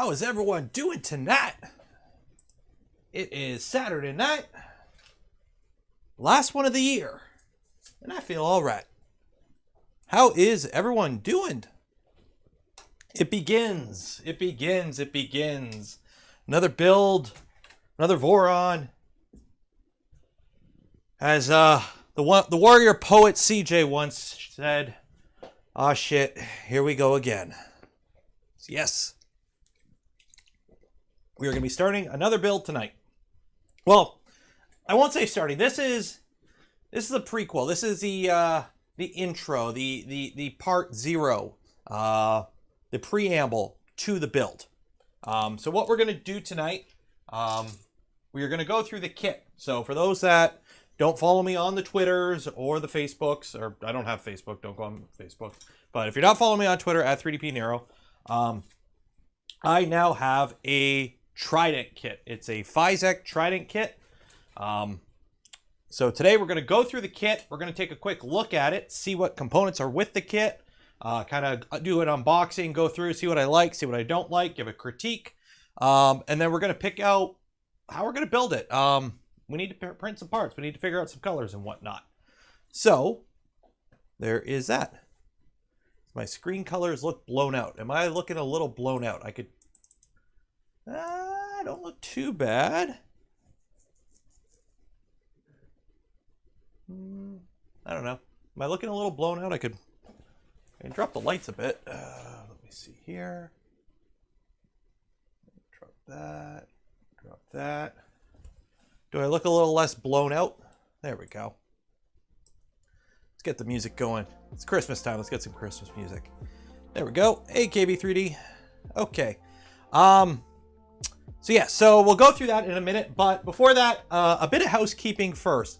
How is everyone doing tonight? It is Saturday night, last one of the year, and I feel all right. How is everyone doing? It begins. Another build, another Voron. As the warrior poet CJ once said, "Ah shit, here we go again." Yes. We are going to be starting another build tonight. Well, I won't say starting. This is a prequel. This is the intro, the part 0, the preamble to the build. So what we're going to do tonight, we are going to go through the kit. So for those that don't follow me on the Twitters or the Facebooks, or I don't have Facebook, don't go on Facebook. But if you're not following me on Twitter at 3DP Nero, I now have a Trident kit. It's a Fysetc Trident kit. So today we're going to go through the kit. We're going to take a quick look at it, see what components are with the kit, kind of do an unboxing, go through, see what I like, see what I don't like, give a critique. And then we're going to pick out how we're going to build it. We need to print some parts. We need to figure out some colors and whatnot. So there is that. My screen colors look blown out. Am I looking a little blown out? I could... I don't look too bad. I don't know. Am I looking a little blown out? I can drop the lights a bit. Let me see here. Drop that. Drop that. Do I look a little less blown out? There we go. Let's get the music going. It's Christmas time. Let's get some Christmas music. There we go. Hey, KB3D. Okay. So yeah, so we'll go through that in a minute, but before that, a bit of housekeeping first.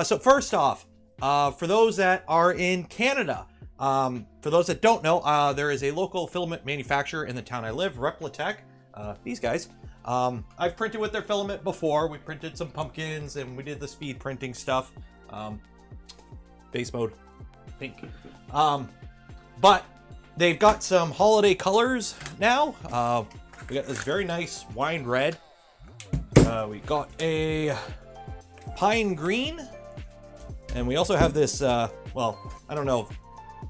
So first off, for those that are in Canada, for those that don't know, there is a local filament manufacturer in the town I live, Raptor. These guys. I've printed with their filament before. We printed some pumpkins and we did the speed printing stuff. Base mode, pink. But they've got some holiday colors now. We got this very nice wine red. We got a pine green. And we also have this, well, I don't know if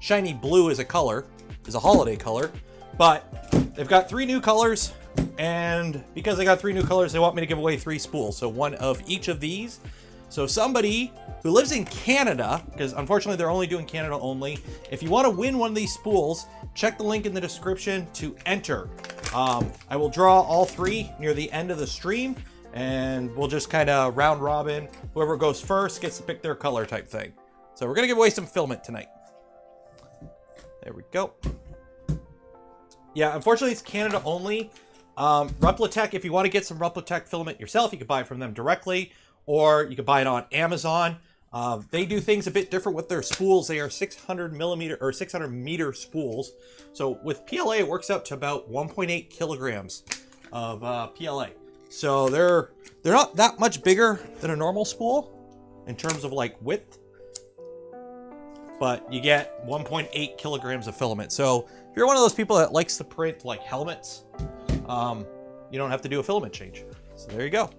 shiny blue is a color, is a holiday color. But they've got 3 new colors. And because they got 3 new colors, they want me to give away 3 spools. So 1 of each of these. So somebody who lives in Canada, because unfortunately they're only doing Canada only. If you want to win one of these spools, check the link in the description to enter. I will draw all 3 near the end of the stream, and we'll just kind of round robin. Whoever goes first gets to pick their color type thing. So we're going to give away some filament tonight. There we go. Yeah, unfortunately it's Canada only. Raptor, if you want to get some Raptor filament yourself, you can buy it from them directly, or you can buy it on Amazon. They do things a bit different with their spools. They are 600 millimeter or 600 meter spools. So with PLA, it works out to about 1.8 kilograms of PLA. So they're not that much bigger than a normal spool in terms of like width, but you get 1.8 kilograms of filament. So if you're one of those people that likes to print like helmets, you don't have to do a filament change. So there you go.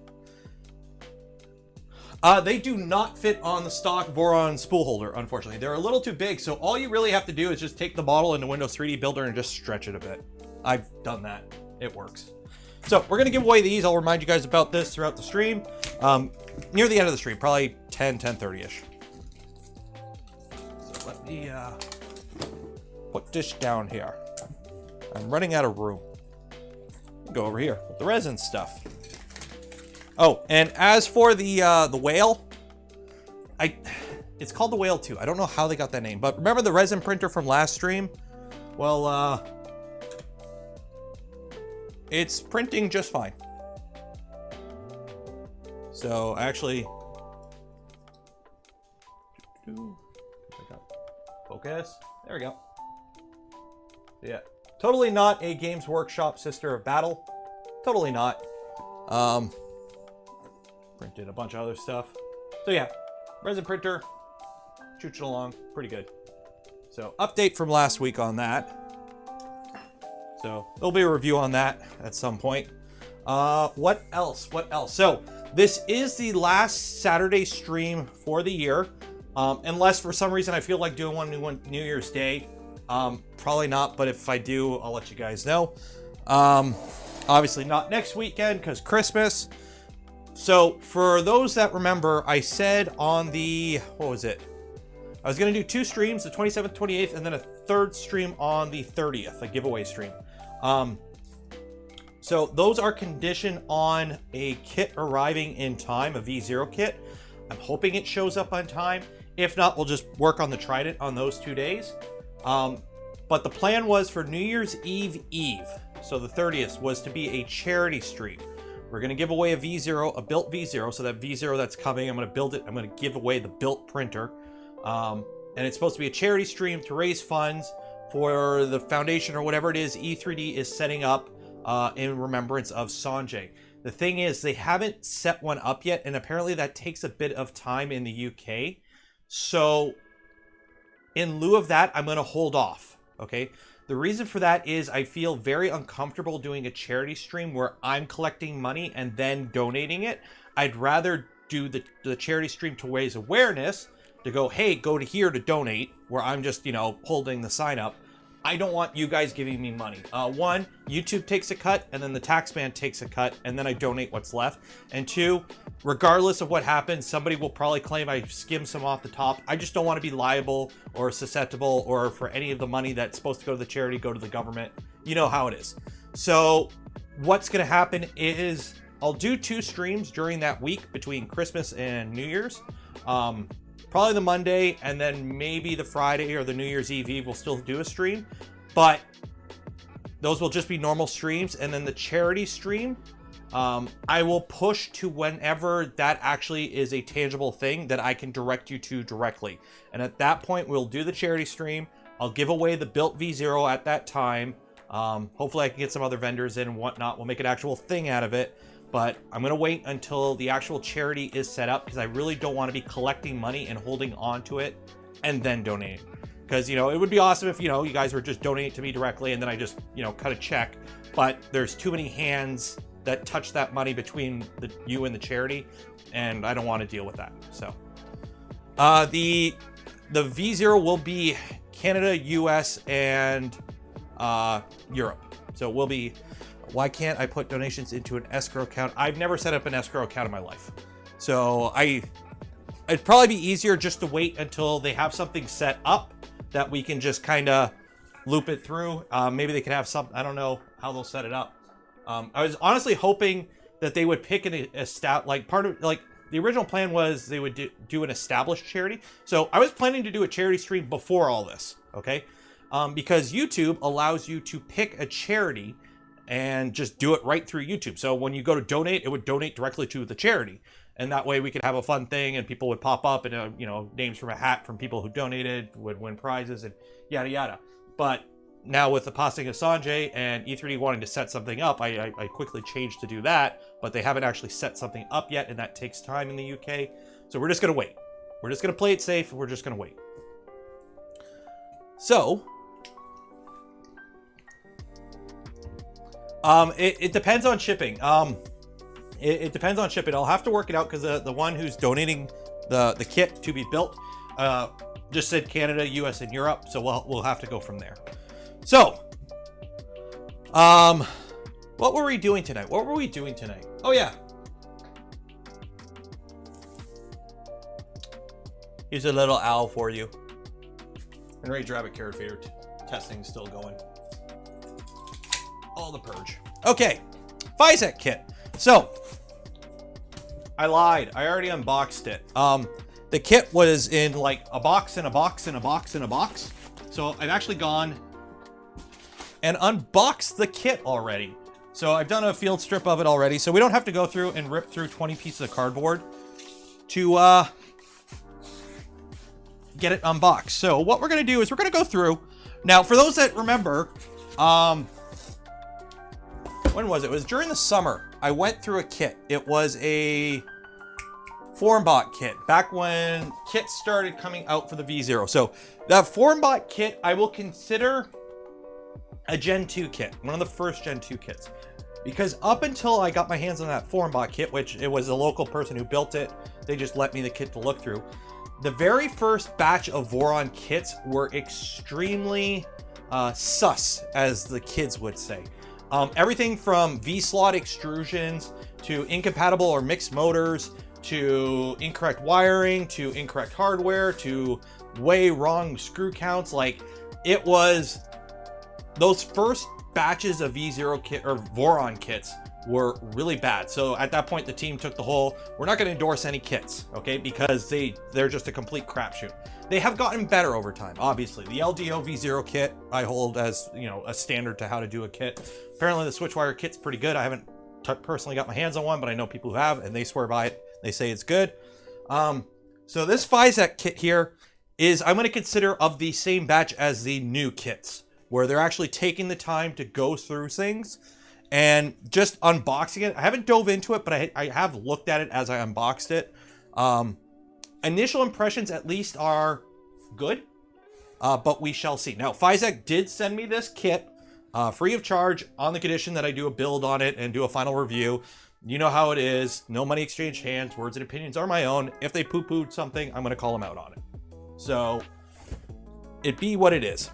They do not fit on the stock Voron spool holder, unfortunately. They're a little too big, so all you really have to do is just take the model into Windows 3D Builder and just stretch it a bit. I've done that. It works. So we're going to give away these. I'll remind you guys about this throughout the stream. Near the end of the stream, probably 10:30-ish. So let me put this down here. I'm running out of room. Go over here with the resin stuff. Oh, and as for the whale, it's called the Whale 2. I don't know how they got that name, but remember the resin printer from last stream? Well, it's printing just fine. So actually, focus. There we go. Yeah, totally not a Games Workshop sister of Battle. Totally not. Printed a bunch of other stuff. So yeah, resin printer, chooching along, pretty good. So update from last week on that. So there'll be a review on that at some point. What else? What else? So this is the last Saturday stream for the year. Unless for some reason I feel like doing one New Year's Day. Probably not, but if I do, I'll let you guys know. Obviously not next weekend because Christmas. So for those that remember, I said on the, what was it? I was going to do 2 streams, the 27th, 28th, and then a 3rd stream on the 30th, a giveaway stream. So those are conditioned on a kit arriving in time, a V0 kit. I'm hoping it shows up on time. If not, we'll just work on the Trident on those 2 days. But the plan was for New Year's Eve, so the 30th, was to be a charity stream. We're going to give away a V0, a built V0. So that V0 that's coming, I'm going to build it. I'm going to give away the built printer. And it's supposed to be a charity stream to raise funds for the foundation or whatever it is E3D is setting up in remembrance of Sanjay. The thing is, they haven't set one up yet, and apparently that takes a bit of time in the UK. So in lieu of that, I'm going to hold off, okay? The reason for that is I feel very uncomfortable doing a charity stream where I'm collecting money and then donating it. I'd rather do the charity stream to raise awareness, to go, hey, go to here to donate, where I'm just, you know, holding the sign up. I don't want you guys giving me money. One, YouTube takes a cut, and then the tax man takes a cut, and then I donate what's left. And 2, regardless of what happens, somebody will probably claim I skimmed some off the top. I just don't want to be liable or susceptible or for any of the money that's supposed to go to the charity, go to the government. You know how it is. So what's going to happen is I'll do 2 streams during that week between Christmas and New Year's. Probably the Monday, and then maybe the Friday or the New Year's Eve we'll still do a stream, but those will just be normal streams. And then the charity stream, I will push to whenever that actually is a tangible thing that I can direct you to directly. And at that point, we'll do the charity stream. I'll give away the built V0 at that time. Hopefully I can get some other vendors in and whatnot. We'll make an actual thing out of it. But I'm going to wait until the actual charity is set up, because I really don't want to be collecting money and holding on to it and then donating. Because, you know, it would be awesome if, you know, you guys were just donating to me directly and then I just, you know, cut a check. But there's too many hands that touch that money between you and the charity, and I don't want to deal with that. So the V0 will be Canada, US, and Europe. So it will be... Why can't I put donations into an escrow account? I've never set up an escrow account in my life. So it'd probably be easier just to wait until they have something set up that we can just kind of loop it through. Maybe they can have some, I don't know how they'll set it up. I was honestly hoping that they would pick the original plan was they would do an established charity. So I was planning to do a charity stream before all this, okay? Because YouTube allows you to pick a charity and just do it right through YouTube. So when you go to donate, it would donate directly to the charity. And that way we could have a fun thing and people would pop up and, you know, names from a hat from people who donated would win prizes and yada, yada. But now with the passing of Sanjay and E3D wanting to set something up, I quickly changed to do that, but they haven't actually set something up yet, and that takes time in the UK. So we're just going to wait. We're just going to play it safe. We're just going to wait. So it depends on shipping. It depends on shipping. I'll have to work it out because the one who's donating the kit to be built just said Canada, US, and Europe. So we'll have to go from there. So, what were we doing tonight? Oh yeah. Here's a little owl for you. And Rage Rabbit Carrot Feeder testing is still going. All the purge. Okay, Fysetc Kit. So, I lied. I already unboxed it. The kit was in like a box and a box and a box and a box. So I've actually gone and unboxed the kit already. So I've done a field strip of it already. So we don't have to go through and rip through 20 pieces of cardboard to get it unboxed. So what we're going to do is we're going to go through. Now, for those that remember, when was it? It was during the summer. I went through a kit. It was a FormBot kit back when kits started coming out for the V0. So that FormBot kit, I will consider a Gen 2 kit, one of the first Gen 2 kits. Because up until I got my hands on that Voron kit, which it was a local person who built it, they just let me the kit to look through. The very first batch of Voron kits were extremely sus, as the kids would say. Everything from V-slot extrusions to incompatible or mixed motors to incorrect wiring to incorrect hardware to way wrong screw counts. Like, it was those first batches of V0 kit or Voron kits were really bad. So at that point, the team took the whole, we're not going to endorse any kits, okay, because they're just a complete crapshoot. They have gotten better over time, obviously. The LDO V0 kit I hold as, you know, a standard to how to do a kit. Apparently the Switchwire kit's pretty good. I haven't personally got my hands on one, but I know people who have, and they swear by it. They say it's good. So this Fysetc kit here is, I'm going to consider of the same batch as the new kits, where they're actually taking the time to go through things and just unboxing it. I haven't dove into it, but I have looked at it as I unboxed it. Initial impressions at least are good, but we shall see. Now, Fysetc did send me this kit free of charge on the condition that I do a build on it and do a final review. You know how it is. No money exchanged hands. Words and opinions are my own. If they poo-pooed something, I'm going to call them out on it. So it be what it is.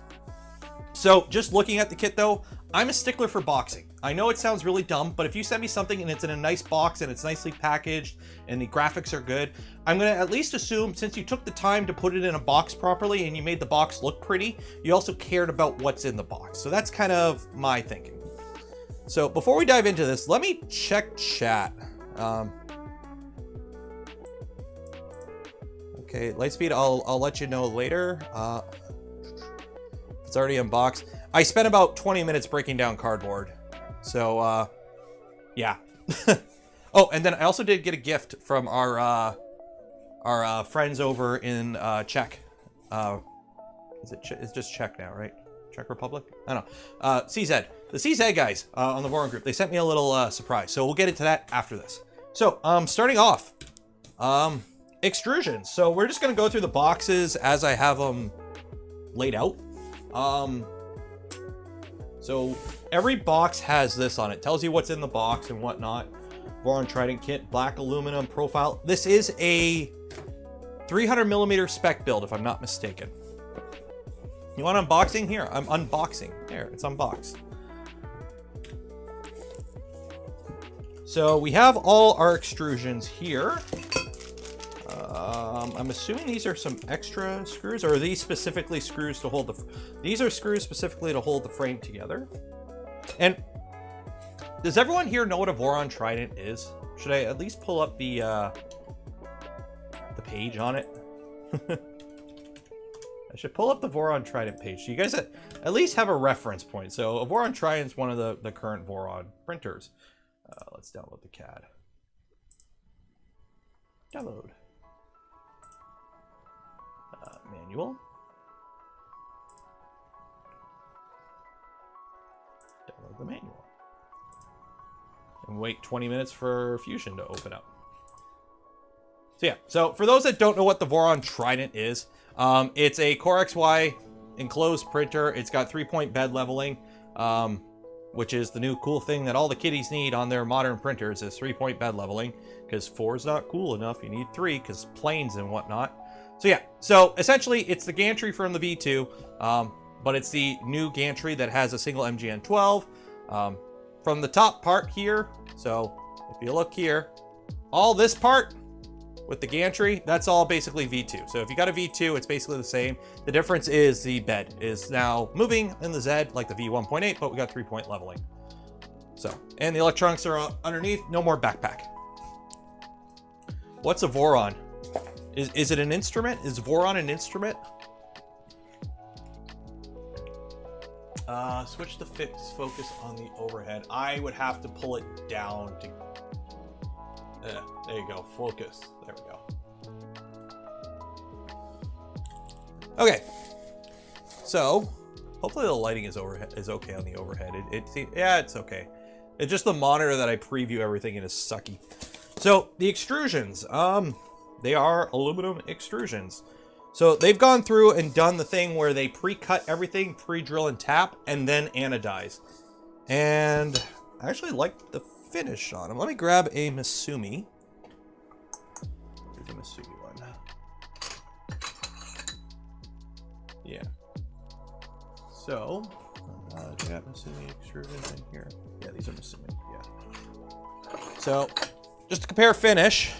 So just looking at the kit though, I'm a stickler for boxing. I know it sounds really dumb, but if you send me something and it's in a nice box and it's nicely packaged and the graphics are good, I'm going to at least assume, since you took the time to put it in a box properly and you made the box look pretty, you also cared about what's in the box. So that's kind of my thinking. So before we dive into this, let me check chat. Okay, Lightspeed, I'll let you know later. It's already unboxed. I spent about 20 minutes breaking down cardboard. So, yeah. Oh, and then I also did get a gift from our friends over in Czech. It's just Czech now, right? Czech Republic? I don't know. CZ. The CZ guys on the Voron group, they sent me a little surprise. So we'll get into that after this. So, starting off, extrusions. So we're just going to go through the boxes as I have them laid out. So every box has this on it. Tells you what's in the box and whatnot. Voron Trident Kit, black aluminum profile. This is a 300mm spec build, if I'm not mistaken. You want unboxing? Here, I'm unboxing. There, it's unboxed. So we have all our extrusions here. I'm assuming these are some extra screws, or are these specifically screws to hold the... These are screws specifically to hold the frame together. And does everyone here know what a Voron Trident is? Should I at least pull up the page on it? I should pull up the Voron Trident page so you guys at least have a reference point. So a Voron Trident is one of the current Voron printers. Let's download the CAD. Download. Manual. Download the manual. And wait 20 minutes for Fusion to open up. So yeah, so for those that don't know what the Voron Trident is, it's a Core XY enclosed printer. It's got 3-point bed leveling, which is the new cool thing that all the kiddies need on their modern printers is 3-point bed leveling, because 4 is not cool enough. You need 3 because planes and whatnot. So yeah, so essentially it's the gantry from the V2, but it's the new gantry that has a single MGN 12. From the top part here, so if you look here, all this part with the gantry, that's all basically V2. So if you got a V2, it's basically the same. The difference is the bed is now moving in the Z like the V1.8, but we got 3-point leveling. So, and the electronics are underneath, no more backpack. What's a Voron? Is it an instrument? Is Voron an instrument? Switch the focus on the overhead. I would have to pull it down to... there you go, focus. There we go. Okay. So, hopefully the lighting is okay on the overhead. Yeah, it's okay. It's just the monitor that I preview everything in is sucky. So, the extrusions. They are aluminum extrusions. So they've gone through and done the thing where they pre-cut everything, pre-drill and tap, and then anodize. And I actually like the finish on them. Let me grab a Misumi. Here's a Misumi one. Yeah. So, do I have Misumi extrusions in here? Yeah, these are Misumi. Yeah. So, just to compare finish,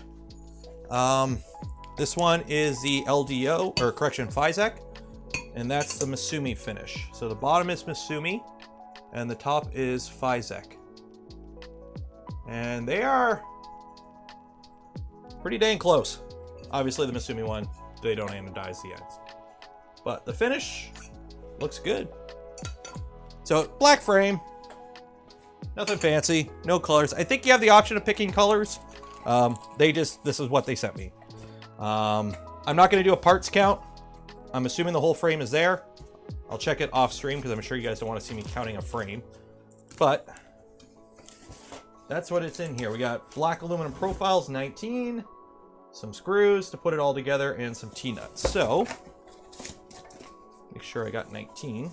this one is the LDO, or correction, Fysetc, and that's the Misumi finish. So the bottom is Misumi, and the top is Fysetc. And they are pretty dang close. Obviously the Misumi one, they don't anodize the ends. But the finish looks good. So black frame, nothing fancy, no colors. I think you have the option of picking colors. This is what they sent me. I'm not going to do a parts count. I'm assuming the whole frame is there. I'll check it off stream because I'm sure you guys don't want to see me counting a frame. But that's what it's in here. We got black aluminum profiles, 19, some screws to put it all together, and some T-nuts. So, make sure I got 19.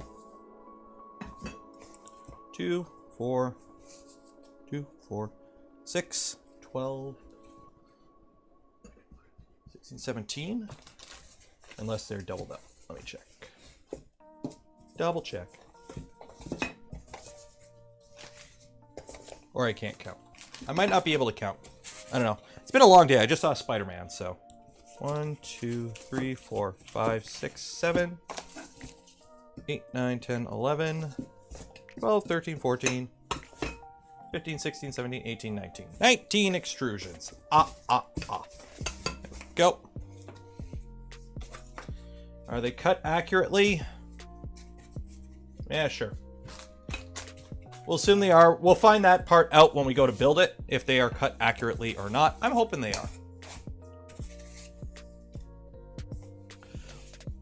2, 4, 6, 12, 16, 17. Unless they're doubled up. Let me check. Double check. Or I can't count. I might not be able to count. I don't know. It's been a long day. I just saw Spider-Man, so. 1, 2, 3, 4, 5, 6, 7, 8, 9, 10, 11, 12, 13, 14, 15, 16, 17, 18, 19. 19 extrusions. Go. Are they cut accurately? Yeah, sure. We'll assume they are. We'll find that part out when we go to build it, if they are cut accurately or not. I'm hoping they are.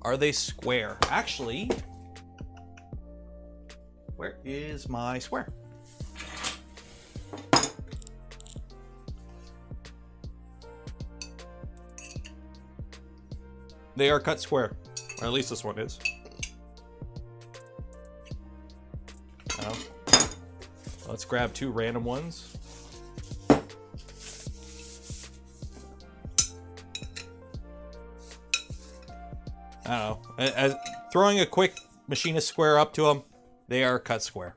Are they square? Actually, where is my square? They are cut square. Or at least this one is. Let's grab 2 random ones. I don't know. As throwing a quick machinist square up to them, they are cut square.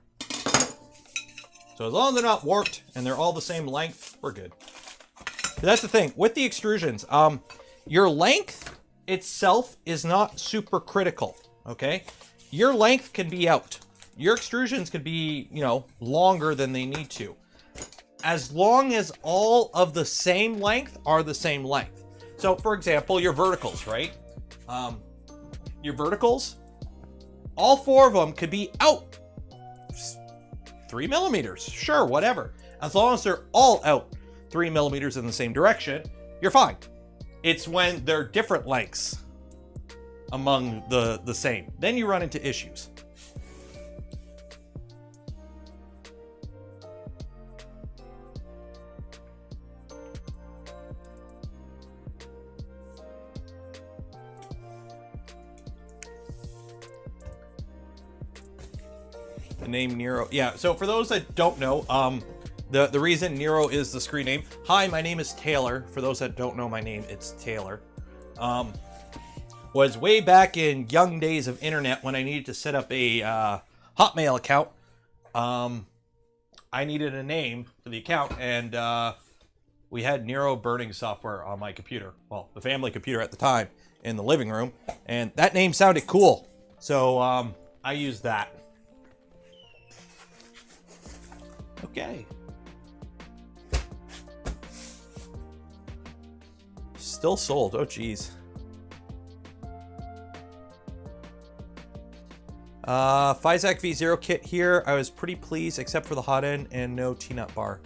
So as long as they're not warped and they're all the same length, we're good. But that's the thing with the extrusions. Your length itself is not super critical. Okay, your length can be out. Your extrusions could be, you know, longer than they need to. As long as all of the same length are the same length. So, for example, your verticals, right? Your verticals, all 4 of them could be out 3 millimeters. Sure, whatever. As long as they're all out 3 millimeters in the same direction, you're fine. It's when they're different lengths among the same. Then you run into issues. The name Nero. Yeah, so for those that don't know, the reason Nero is the screen name. Hi, my name is Taylor. For those that don't know my name, it's Taylor. Was way back in young days of internet when I needed to set up a Hotmail account. I needed a name for the account, and we had Nero burning software on my computer. Well, the family computer at the time in the living room, and that name sounded cool. So I used that. Okay. Still sold. Oh, geez. Fysetc V0 kit here. I was pretty pleased, except for the hot end and no T-nut bar.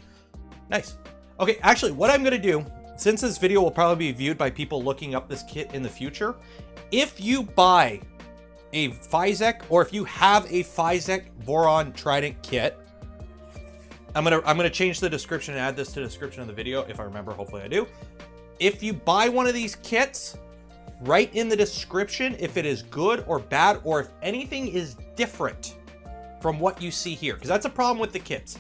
Nice. Okay, actually, what I'm going to do, since this video will probably be viewed by people looking up this kit in the future, if you buy a Fysetc, or if you have a Fysetc Voron Trident kit, I'm gonna change the description and add this to the description of the video if I remember. Hopefully I do. If you buy one of these kits, write in the description if it is good or bad, or if anything is different from what you see here, because that's a problem with the kits.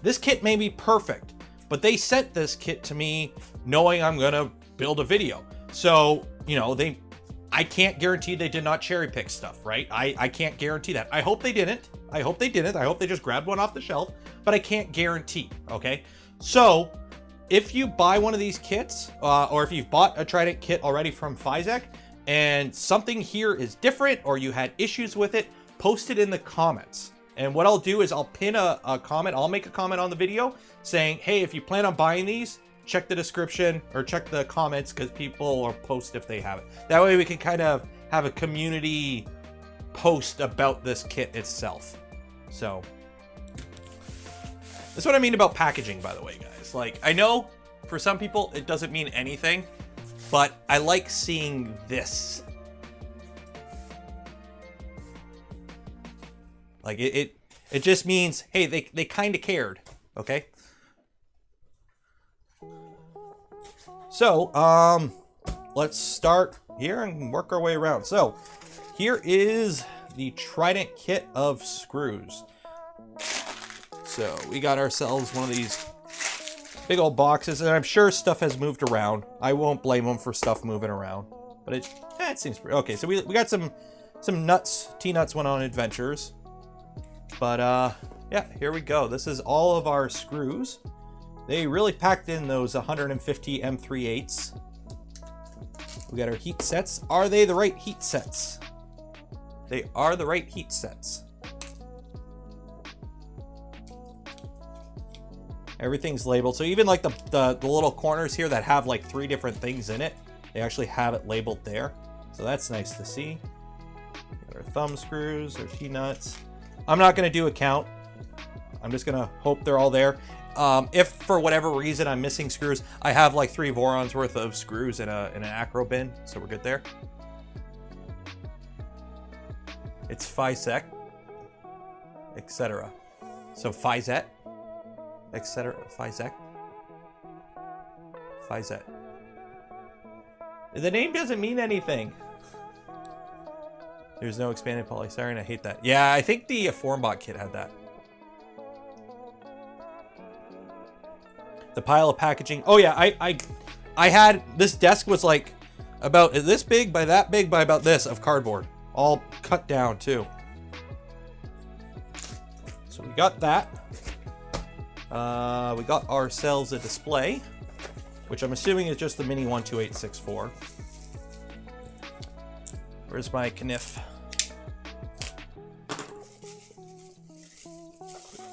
This kit may be perfect, but they sent this kit to me knowing I'm gonna build a video. So, you know, I can't guarantee they did not cherry pick stuff, right? I can't guarantee that. I hope they didn't. I hope they didn't. I hope they just grabbed one off the shelf, but I can't guarantee, okay? So if you buy one of these kits, or if you've bought a Trident kit already from Fysetc and something here is different or you had issues with it, post it in the comments. And what I'll do is I'll pin a comment. I'll make a comment on the video saying, hey, if you plan on buying these, check the description or check the comments, because people will post if they have it. That way we can kind of have a community post about this kit itself. So that's what I mean about packaging, by the way, guys. Like, I know for some people it doesn't mean anything, but I like seeing this. Like it just means, hey, they kind of cared, okay? So, let's start here and work our way around. So, here is the Trident kit of screws. So, we got ourselves one of these big old boxes, and I'm sure stuff has moved around. I won't blame them for stuff moving around, but it seems pretty okay. So we got some nuts. T-nuts went on adventures. But yeah, here we go. This is all of our screws. They really packed in those 150 M38s. We got our heat sets. Are they the right heat sets? They are the right heat sets. Everything's labeled. So even like the little corners here that have like 3 different things in it, they actually have it labeled there. So that's nice to see. Got our thumb screws, our T-nuts. I'm not going to do a count. I'm just going to hope they're all there. If for whatever reason I'm missing screws, I have like 3 Vorons worth of screws in an acro bin, so we're good there. It's Fysetc, etc. So Fysetc, etc. Fysetc. Fysetc. The name doesn't mean anything. There's no expanded polystyrene. I hate that. Yeah, I think the Formbot kit had that. The pile of packaging. Oh yeah, I had, this desk was like about this big by that big by about this of cardboard, all cut down too. So we got that. We got ourselves a display, which I'm assuming is just the Mini 12864. Where's my kniff?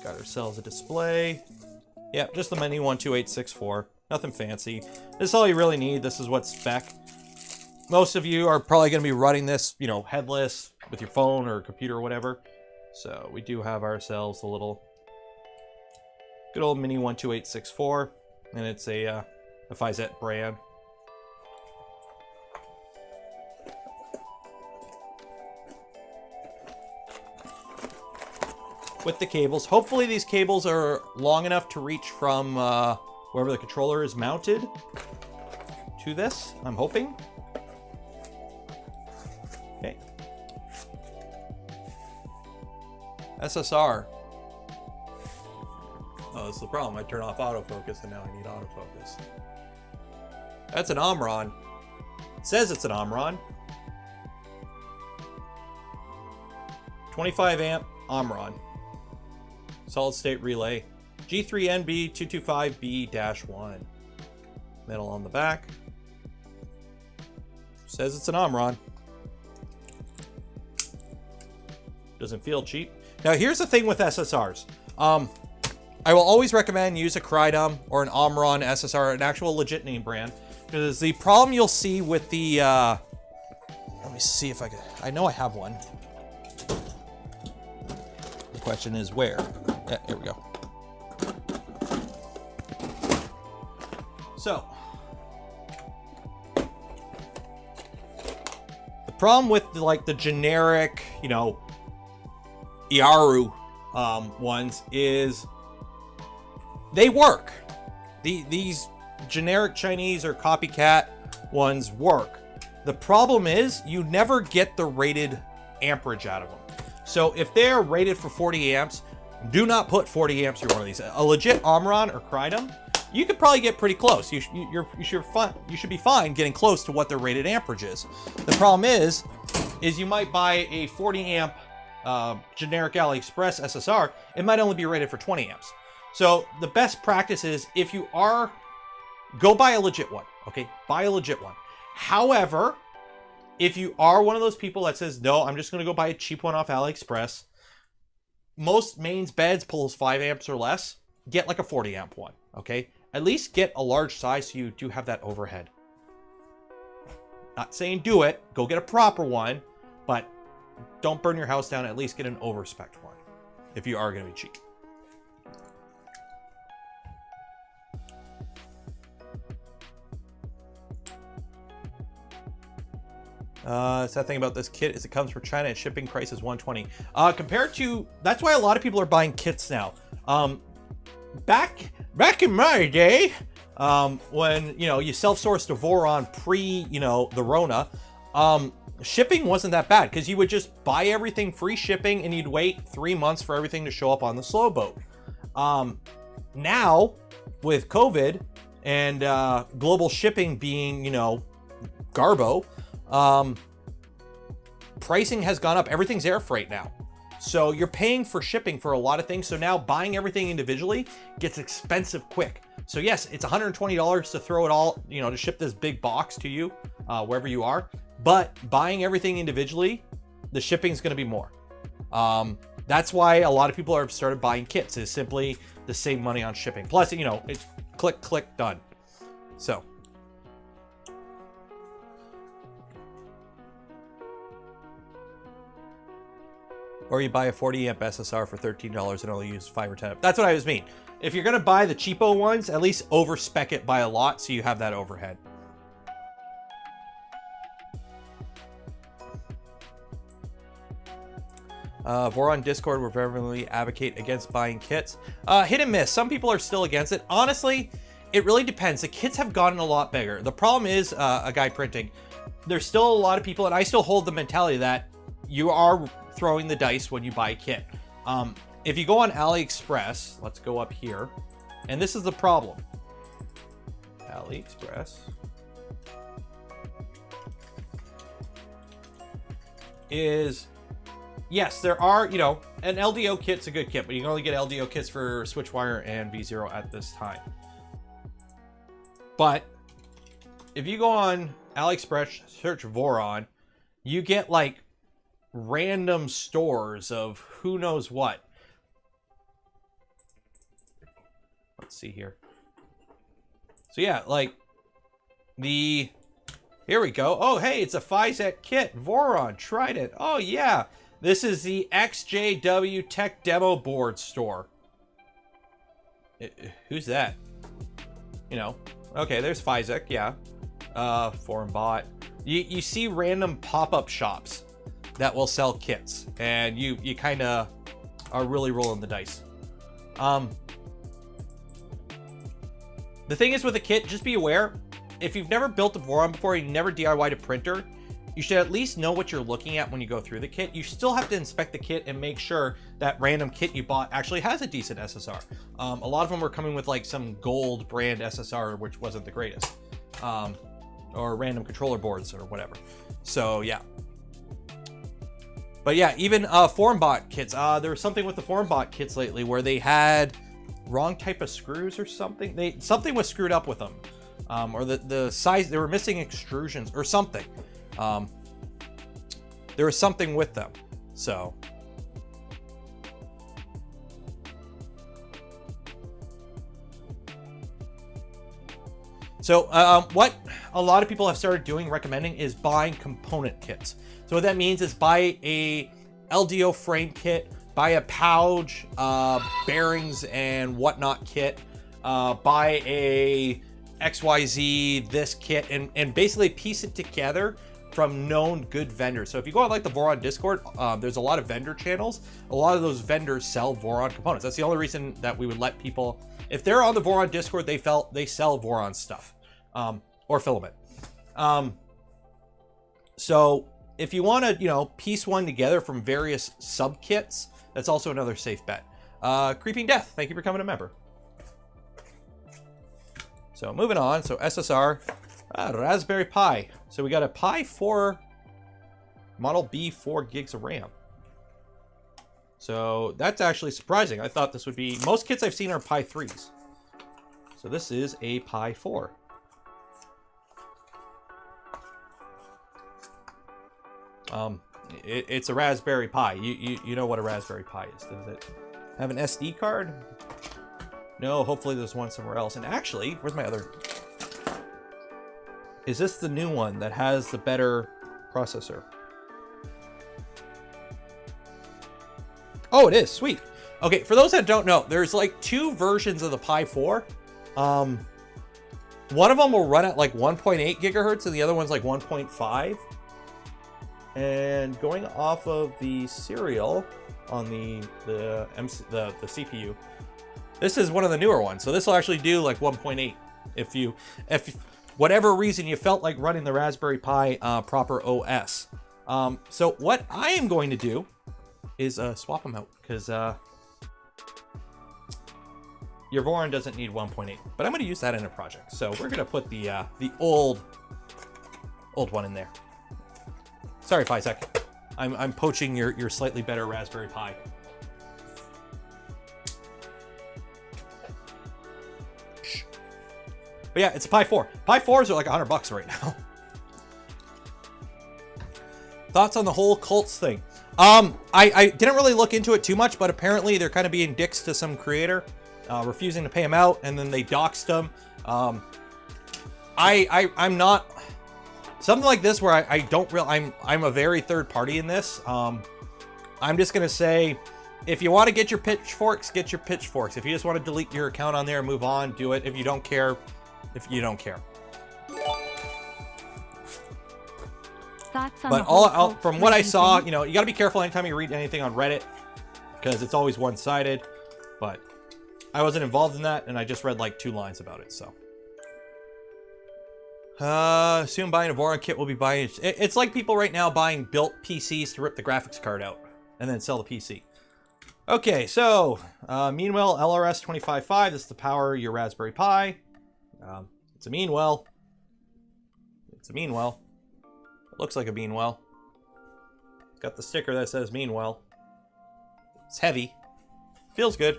Got ourselves a display. Yep, just the Mini 12864. Nothing fancy. This is all you really need. This is what's spec. Most of you are probably going to be running this, you know, headless with your phone or computer or whatever. So we do have ourselves a little good old Mini 12864, and it's a Fysetc brand. With the cables. Hopefully these cables are long enough to reach from wherever the controller is mounted to this, I'm hoping. Okay. SSR. Oh, that's the problem. I turn off autofocus and now I need autofocus. That's an Omron. It says it's an Omron. 25 amp Omron. Solid state relay. G3NB225B-1. Metal on the back. Says it's an Omron. Doesn't feel cheap. Now here's the thing with SSRs. I will always recommend use a Krydum or an Omron SSR, an actual legit name brand. Because the problem you'll see with the, let me see if I can, I know I have one. The question is where? Yeah, here we go. So, the problem with the generic, you know, Iaru ones is they work. These generic Chinese or copycat ones work. The problem is you never get the rated amperage out of them. So if they're rated for 40 amps, do not put 40 amps through one of these. A legit Omron or Trident, you could probably get pretty close. You should be fine getting close to what their rated amperage is. The problem is you might buy a 40 amp generic AliExpress SSR. It might only be rated for 20 amps. So the best practice is, if you are, go buy a legit one. Okay, buy a legit one. However, if you are one of those people that says, no, I'm just going to go buy a cheap one off AliExpress, most mains beds pulls 5 amps or less, get like a 40 amp one, okay? At least get a large size so you do have that overhead. Not saying do it, go get a proper one, but don't burn your house down. At least get an overspec one if you are going to be cheap. Sad thing about this kit is it comes from China and shipping price is $120. Compared to, that's why a lot of people are buying kits now. Back in my day, when, you know, you self-sourced a Voron pre, you know, the Rona, shipping wasn't that bad because you would just buy everything free shipping and you'd wait 3 months for everything to show up on the slow boat. Now with COVID and global shipping being, you know, garbo, pricing has gone up. Everything's air freight now. So you're paying for shipping for a lot of things. So now buying everything individually gets expensive quick. So yes, it's $120 to throw it all, you know, to ship this big box to you, wherever you are. But buying everything individually, the shipping is going to be more. That's why a lot of people have started buying kits, is simply to save money on shipping. Plus, you know, it's click, click, done. So. Or you buy a 40 amp SSR for $13 and only use 5 or 10. That's what I was mean. If you're gonna buy the cheapo ones, at least overspec it by a lot so you have that overhead. Voron Discord will vehemently advocate against buying kits. Hit and miss. Some people are still against it. Honestly, it really depends. The kits have gotten a lot bigger. The problem is, a guy printing, there's still a lot of people, and I still hold the mentality that you are throwing the dice when you buy a kit. If you go on AliExpress, let's go up here, and this is the problem. AliExpress is, yes, there are, you know, an LDO kit's a good kit, but you can only get LDO kits for Switchwire and V0 at this time. But if you go on AliExpress, search Voron, you get like random stores of who knows what. Let's see here. So yeah, like the, here we go. Oh, hey, it's a Fysetc Kit, Voron Trident. Oh yeah, this is the XJW Tech Demo Board store. Who's that? You know, okay, there's Fysetc, yeah. Foreign bot. You see random pop-up shops that will sell kits, and you kind of are really rolling the dice. The thing is with a kit, just be aware, if you've never built a Voron before, you never DIY'd a printer, you should at least know what you're looking at when you go through the kit. You still have to inspect the kit and make sure that random kit you bought actually has a decent SSR. A lot of them were coming with like some gold brand SSR, which wasn't the greatest. Or random controller boards or whatever. So yeah. But yeah, even foreign bot kits. There was something with the foreign bot kits lately where they had wrong type of screws or something. Something was screwed up with them, or the size. They were missing extrusions or something. There was something with them. So what a lot of people have started doing, recommending, is buying component kits. So what that means is buy a LDO frame kit, buy a pouch, bearings and whatnot kit, buy a XYZ this kit, and basically piece it together from known good vendors. So if you go on like the Voron Discord, there's a lot of vendor channels. A lot of those vendors sell Voron components. That's the only reason that we would let people, if they're on the Voron Discord, they sell Voron stuff, or filament. So if you want to, you know, piece one together from various sub kits, that's also another safe bet. Creeping Death, thank you for coming a member. So moving on, so SSR, Raspberry Pi. So we got a Pi 4 Model B 4 gigs of RAM. So that's actually surprising. I thought this would be, most kits I've seen are Pi 3s. So this is a Pi 4. It's a Raspberry Pi. You know what a Raspberry Pi is. Does it have an SD card? No, hopefully there's one somewhere else. And actually, where's my other? Is this the new one that has the better processor? Oh, it is. Sweet. Okay, for those that don't know, there's like two versions of the Pi 4. One of them will run at like 1.8 gigahertz and the other one's like 1.5. And going off of the serial on the CPU, this is one of the newer ones. So this will actually do like 1.8 if whatever reason you felt like running the Raspberry Pi proper OS. So what I am going to do is swap them out because your Voron doesn't need 1.8, but I'm going to use that in a project. So we're going to put the old one in there. Sorry, Fysetc. I'm poaching your slightly better Raspberry Pi. Shh. But yeah, it's a Pi 4. Pi 4s are like $100 right now. Thoughts on the whole cults thing? I didn't really look into it too much, but apparently they're kind of being dicks to some creator, refusing to pay him out, and then they doxed him. I'm not something like this where I don't really, I'm a very third party in this. I'm just gonna say, if you want to get your pitchforks, get your pitchforks. If you just want to delete your account on there and move on, do it. If you don't care, But from what I saw, you know, you got to be careful anytime you read anything on Reddit because it's always one-sided. But I wasn't involved in that, and I just read like 2 lines about it. So, soon buying a Voron kit will be buying. It's like people right now buying built PCs to rip the graphics card out and then sell the PC. Okay, so Meanwell LRS 255. This is to power your Raspberry Pi. It's a Meanwell. It's a Meanwell. Looks like a Meanwell. It's got the sticker that says Meanwell. It's heavy. Feels good.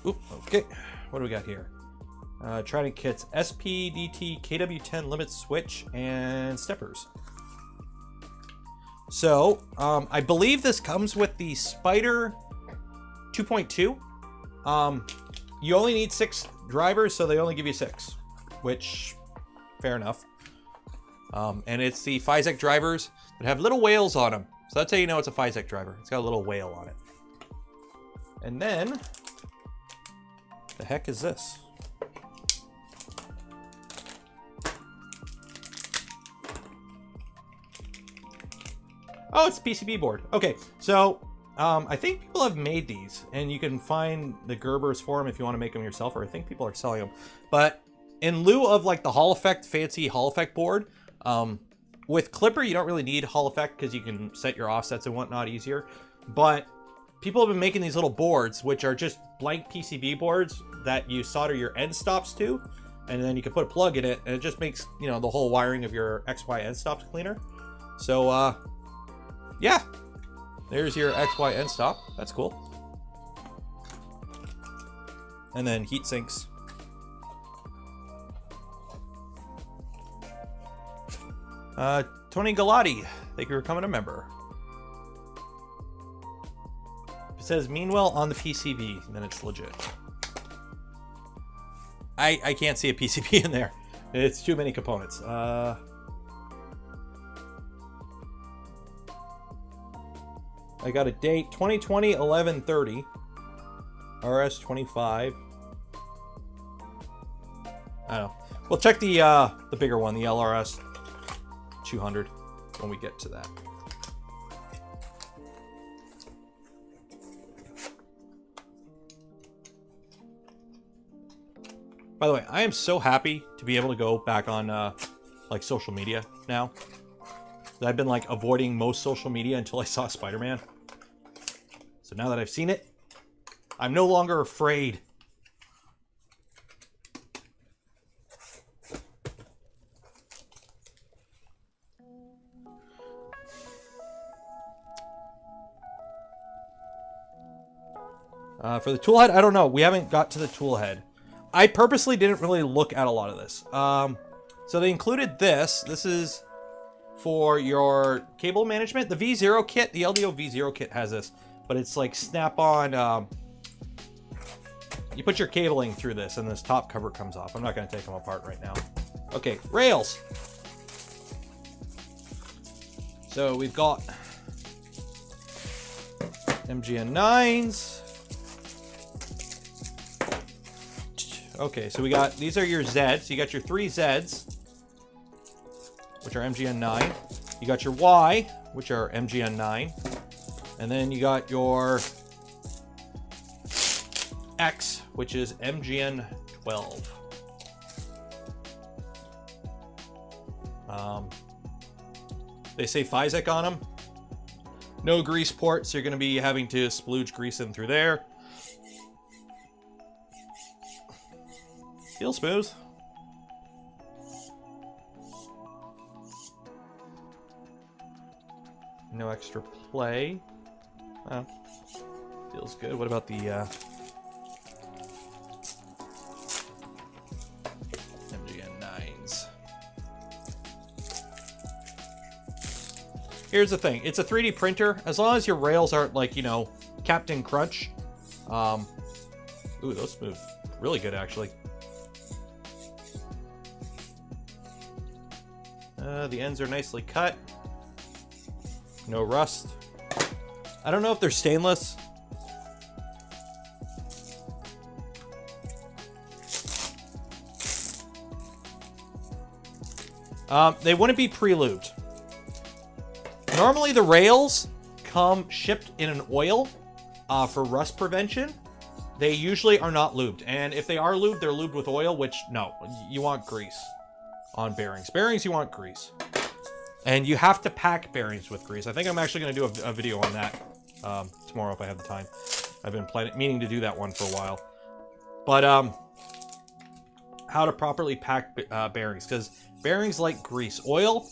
Okay. What do we got here? Trident kits, SPDT KW10 limit switch, and steppers. So, I believe this comes with the Spider 2.2. You only need 6 drivers, so they only give you 6, which, fair enough. And it's the Fysetc drivers that have little whales on them. So that's how you know it's a Fysetc driver. It's got a little whale on it. And then, the heck is this? Oh, it's a PCB board. Okay, so I think people have made these, and you can find the Gerbers for them if you want to make them yourself, or I think people are selling them. But in lieu of like the Hall Effect, fancy Hall Effect board, with Clipper, you don't really need Hall Effect because you can set your offsets and whatnot easier. But people have been making these little boards, which are just blank PCB boards that you solder your end stops to, and then you can put a plug in it, and it just makes, you know, the whole wiring of your XY end stops cleaner. So, yeah. There's your XY end stop. That's cool. And then heat sinks. Tony Galati, thank you for becoming a member. It says Meanwell on the PCB, then it's legit. I can't see a PCB in there. It's too many components. I got a date, 2020 11/30, RS25. I don't know. We'll check the bigger one, the LRS 200, when we get to that. By the way, I am so happy to be able to go back on like social media now. I've been like avoiding most social media until I saw Spider-Man. So now that I've seen it, I'm no longer afraid. For the tool head, I don't know. We haven't got to the tool head. I purposely didn't really look at a lot of this. So they included this. This is for your cable management. The V0 kit, the LDO V0 kit has this, but it's like snap-on. You put your cabling through this and this top cover comes off. I'm not going to take them apart right now. Okay, rails. So we've got MGN 9s. Okay, so we got, these are your Zs. You got your 3 Zs, which are MGN 9. You got your Y, which are MGN 9. And then you got your X, which is MGN 12. They say Fysetc on them. No grease port, so you're going to be having to splooge grease in through there. Feels smooth. No extra play. Feels good. What about the MGN 9s? Here's the thing. It's a 3D printer. As long as your rails aren't like, you know, Captain Crunch. Ooh, those move really good, actually. The ends are nicely cut. No rust. I don't know if they're stainless. They wouldn't be pre-lubed. Normally the rails come shipped in an oil for rust prevention. They usually are not lubed. And if they are lubed, they're lubed with oil, which, no, you want grease on bearings. Bearings, you want grease. And you have to pack bearings with grease. I think I'm actually going to do a video on that tomorrow if I have the time. I've been meaning to do that one for a while. But how to properly pack bearings, because bearings like grease. Oil,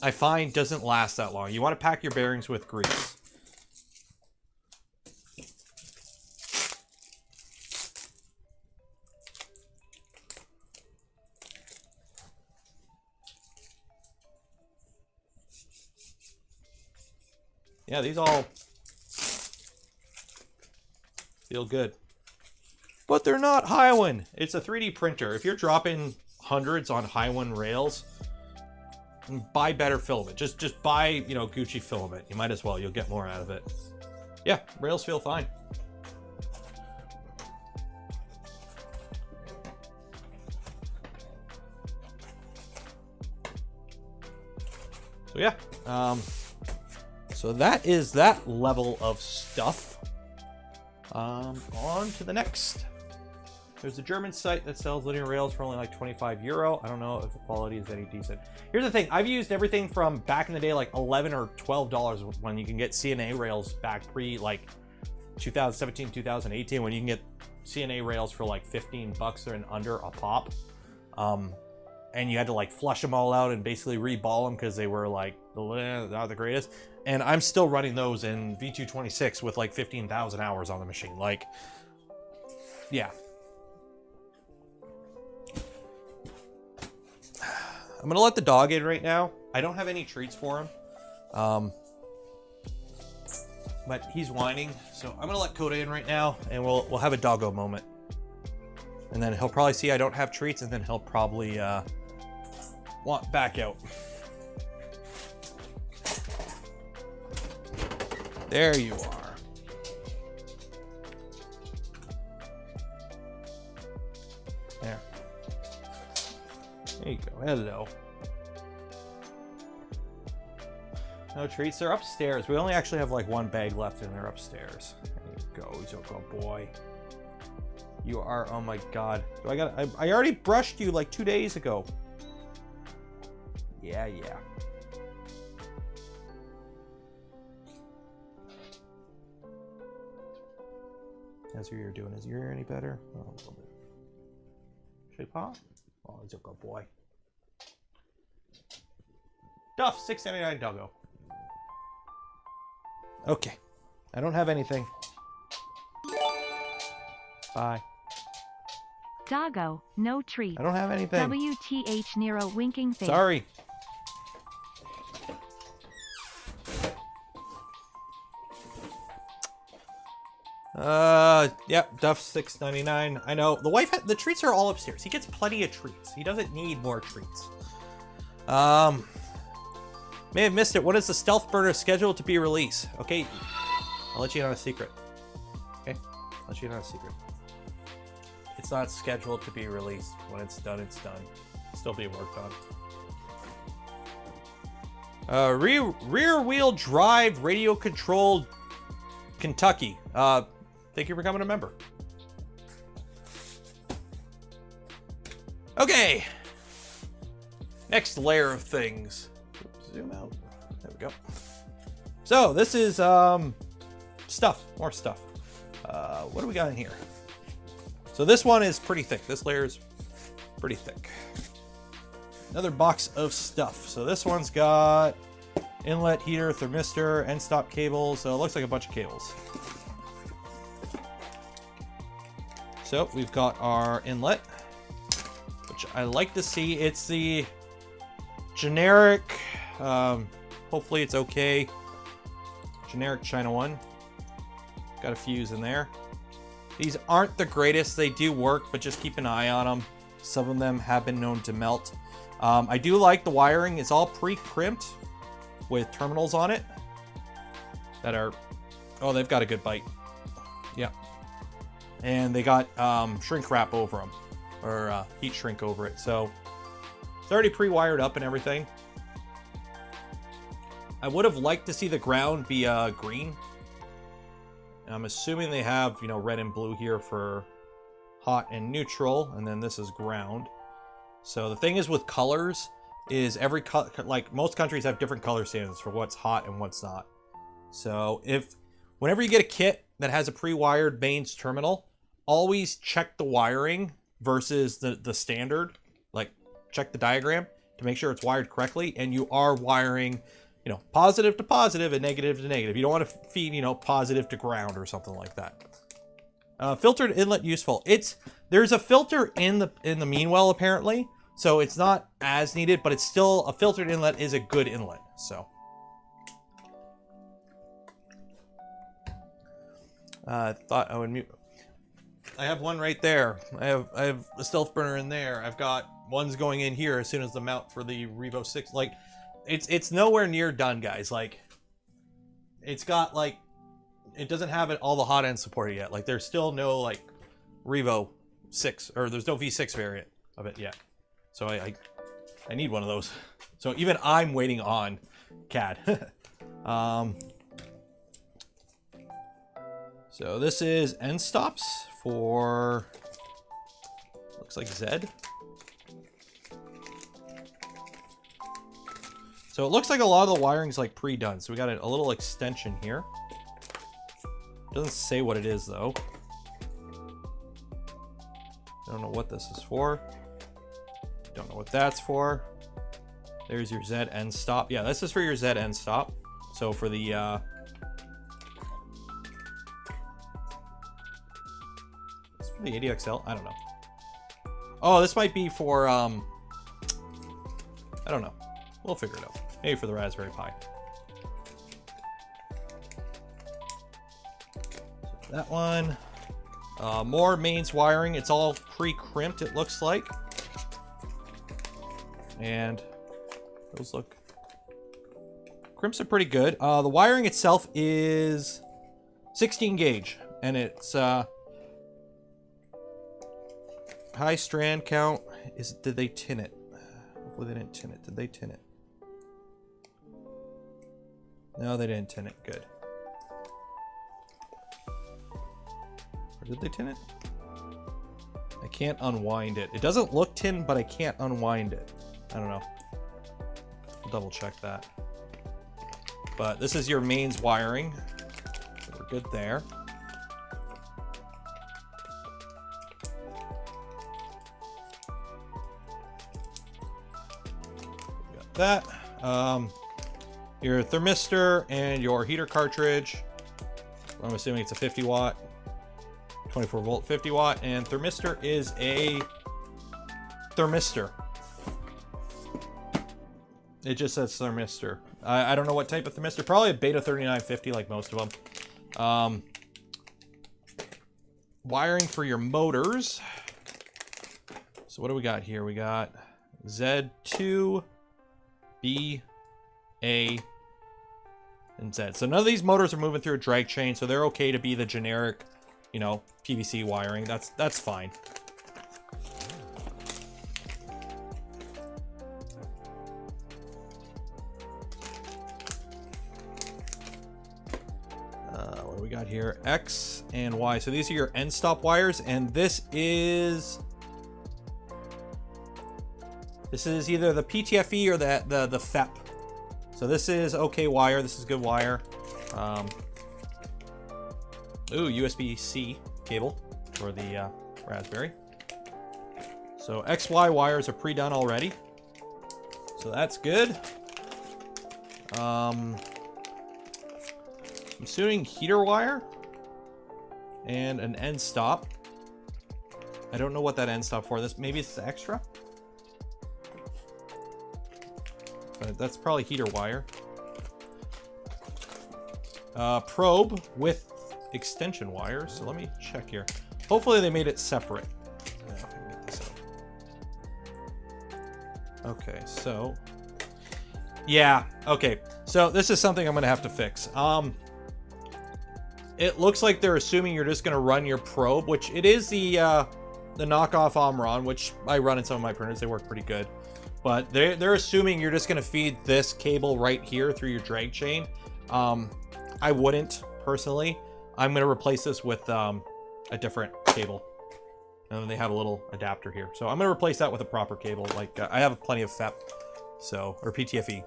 I find, doesn't last that long. You want to pack your bearings with grease. Yeah, these all feel good. But they're not Highwind. It's a 3D printer. If you're dropping hundreds on Highwind rails, buy better filament. Just buy, you know, Gucci filament. You might as well. You'll get more out of it. Yeah, rails feel fine. So yeah, so that is that level of stuff. On to the next. There's a German site that sells linear rails for only like €25. I don't know if the quality is any decent. Here's the thing. I've used everything from back in the day, like $11 or $12 when you can get CNA rails back pre like 2017, 2018, when you can get CNA rails for like 15 bucks and under a pop. And you had to like flush them all out and basically reball them because they were like not the greatest. And I'm still running those in V226 with like 15,000 hours on the machine. Like, yeah. I'm gonna let the dog in right now. I don't have any treats for him. But he's whining, so I'm gonna let Coda in right now and we'll have a doggo moment. And then he'll probably see I don't have treats, and then he'll probably want back out. There you are. There. There you go. Hello. No treats. They're upstairs. We only actually have like one bag left, and they're upstairs. There you go. He's a good boy. You are, oh my God. I already brushed you like 2 days ago. Yeah. How's your ear doing? Is your ear any better? Oh, a little bit. Should I pop? Oh, he's a good boy. Duff, $6.99 doggo. Okay. I don't have anything. Bye. Doggo, no treat. I don't have anything. WTH Nero winking face. Sorry. Yep, Duff $6.99. I know. The treats are all upstairs. He gets plenty of treats. He doesn't need more treats. May have missed it. When is the stealth burner scheduled to be released? Okay. I'll let you in on a secret. Okay? I'll let you in on a secret. It's not scheduled to be released. When it's done, it's done. It's still being worked on. Rear wheel drive radio controlled Kentucky. Thank you for becoming a member. Okay. Next layer of things. Zoom out. There we go. So this is stuff. More stuff. What do we got in here? So this one is pretty thick. This layer is pretty thick. Another box of stuff. So this one's got inlet heater, thermistor, end stop cables. So it looks like a bunch of cables. So we've got our inlet, which I like to see. It's the generic, hopefully it's okay, generic China one. Got a fuse in there. These aren't the greatest. They do work, but just keep an eye on them. Some of them have been known to melt. I do like the wiring. It's all pre-crimped with terminals on it that are, oh, they've got a good bite. Yeah. And they got shrink wrap over them, or heat shrink over it. So it's already pre-wired up and everything. I would have liked to see the ground be green. I'm assuming they have, you know, red and blue here for hot and neutral, and then this is ground. So the thing is with colors is like most countries have different color standards for what's hot and what's not. So whenever you get a kit that has a pre-wired mains terminal, always check the wiring versus the standard. Like check the diagram to make sure it's wired correctly, and you are wiring, you know, positive to positive and negative to negative. You don't want to feed, you know, positive to ground or something like that. Filtered inlet useful. There's a filter in the mean well apparently, so it's not as needed, but it's still a filtered inlet is a good inlet. So I thought I would mute. I have one right there. I have a stealth burner in there. I've got ones going in here as soon as the mount for the Revo 6. Like, it's nowhere near done, guys. Like, it's got like, it doesn't have all the hot end supported yet. Like, there's still no like Revo 6, or there's no V6 variant of it yet. So I need one of those. So even I'm waiting on CAD. So this is end stops for, looks like Z. So it looks like a lot of the wiring's like pre-done. So we got a little extension here. Doesn't say what it is though. I don't know what this is for. Don't know what that's for. There's your Z end stop. Yeah, this is for your Z end stop. So for the it's for the ADXL. I don't know. Oh, this might be for I don't know. We'll figure it out. Maybe for the Raspberry Pi. That one. More mains wiring. It's all pre-crimped, it looks like. And those look... crimps are pretty good. The wiring itself is 16 gauge. And it's high strand count. Did they tin it? Hopefully they didn't tin it. Did they tin it? No, they didn't tin it. Good. Or did they tin it? can't unwind it. It doesn't look tin, but I can't unwind it. I don't know. I'll double check that. But this is your mains wiring. So we're good there. We got that. Your thermistor and your heater cartridge. I'm assuming it's a 50 watt, 24 volt, 50 watt, and thermistor is a thermistor. It just says thermistor. I don't know what type of thermistor. Probably a beta 3950 like most of them. Wiring for your motors. So what do we got here? We got Z2, B, A, and Z. So none of these motors are moving through a drag chain, so they're okay to be the generic, you know, PVC wiring. That's fine. What do we got here? X and Y. So these are your end stop wires, and this is either the PTFE or the FEP. So this is okay wire. This is good wire. USB-C cable for the Raspberry. So XY wires are pre-done already. So that's good. I'm assuming heater wire and an end stop. I don't know what that end stop for. This maybe it's the extra. But that's probably heater wire. Probe with extension wires. So let me check here. Hopefully they made it separate. I don't know if I can get this out. Okay, so yeah, okay. So this is something I'm gonna have to fix. It looks like they're assuming you're just gonna run your probe, which it is the knockoff Omron, which I run in some of my printers. They work pretty good. But they're assuming you're just going to feed this cable right here through your drag chain. I wouldn't, personally. I'm going to replace this with a different cable. And then they have a little adapter here. So I'm going to replace that with a proper cable. Like, I have plenty of FEP, so, or PTFE.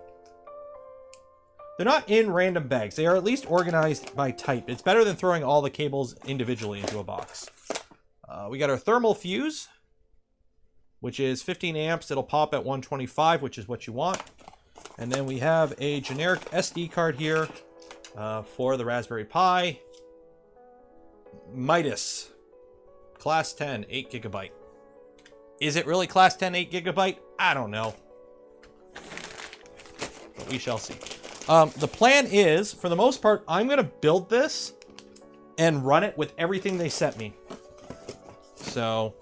They're not in random bags. They are at least organized by type. It's better than throwing all the cables individually into a box. We got our thermal fuse, which is 15 amps. It'll pop at 125, which is what you want. And then we have a generic SD card here for the Raspberry Pi. Midas, class 10, 8 gigabyte. Is it really class 10, 8 gigabyte? I don't know. But we shall see. The plan is, for the most part, I'm going to build this and run it with everything they sent me. So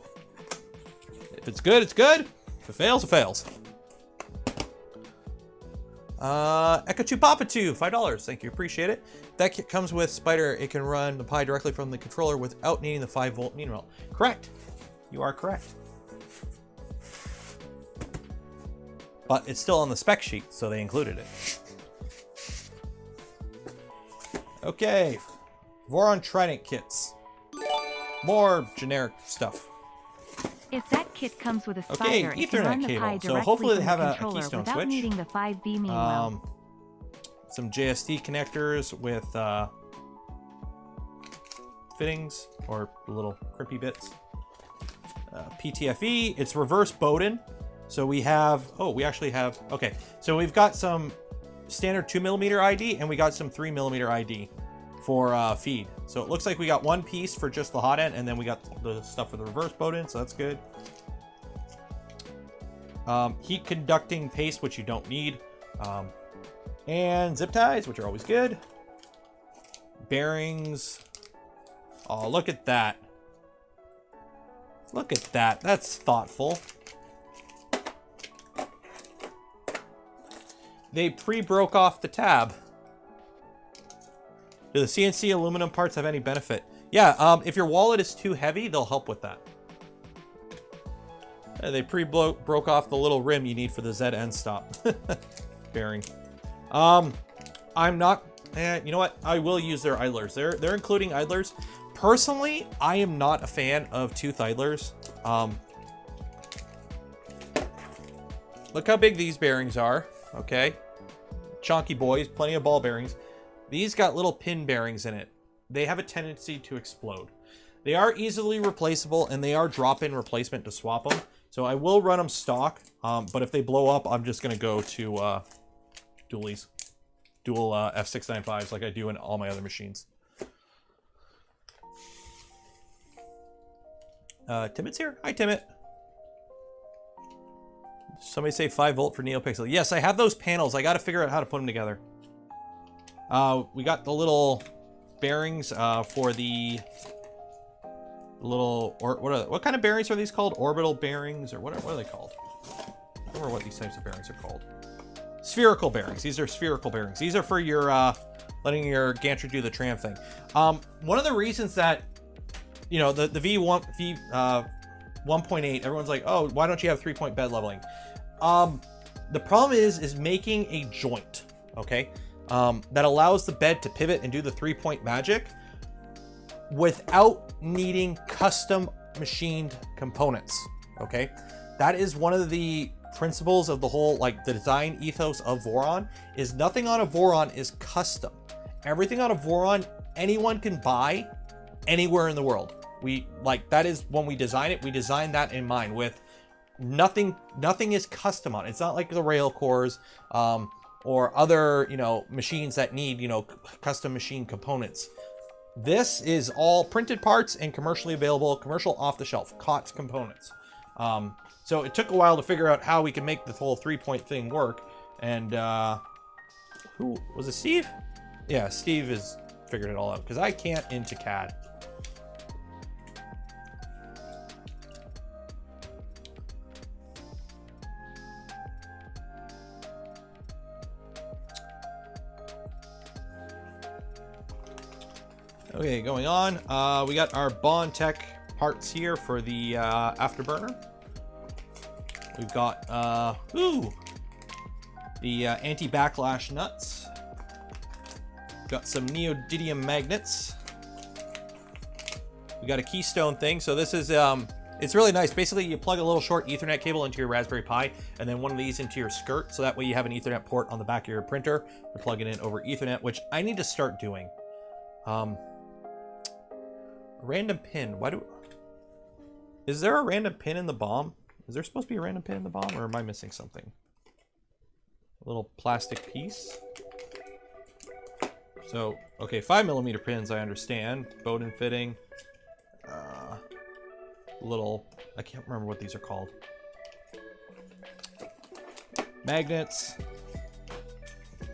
if it's good, it's good. If it fails, it fails. Echo 2 Papa 2, $5. Thank you, appreciate it. That kit comes with Spider. It can run the Pi directly from the controller without needing the 5-volt meter mount. Correct. You are correct. But it's still on the spec sheet, so they included it. Okay. Voron Trident kits. More generic stuff. If that kit comes with a spider, okay, it can run Ethernet the Pi cable. So directly hopefully they from have the a controller Keystone without switch. needing the 5V main well. Some JST connectors with fittings or little crimpy bits. PTFE, it's reverse Bowden. So we have, we actually have, okay. So we've got some standard 2mm ID and we got some 3mm ID for feed. So it looks like we got one piece for just the hot end and then we got the stuff for the reverse Bowden, so that's good. Heat conducting paste, which you don't need. And zip ties, which are always good. Bearings. Oh, look at that. Look at that. That's thoughtful. They pre-broke off the tab. Do the CNC aluminum parts have any benefit? Yeah, if your wallet is too heavy, they'll help with that. They broke off the little rim you need for the Z end stop bearing. I'm not You know what? I will use their idlers. They're including idlers. Personally, I am not a fan of tooth idlers. Look how big these bearings are. Okay, chunky boys, plenty of ball bearings. These got little pin bearings in it. They have a tendency to explode. They are easily replaceable, and they are drop-in replacement to swap them. So I will run them stock, but if they blow up, I'm just gonna go to dualies. Dual F695s like I do in all my other machines. Timot's here. Hi, Timot. Somebody say 5 volt for NeoPixel. Yes, I have those panels. I got to figure out how to put them together. We got the little bearings for the little, or what kind of bearings are these called? Orbital bearings, or what are they called? I don't remember what these types of bearings are called. Spherical bearings. These are spherical bearings. These are for your letting your gantry do the tram thing. One of the reasons that, you know, the V1 1.8, everyone's like, oh, why don't you have 3-point bed leveling? The problem is making a joint, okay, that allows the bed to pivot and do the 3-point magic without needing custom machined components, okay? That is one of the principles of the whole, like, the design ethos of Voron, is nothing on a Voron is custom. Everything on a Voron, anyone can buy anywhere in the world. We, like, that is when we design it, we design that in mind with nothing is custom on it. It's not like the rail cores, or other, you know, machines that need, you know, custom machine components. This is all printed parts and commercially available, commercial off-the-shelf, COTS components. So it took a while to figure out how we can make the whole 3-point thing work. And who was it? Steve? Yeah, Steve has figured it all out because I can't into CAD. Okay, going on. We got our Bondtech parts here for the afterburner. We've got the anti-backlash nuts. Got some neodymium magnets. We got a Keystone thing. So this is it's really nice. Basically, you plug a little short Ethernet cable into your Raspberry Pi, and then one of these into your skirt. So that way you have an Ethernet port on the back of your printer. You plug it in over Ethernet, which I need to start doing. Random pin. Is there a random pin in the bomb? Is there supposed to be a random pin in the bomb, or am I missing something? A little plastic piece. So, okay, 5mm pins, I understand. Bowden fitting. Little, I can't remember what these are called. Magnets.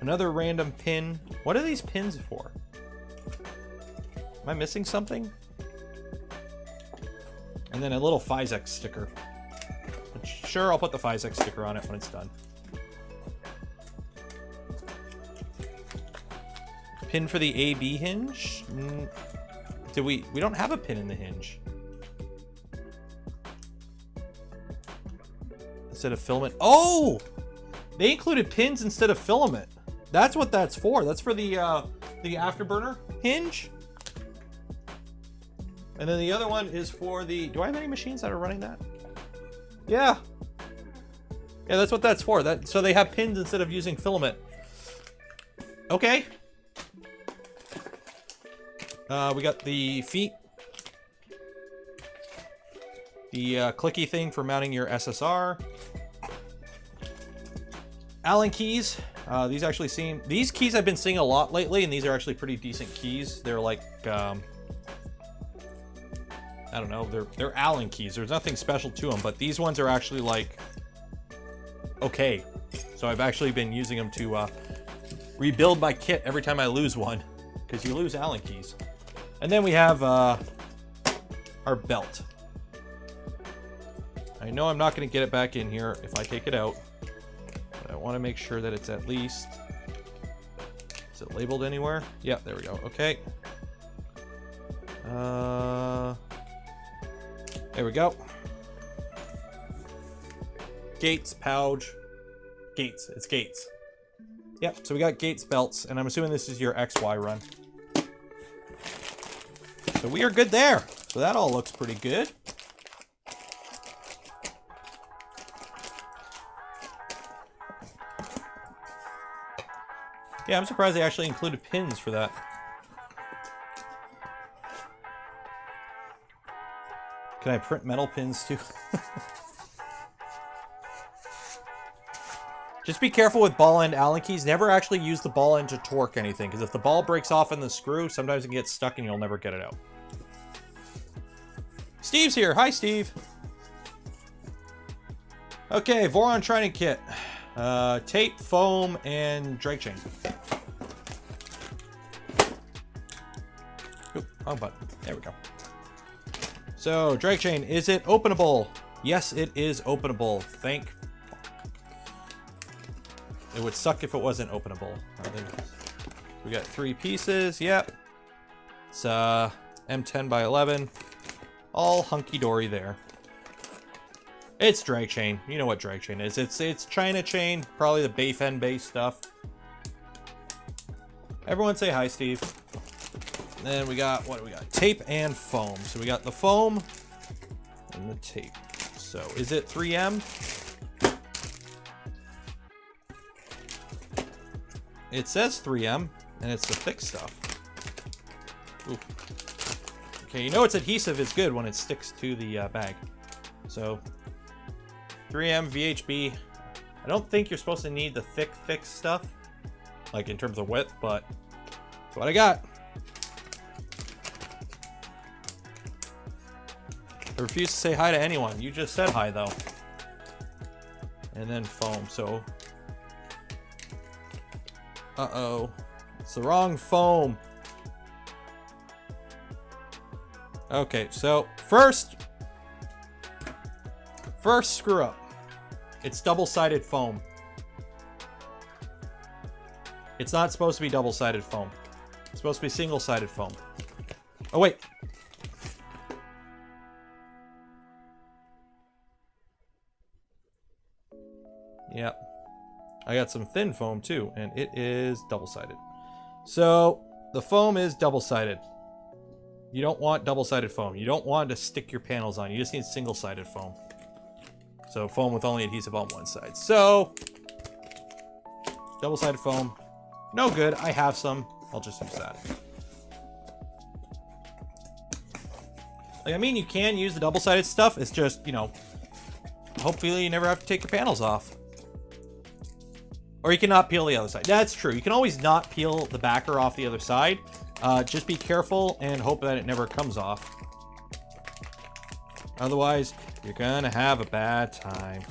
Another random pin. What are these pins for? Am I missing something? And then a little Fysetc sticker. Sure, I'll put the Fysetc sticker on it when it's done. Pin for the AB hinge? We don't have a pin in the hinge. Instead of filament. Oh! They included pins instead of filament. That's what that's for. That's for the afterburner hinge. And then the other one is for the... Do I have any machines that are running that? Yeah. Yeah, that's what that's for. So they have pins instead of using filament. Okay. We got the feet. The clicky thing for mounting your SSR. Allen keys. These keys I've been seeing a lot lately, and these are actually pretty decent keys. They're like... I don't know, they're Allen keys. There's nothing special to them, but these ones are actually like, okay. So I've actually been using them to rebuild my kit every time I lose one, because you lose Allen keys. And then we have our belt. I know I'm not going to get it back in here if I take it out, but I want to make sure that it's at least, is it labeled anywhere? Yeah, there we go. Okay. There we go. Gates, pouch, gates. It's gates. Yep, so we got Gates belts, and I'm assuming this is your XY run. So we are good there. So that all looks pretty good. Yeah, I'm surprised they actually included pins for that. Can I print metal pins too? Just be careful with ball end Allen keys. Never actually use the ball end to torque anything, because if the ball breaks off in the screw, sometimes it can get stuck and you'll never get it out. Steve's here. Hi, Steve. Okay, Voron Trident Kit. Tape, foam, and drag chain. Oop, wrong button. There we go. So, drag chain, is it openable? Yes, it is openable. It would suck if it wasn't openable. We got 3 pieces. Yep. It's M10 by 11. All hunky-dory there. It's drag chain. You know what drag chain is. It's China chain. Probably the Bayfen base stuff. Everyone say hi, Steve. And then we got, what do we got? Tape and foam. So we got the foam and the tape. So is it 3M? It says 3M, and it's the thick stuff. Ooh. Okay, you know it's adhesive is good when it sticks to the bag. So, 3M, VHB. I don't think you're supposed to need the thick stuff, like in terms of width, but that's what I got. I refuse to say hi to anyone. You just said hi, though. And then foam, so... Uh-oh. It's the wrong foam. Okay, so first screw up. It's double-sided foam. It's not supposed to be double-sided foam. It's supposed to be single-sided foam. Oh, wait. Yep. I got some thin foam too, and it is double-sided. So the foam is double-sided. You don't want double-sided foam. You don't want to stick your panels on. You just need single-sided foam. So foam with only adhesive on one side. So double-sided foam, no good. I have some. I'll just use that. Like, I mean, you can use the double-sided stuff. It's just, you know, hopefully you never have to take your panels off. Or you cannot peel the other side. That's true. You can always not peel the backer off the other side. Just be careful and hope that it never comes off. Otherwise, you're gonna have a bad time.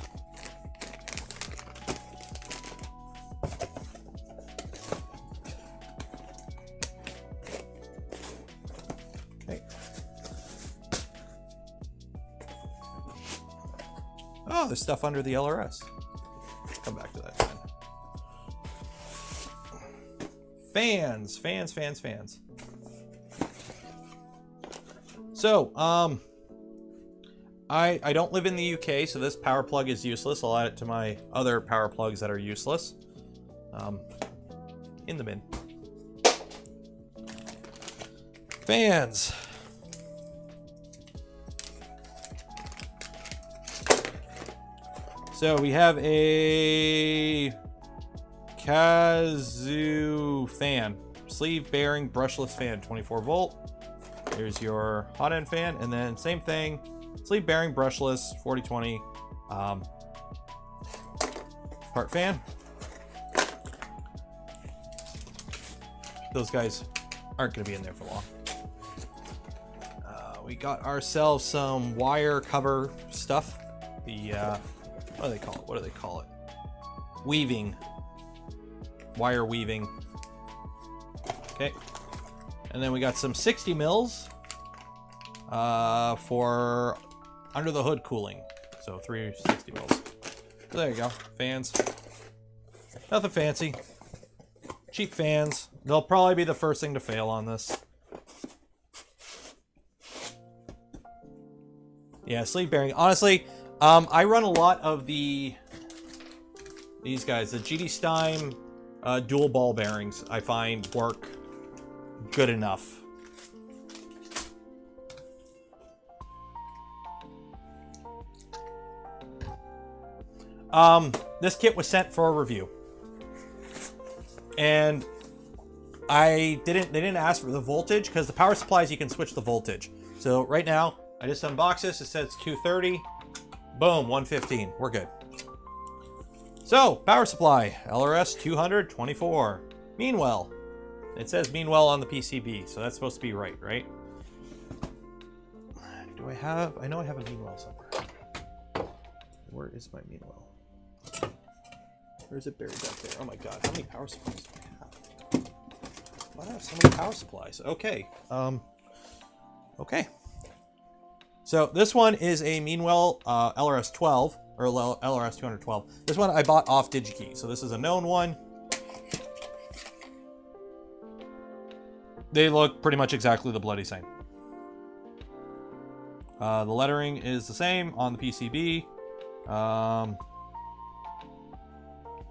Okay. Oh, there's stuff under the LRS. Come back to that then. Fans. So, I don't live in the UK, so this power plug is useless. I'll add it to my other power plugs that are useless. In the bin. Fans. So we have a Kazoo fan, sleeve bearing brushless fan, 24 volt. Here's your hot end fan, and then same thing, sleeve bearing brushless, 4020 part fan. Those guys aren't going to be in there for long. We got ourselves some wire cover stuff. The what do they call it? Weaving. Wire weaving. Okay. And then we got some 60 mils for under the hood cooling. So 360 mils. So there you go. Fans. Nothing fancy. Cheap fans. They'll probably be the first thing to fail on this. Yeah, sleeve bearing. Honestly, I run a lot of these guys, the GD Stein dual ball bearings I find work good enough. This kit was sent for a review, and they didn't ask for the voltage, because the power supplies you can switch the voltage. So right now I just unboxed this. It says 230. Boom, 115. We're good. So power supply LRS 224. Meanwell, it says meanwell on the PCB, so that's supposed to be right? Do I have? I know I have a meanwell somewhere. Where is my meanwell? Where is it buried back there? Oh my god, how many power supplies do I have? Why do I have so many power supplies? Okay. Okay. So this one is a Meanwell LRS 12, or LRS 212. This one I bought off DigiKey, so this is a known one. They look pretty much exactly the bloody same. The lettering is the same on the PCB.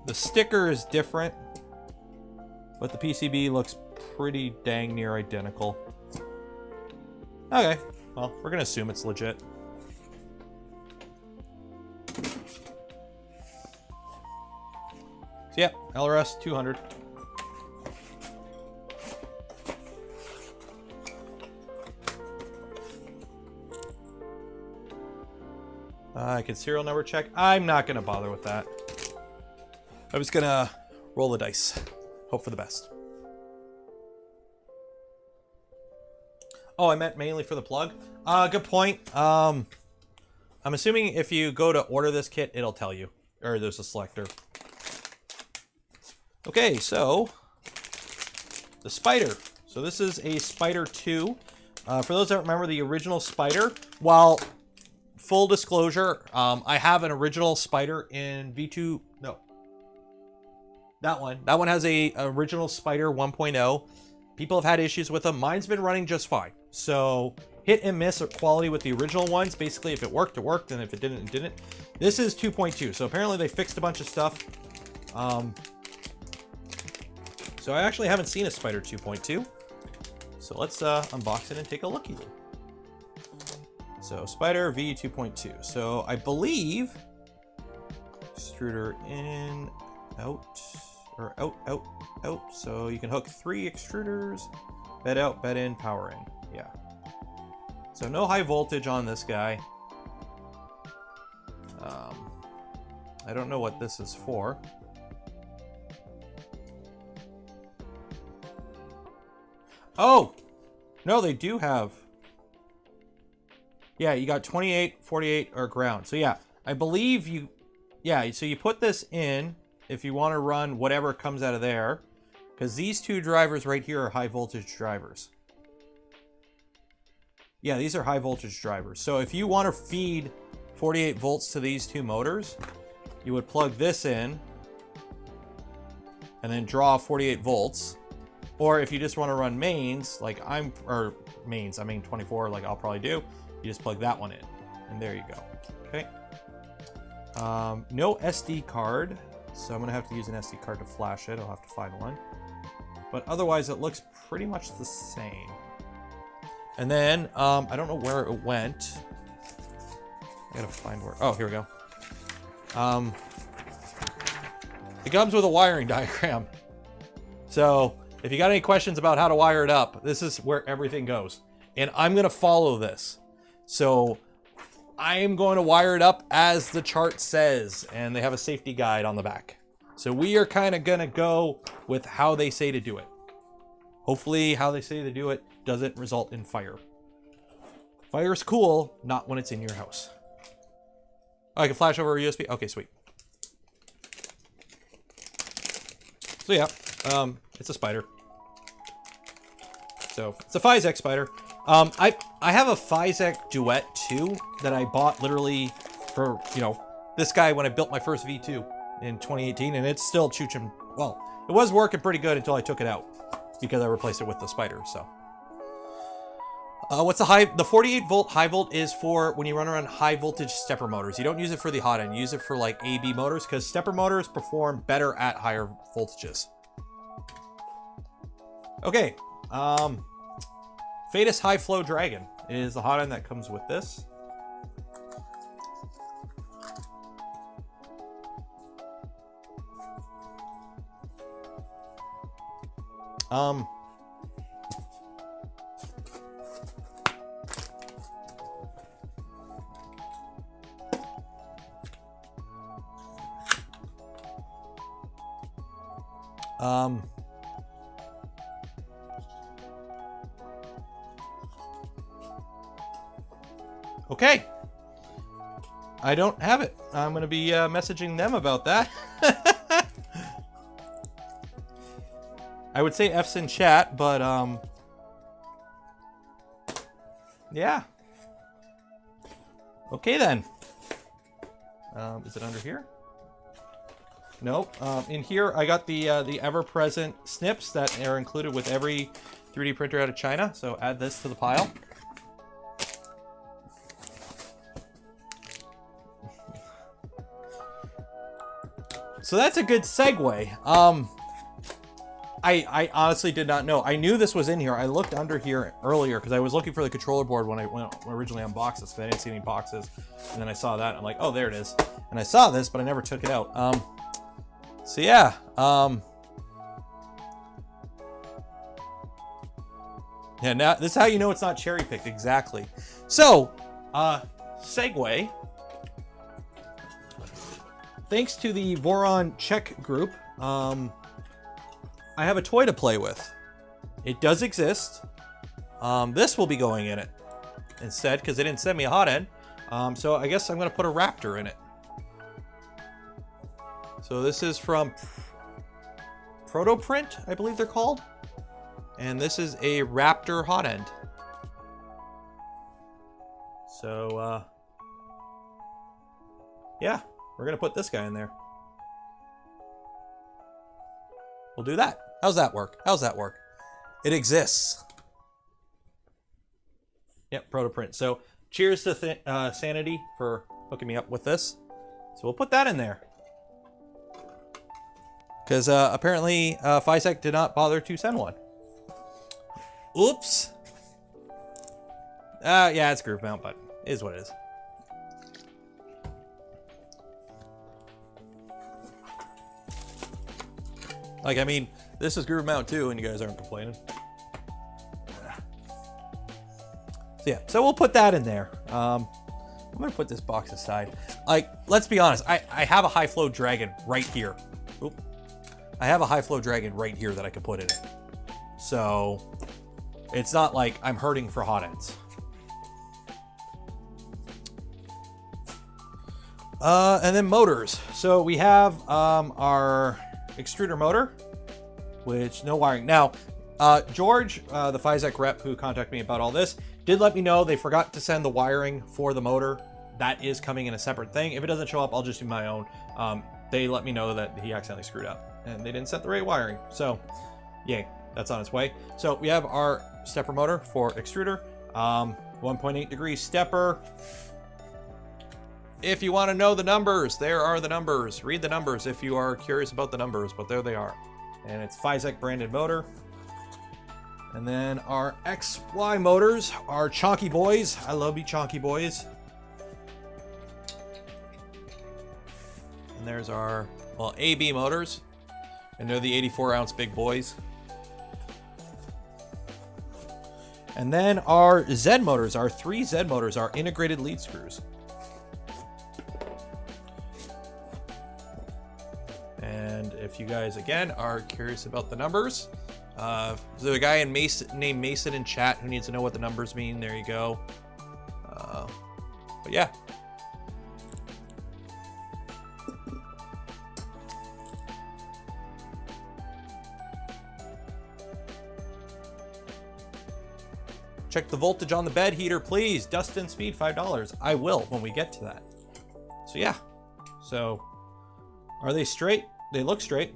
The sticker is different, but the PCB looks pretty dang near identical. Okay, well, we're gonna assume it's legit. So yeah, LRS 200. I can serial number check. I'm not gonna bother with that. I'm just gonna roll the dice. Hope for the best. Oh, I meant mainly for the plug. Good point. I'm assuming if you go to order this kit, it'll tell you. Or there's a selector. Okay, so the Spider. So this is a Spider 2. For those that remember the original Spider, while full disclosure, I have an original Spider in V2. No. That one has a original Spider 1.0. People have had issues with them. Mine's been running just fine. So hit and miss quality with the original ones. Basically, if it worked, it worked, and if it didn't, it didn't. This is 2.2. So apparently they fixed a bunch of stuff. So I actually haven't seen a Spider 2.2. So let's unbox it and take a looky. So Spider V 2.2. So I believe extruder in, out, or out, out, out. So you can hook 3 extruders, bed out, bed in, power in. Yeah. So no high voltage on this guy. I don't know what this is for. Oh, no, they do have. Yeah, you got 28, 48, or ground. So yeah, I believe you, yeah, so you put this in if you want to run whatever comes out of there, because these two drivers right here are high voltage drivers. Yeah, these are high voltage drivers. So if you want to feed 48 volts to these two motors, you would plug this in and then draw 48 volts. Or if you just want to run mains, like I mean 24, like I'll probably do, you just plug that one in, and there you go. Okay. No SD card, so I'm gonna have to use an SD card to flash it. I'll have to find one. But otherwise, it looks pretty much the same. And then I don't know where it went. I gotta find where. Oh, here we go. It comes with a wiring diagram. So if you got any questions about how to wire it up, this is where everything goes. And I'm gonna follow this. So I am going to wire it up as the chart says, and they have a safety guide on the back. So we are kind of gonna go with how they say to do it. Hopefully how they say to do it doesn't result in fire. Fire's cool, not when it's in your house. Oh, I can flash over a USB? Okay, sweet. So yeah, it's a Spider. So it's a Fysetc Spider. I have a Fysetc Duet too that I bought literally for, you know, this guy when I built my first V2 in 2018, and it's still chooching. Well, it was working pretty good until I took it out because I replaced it with the Spider. So what's the 48 volt high volt is for when you run around high voltage stepper motors. You don't use it for the hot end, you use it for like AB motors, because stepper motors perform better at higher voltages. Okay. Fetus High Flow Dragon is the hot end that comes with this. Okay. I don't have it. I'm going to be messaging them about that. I would say F's in chat, but yeah. Okay then. Is it under here? Nope. In here, I got the ever-present snips that are included with every 3D printer out of China. So add this to the pile. So that's a good segue. I honestly did not know. I knew this was in here. I looked under here earlier because I was looking for the controller board when I originally unboxed this. I didn't see any boxes, and then I saw that. I'm like, oh, there it is. And I saw this, but I never took it out. So yeah. Yeah. Now this is how you know it's not cherry picked exactly. So, segue. Thanks to the Voron Czech group, I have a toy to play with. It does exist. This will be going in it instead because they didn't send me a hot end. So I guess I'm going to put a Raptor in it. So this is from Protoprint, I believe they're called. And this is a Raptor hot end. So, yeah. We're going to put this guy in there. We'll do that. How's that work? How's that work? It exists. Yep, Protoprint. So cheers to Sanity for hooking me up with this. So we'll put that in there. Because apparently Fysetc did not bother to send one. Oops. Yeah, it's groove mount, but it is what it is. Like, I mean, this is groove mount too, and you guys aren't complaining. So yeah, so we'll put that in there. I'm gonna put this box aside. Like, let's be honest, I have a high flow dragon right here. Oop. I have a high flow dragon right here that I could put in it. So it's not like I'm hurting for hot ends. And then motors. So we have our extruder motor, which no wiring. Now, George, the Fysetc rep who contacted me about all this, did let me know they forgot to send the wiring for the motor. That is coming in a separate thing. If it doesn't show up, I'll just do my own. They let me know that he accidentally screwed up and they didn't set the right wiring. So, yay, that's on its way. So we have our stepper motor for extruder, 1.8 degree stepper. If you want to know the numbers, there are the numbers. Read the numbers if you are curious about the numbers, but there they are. And it's Fysetc branded motor. And then our XY motors are chonky boys. I love you chonky boys. And there's our, well, AB motors. And they're the 84 ounce big boys. And then our Z motors, our 3 Z motors, are integrated lead screws. And if you guys, again, are curious about the numbers, there's a guy in named Mason in chat who needs to know what the numbers mean. There you go. But yeah. Check the voltage on the bed heater, please. Dust and speed, $5. I will when we get to that. So yeah. So are they straight? They look straight.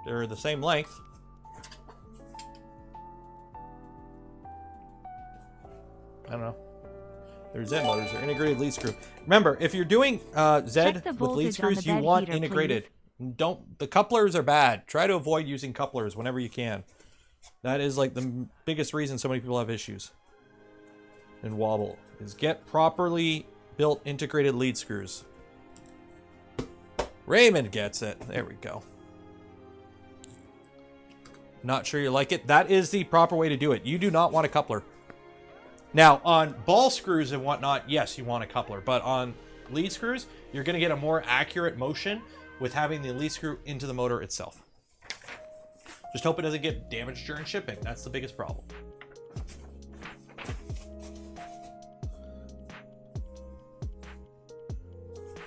They're the same length. I don't know. They're Z motors. They're integrated lead screw. Remember, if you're doing Z with lead screws, you want integrated. Don't. The couplers are bad. Try to avoid using couplers whenever you can. That is like the biggest reason so many people have issues and wobble, is get properly built integrated lead screws. Raymond gets it. There we go. Not sure you like it. That is the proper way to do it. You do not want a coupler. Now, on ball screws and whatnot, yes, you want a coupler. But on lead screws, you're going to get a more accurate motion with having the lead screw into the motor itself. Just hope it doesn't get damaged during shipping. That's the biggest problem.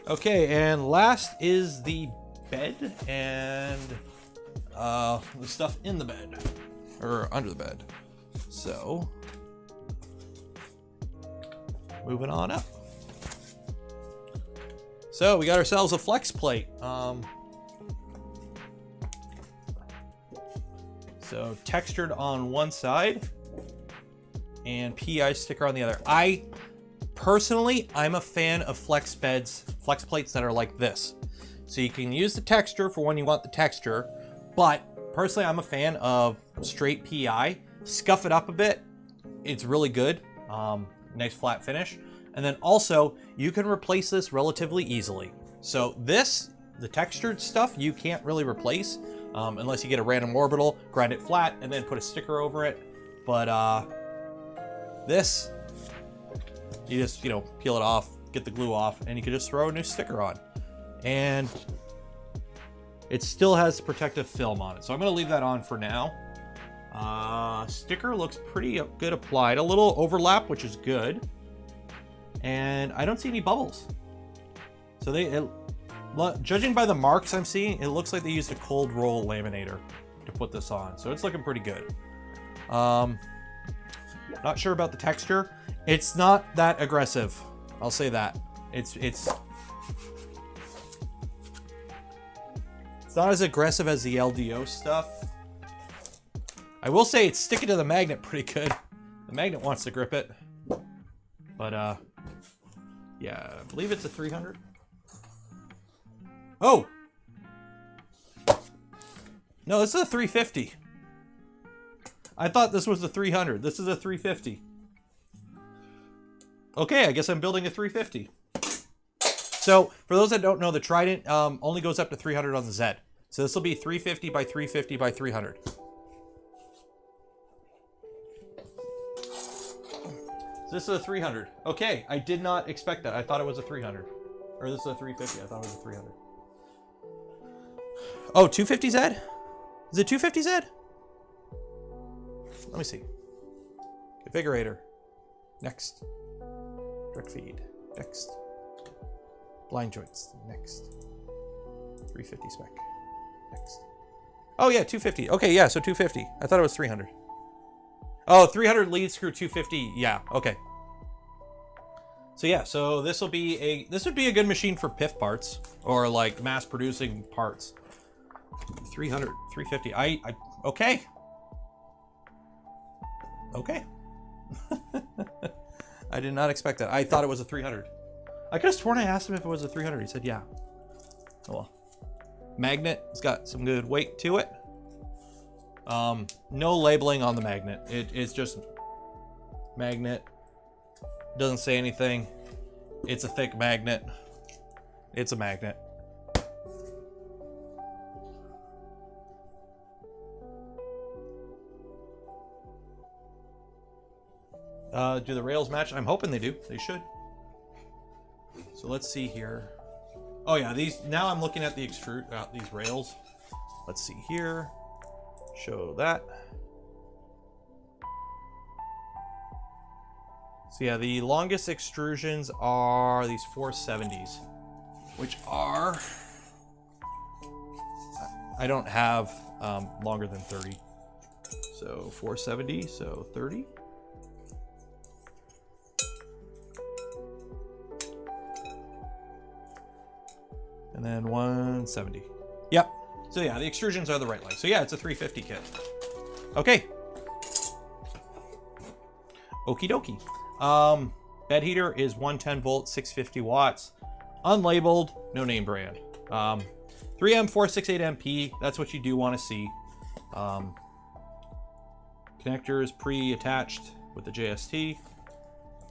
Okay, and last is the bed and the stuff in the bed, or under the bed. So, moving on up. So we got ourselves a flex plate. So textured on one side and PI sticker on the other. Personally, I'm a fan of flex plates that are like this. So you can use the texture for when you want the texture, but personally, I'm a fan of straight PI. Scuff it up a bit. It's really good. Nice flat finish. And then also, you can replace this relatively easily. So this, the textured stuff, you can't really replace unless you get a random orbital, grind it flat, and then put a sticker over it. But this, you just, you know, peel it off, get the glue off, and you can just throw a new sticker on. And it still has protective film on it. So I'm gonna leave that on for now. Sticker looks pretty good applied. A little overlap, which is good. And I don't see any bubbles. So judging by the marks I'm seeing, it looks like they used a cold roll laminator to put this on. So it's looking pretty good. Not sure about the texture. It's not that aggressive. I'll say that. It's not as aggressive as the LDO stuff. I will say it's sticking to the magnet pretty good. The magnet wants to grip it. But yeah, I believe it's a 300. Oh! No, this is a 350. I thought this was the 300. This is a 350. Okay, I guess I'm building a 350. So, for those that don't know, the Trident only goes up to 300 on the Z. So this will be 350 by 350 by 300. So this is a 300. Okay, I did not expect that. I thought it was a 300. Or this is a 350. I thought it was a 300. Oh, 250Z? Is it 250Z? Let me see. Configurator. Next. Direct feed. Next. Blind joints. Next. 350 spec. Next. Oh yeah, 250. Okay, yeah, so 250. I thought it was 300. Oh, 300 lead screw 250. Yeah, okay. So yeah, so this would be a good machine for PIF parts or like mass producing parts. 300, 350. Okay. Okay. I did not expect that. I thought it was a 300. I could have sworn I asked him if it was a 300. He said, yeah. Oh well. Magnet, it's got some good weight to it. No labeling on the magnet. It's just magnet. Doesn't say anything. It's a thick magnet. It's a magnet. Do the rails match? I'm hoping they do. They should. So let's see here. Oh yeah, these. Now I'm looking at the these rails. Let's see here. Show that. So yeah, the longest extrusions are these 470s, which are, I don't have longer than 30. So 470, so 30. And then 170. Yep. So yeah, the extrusions are the right length. So yeah, it's a 350 kit. Okay. Okie dokie. Bed heater is 110 volt, 650 watts. Unlabeled, no name brand. 3M468MP, that's what you do want to see. Connector is pre-attached with the JST.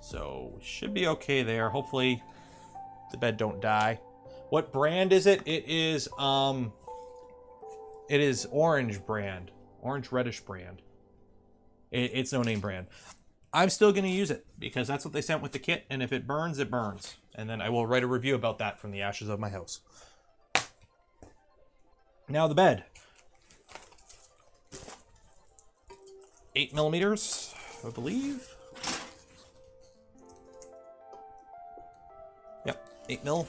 So we should be okay there. Hopefully the bed don't die. What brand is it? It is orange brand. Orange reddish brand. It's no name brand. I'm still going to use it because that's what they sent with the kit, and if it burns, it burns. And then I will write a review about that from the ashes of my house. Now the bed. 8 millimeters, I believe. Yep, 8 mil.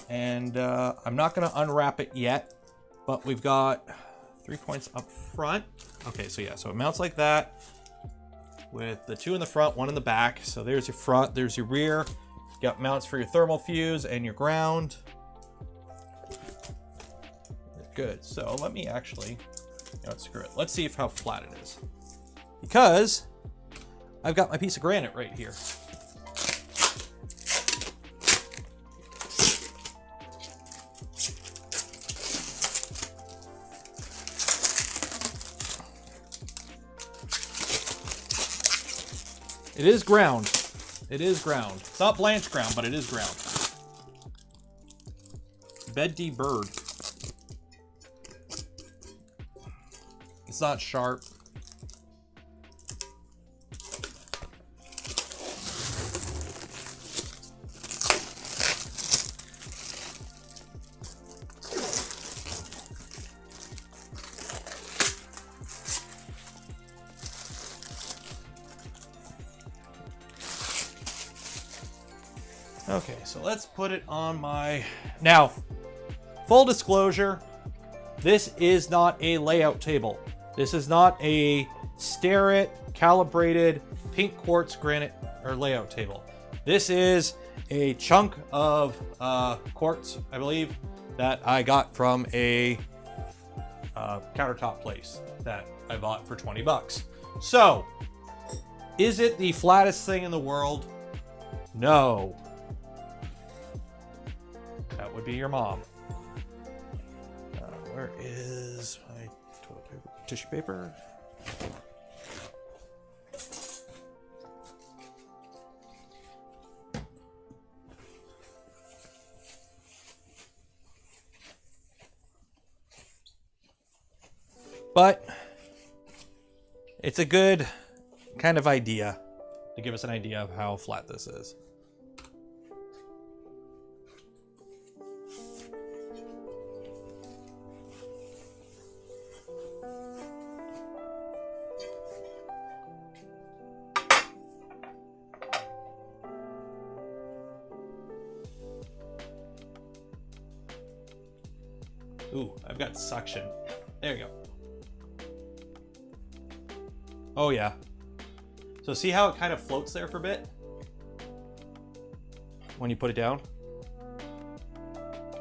And I'm not going to unwrap it yet, but we've got 3 points up front. Okay, so yeah, so it mounts like that with the 2 in the front, 1 in the back. So there's your front, there's your rear. You got mounts for your thermal fuse and your ground. Good. So let me actually, you know, screw it. Let's see how flat it is. Because I've got my piece of granite right here. It is ground. It is ground. It's not blanched ground, but it is ground. Bed deburred. It's not sharp. Okay, so let's put it on my... Now, full disclosure, this is not a layout table. This is not a Starrett calibrated pink quartz granite or layout table. This is a chunk of quartz, I believe, that I got from a countertop place that I bought for 20 bucks. So, is it the flattest thing in the world? No. That would be your mom. Where is my toilet paper? Tissue paper? But it's a good kind of idea to give us an idea of how flat this is. Ooh, I've got suction. There you go. Oh yeah. So see how it kind of floats there for a bit? When you put it down?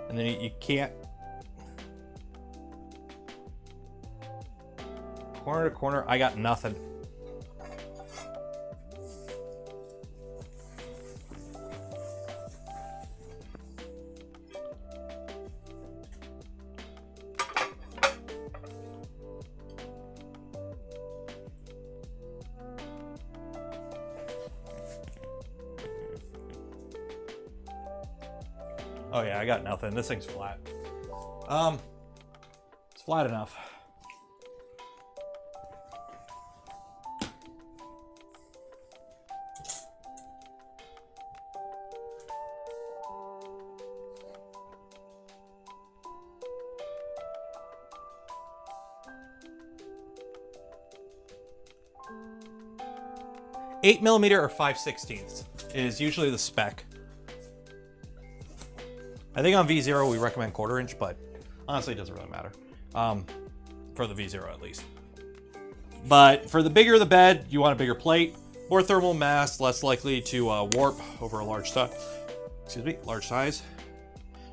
And then you can't. Corner to corner, I got nothing. Oh yeah, I got nothing. This thing's flat. It's flat enough. $8 millimeter or 5/16 is usually the spec. I think on V0 we recommend 1/4 inch, but honestly it doesn't really matter. For the V0 at least. But for the bigger the bed, you want a bigger plate, more thermal mass, less likely to warp over a large size.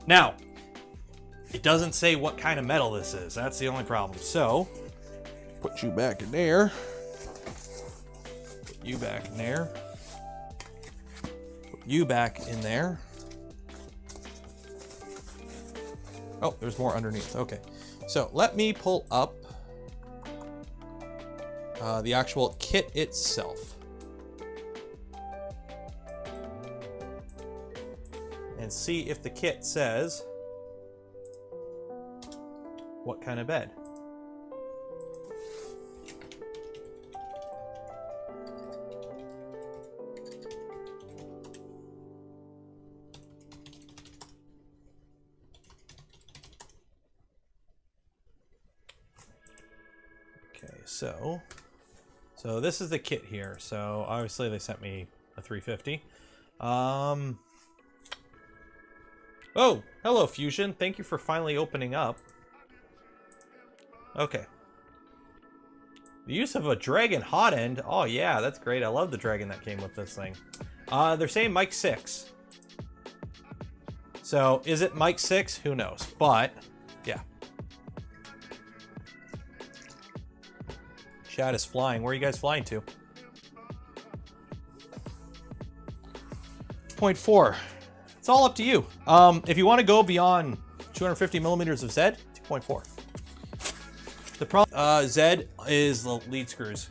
Now, it doesn't say what kind of metal this is. That's the only problem. So, put you back in there. Put you back in there. Put you back in there. Oh, there's more underneath. Okay. So let me pull up the actual kit itself. And see if the kit says what kind of bed. Okay, so this is the kit here. So obviously they sent me a 350. Oh, hello Fusion. Thank you for finally opening up. Okay. The use of a dragon hotend. Oh yeah, that's great. I love the dragon that came with this thing. They're saying mic 6. So is it mic 6? Who knows? But yeah. Chat is flying. Where are you guys flying to? 0.4. It's all up to you. If you want to go beyond 250 millimeters of Z, 2.4. The problem, Z is the lead screws.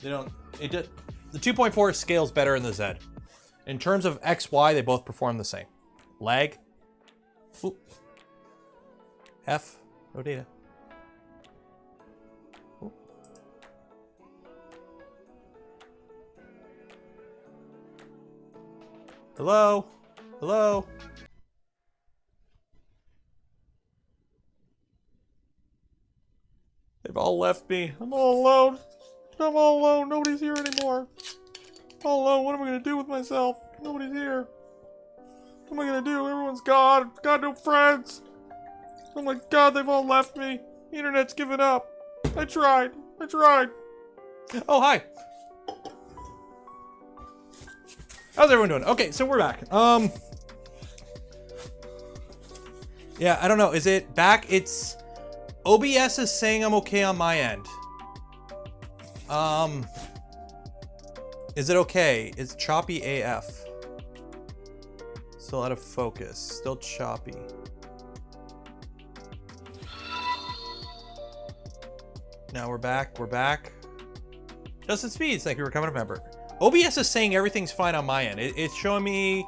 They don't. The 2.4 scales better in the Z. In terms of X, Y, they both perform the same. Lag. Oop. F. No data. Oop. Hello? Hello? They've all left me. I'm all alone. I'm all alone. Nobody's here anymore. All alone. What am I going to do with myself? Nobody's here. What am I going to do? Everyone's gone. Got no friends. Oh my god, they've all left me. The internet's given up. I tried. Oh, hi. How's everyone doing? Okay, so we're back. Yeah, I don't know. Is it back? It's OBS is saying I'm okay on my end. Is it okay? It's choppy AF. Still out of focus. Still choppy. Now we're back. We're back. Justin Speeds, thank you for coming a member. OBS is saying everything's fine on my end. It's showing me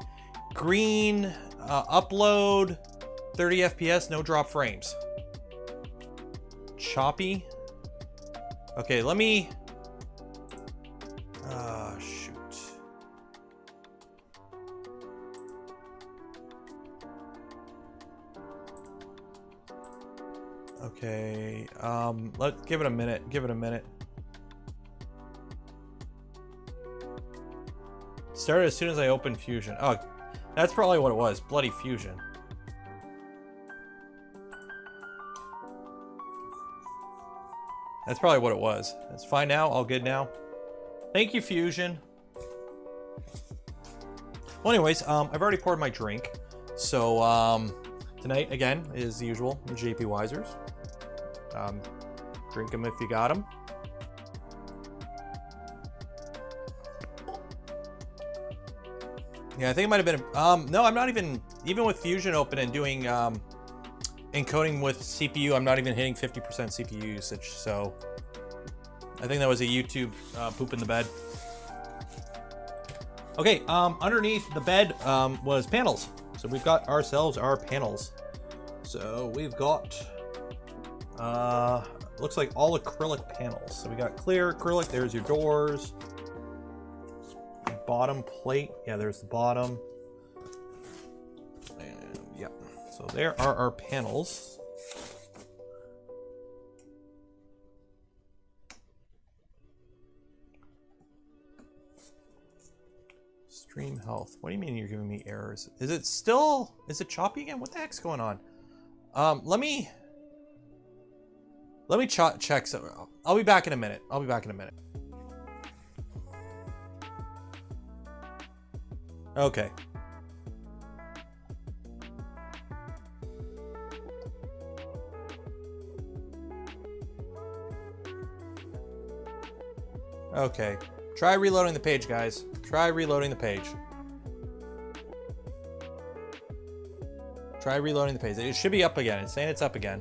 green, upload, 30 FPS, no drop frames. Choppy. Okay, let me... shoot. Okay, let's give it a minute. Give it a minute. Started as soon as I opened Fusion. Oh, that's probably what it was. Bloody Fusion. That's probably what it was. It's fine now. All good now. Thank you, Fusion. Well, anyways, I've already poured my drink. So, tonight, again, is the usual JP Weisers. Drink them if you got them. Yeah, I think it might have been... no, I'm not even with Fusion open and doing encoding with CPU, I'm not even hitting 50% CPU usage, so I think that was a YouTube poop in the bed. Okay, underneath the bed was panels. So we've got ourselves our panels. So we've got, looks like all acrylic panels. So we got clear acrylic, there's your doors. Bottom plate, yeah, there's the bottom. And yeah, so there are our panels. Stream health. What do you mean you're giving me errors? Is it choppy again? What the heck's going on? Let me check. So I'll be back in a minute. Okay. Okay. Try reloading the page, guys. Try reloading the page. Try reloading the page. It should be up again. It's saying it's up again.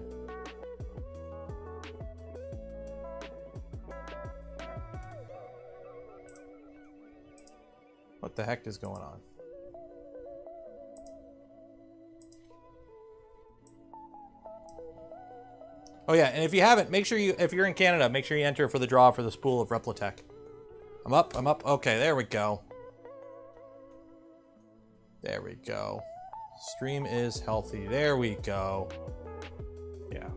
What the heck is going on? Oh yeah, and if you haven't, make sure you, if you're in Canada, make sure you enter for the draw for the spool of Replitech. I'm up, I'm up. Okay, there we go. There we go. Stream is healthy. There we go. Yeah.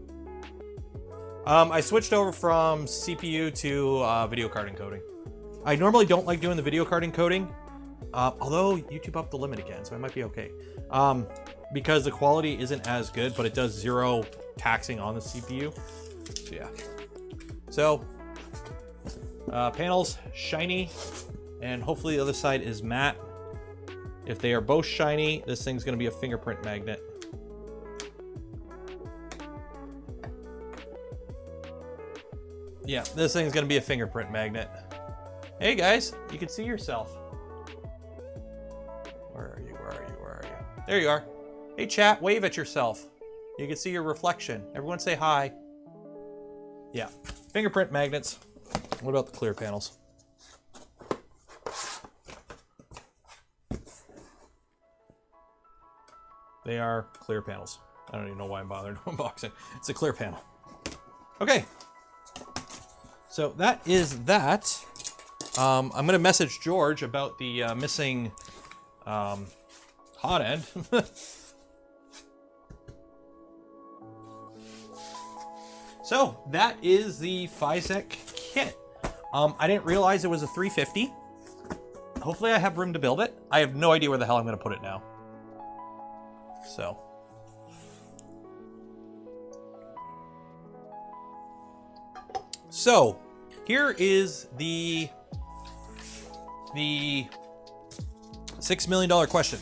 I switched over from CPU to video card encoding. I normally don't like doing the video card encoding, although YouTube upped the limit again, so I might be okay. Because the quality isn't as good, but it does 0 taxing on the CPU. So yeah. So panels shiny, and hopefully the other side is matte. If they are both shiny, this thing's going to be a fingerprint magnet. Yeah, this thing's going to be a fingerprint magnet. Hey guys, you can see yourself. Where are you? Where are you? Where are you? There you are. Hey chat, wave at yourself. You can see your reflection. Everyone say hi. Yeah, fingerprint magnets. What about the clear panels? They are clear panels. I don't even know why I'm bothering unboxing. It's a clear panel. Okay. So that is that. I'm going to message George about the missing hot end. So that is the Fysetc kit. I didn't realize it was a 350. Hopefully I have room to build it. I have no idea where the hell I'm going to put it now. So here is the $6 million question.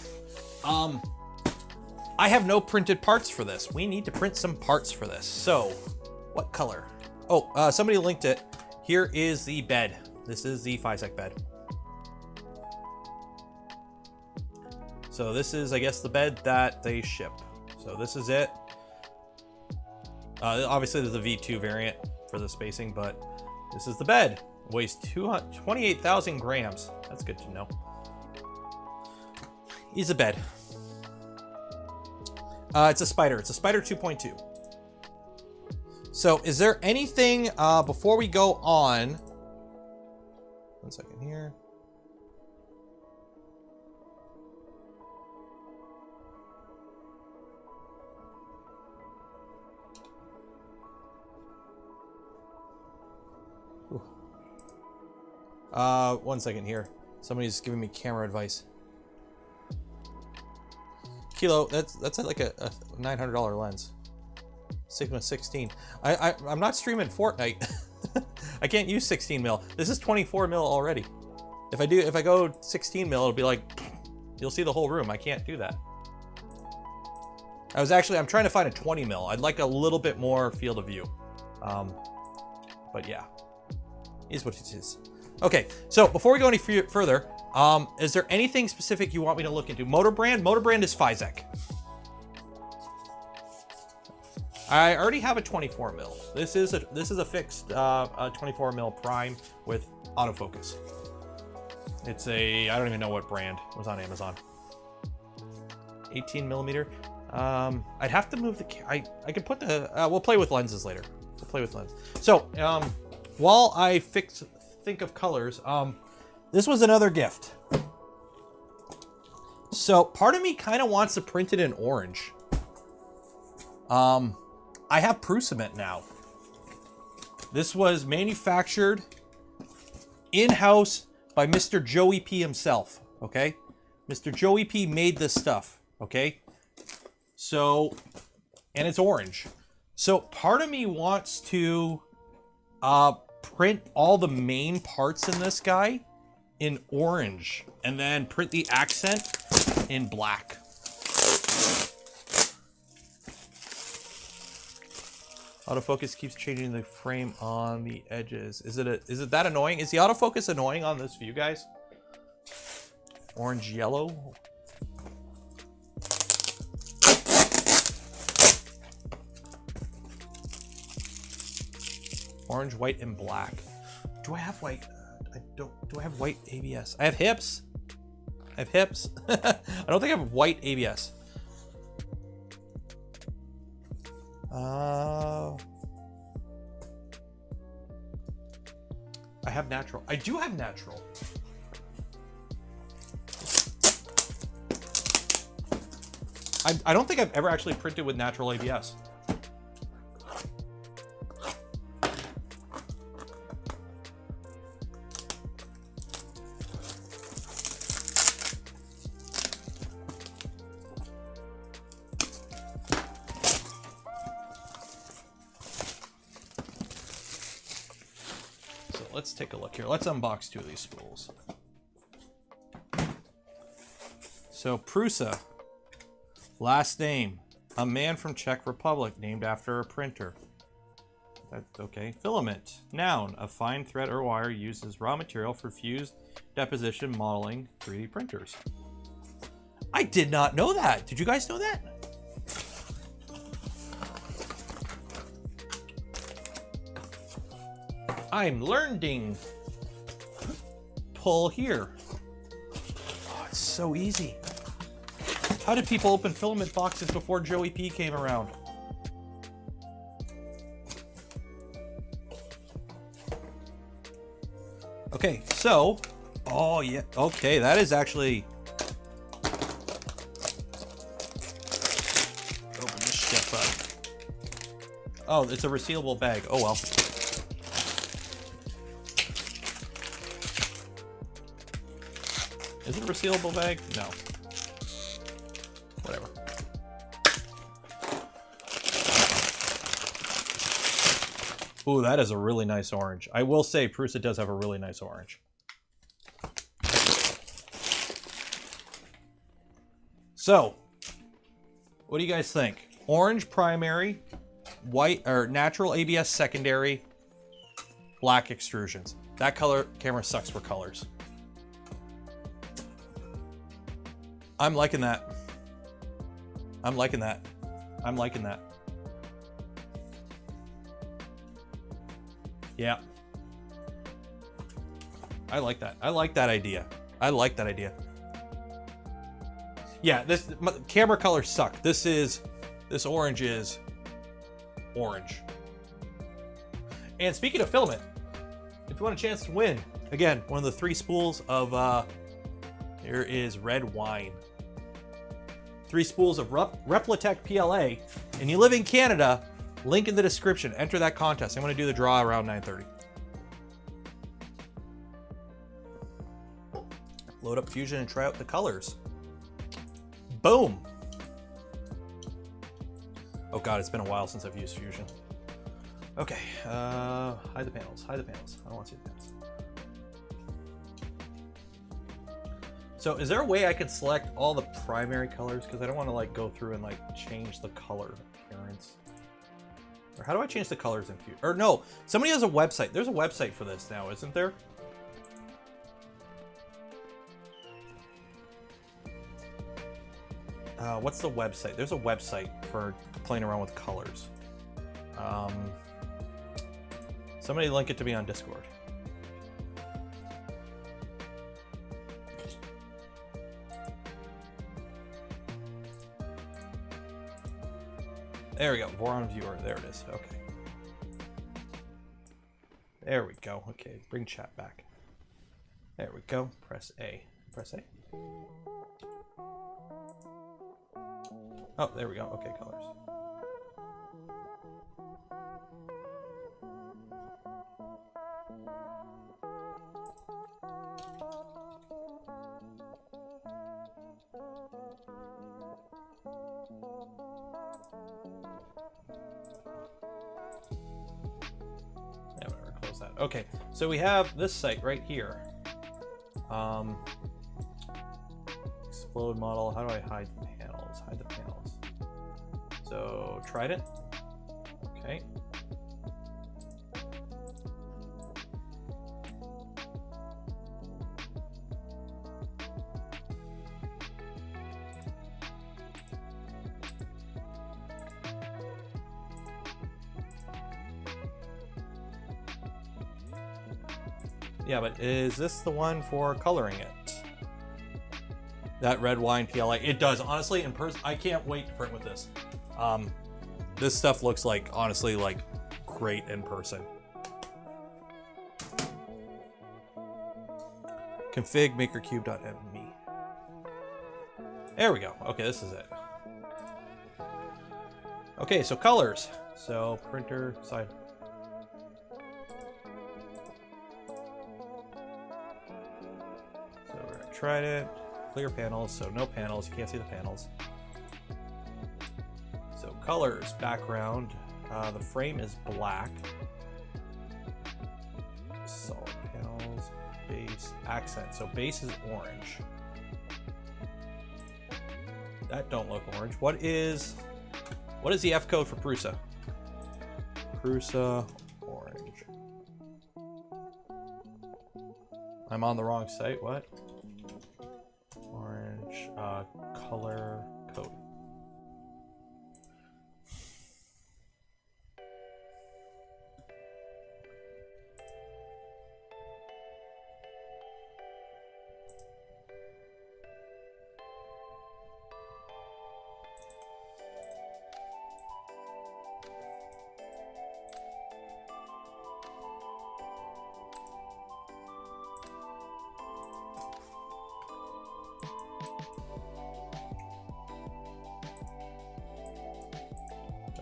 I have no printed parts for this. We need to print some parts for this. So what color? Oh, somebody linked it. Here is the bed. This is the Fysetc bed. So this is, I guess, the bed that they ship. So this is it. Obviously there's a V2 variant for the spacing, but this is the bed. It weighs 28,000 grams. That's good to know. Is a bed. It's a Spider. It's a Spider 2.2. So is there anything, before we go on, 1 second here. Ooh. 1 second here. Somebody's giving me camera advice. Kilo, that's like a $900 lens. Sigma 16. I'm not streaming Fortnite. I can't use 16 mil. This is 24 mil already. If I go 16 mil, it'll be like, you'll see the whole room. I can't do that. I'm trying to find a 20 mil. I'd like a little bit more field of view. But yeah, is what it is. Okay, so before we go any further, is there anything specific you want me to look into? Motor brand? Motor brand is Fysetc. I already have a 24 mil. This is a fixed 24 mil prime with autofocus. It's I don't even know what brand. It was on Amazon. 18 millimeter. I'd have to move the. I could put the. We'll play with lenses later. We'll play with lenses. So while I think of colors, this was another gift. So part of me kind of wants to print it in orange. I have Prusament now. This was manufactured in-house by Mr. Joey P himself, okay? Mr. Joey P made this stuff, okay? So, and it's orange. So part of me wants to print all the main parts in this guy in orange and then print the accent in black. Autofocus keeps changing the frame on the edges. Is it that annoying? Is the autofocus annoying on this view, guys? Orange, yellow. Orange, white, and black. Do I have white? I don't. Do I have white ABS? I have hips. I have hips. I don't think I have white ABS. I have natural. I do have natural. I don't think I've ever actually printed with natural ABS. So let's take a look here. Let's unbox 2 of these spools. So Prusa. Last name, a man from Czech Republic, named after a printer. That's okay. Filament, noun, a fine thread or wire used as raw material for fused deposition modeling 3D printers. I did not know that. Did you guys know that? I'm learning. Pull here. Oh, it's so easy. How did people open filament boxes before Joey P came around? Okay, so, oh yeah, okay, that is actually, open this stuff up. Oh, it's a resealable bag. Oh well. Is it a resealable bag? No. Whatever. Ooh, that is a really nice orange. I will say Prusa does have a really nice orange. So, what do you guys think? Orange primary, white or natural ABS secondary, black extrusions. That color camera sucks for colors. I'm liking that. I'm liking that. I'm liking that. Yeah. I like that. I like that idea. I like that idea. Yeah, this camera colors suck. This orange is orange. And speaking of filament, if you want a chance to win, again, one of the 3 spools of here is red wine. 3 spools of Replitech PLA, and you live in Canada, link in the description. Enter that contest. I'm going to do the draw around 9:30. Load up Fusion and try out the colors. Boom. Oh god, it's been a while since I've used Fusion. Okay, hide the panels, hide the panels. I don't want to see the panels. So is there a way I could select all the primary colors? Because I don't want to like go through and like change the color appearance. Or how do I change the colors in Fusion? Or no, somebody has a website. There's a website for this now, isn't there? What's the website? There's a website for playing around with colors. Somebody link it to me on Discord. There we go, Voron Viewer, there it is, okay. There we go, okay, bring chat back. There we go, press A. Press A. Oh, there we go, okay, colors. Okay, so we have this site right here. Explode model. How do I hide the panels? Hide the panels. So Trident. Okay. Yeah, but is this the one for coloring it? That red wine PLA. It does. Honestly, in person, I can't wait to print with this. This stuff looks like, honestly, like great in person. Config makercube.me. There we go. Okay, this is it. Okay, so colors. So printer side. So we're gonna try it. Clear panels, so no panels. You can't see the panels. So colors, background. The frame is black. Solid panels, base, accent. So base is orange. That don't look orange. What is the F code for Prusa? Prusa orange. I'm on the wrong site. What? Orange color code.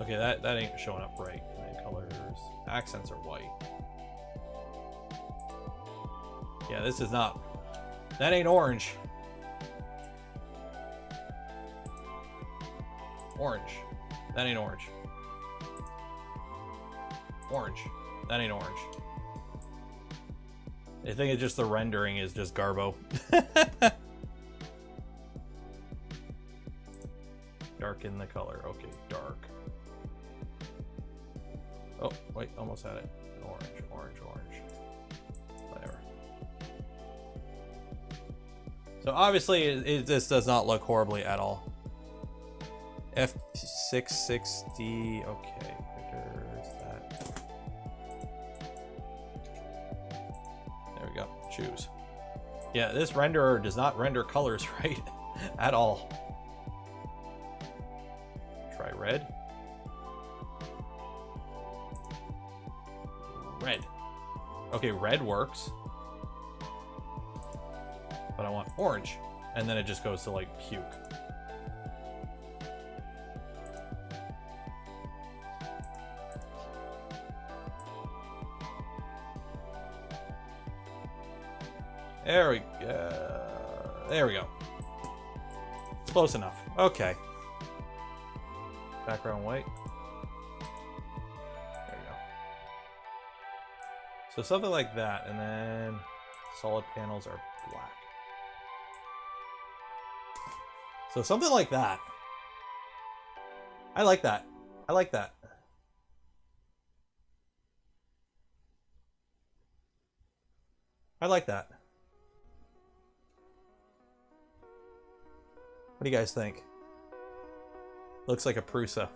Okay, that ain't showing up right. Colors, accents are white. Yeah, this is not. That ain't orange. Orange. That ain't orange. Orange. That ain't orange. I think it's just the rendering is just garbo. Darken the color. Okay, dark. Oh, wait, almost had it. Orange, orange, orange. Whatever. So obviously, this does not look horribly at all. F660, okay. There's that. There we go, choose. Yeah, this renderer does not render colors right at all. Try red. Red. Okay, red works. But I want orange. And then it just goes to like puke. There we go. There we go. Close enough. Okay. Background white. So something like that, and then solid panels are black. So something like that. I like that. I like that. I like that. What do you guys think? Looks like a Prusa.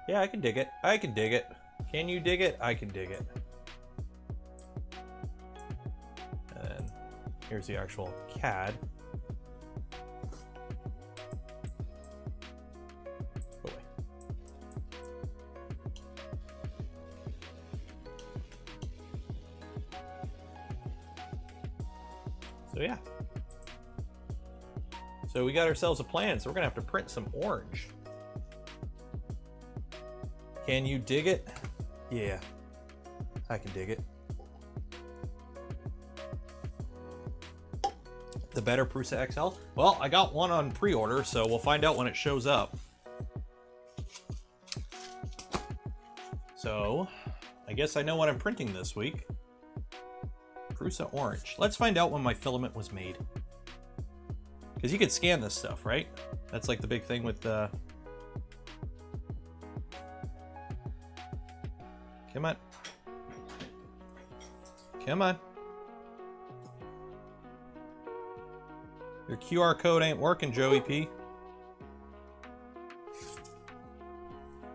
Yeah, I can dig it. I can dig it. Can you dig it? I can dig it. And then here's the actual CAD. Go away. So yeah. So we got ourselves a plan. So we're gonna have to print some orange. Can you dig it? Yeah, I can dig it. The better Prusa XL? Well, I got one on pre-order, so we'll find out when it shows up. So, I guess I know what I'm printing this week. Prusa orange. Let's find out when my filament was made. Because you could scan this stuff, right? That's like the big thing with the... Come on. Come on. Your QR code ain't working, Joey P.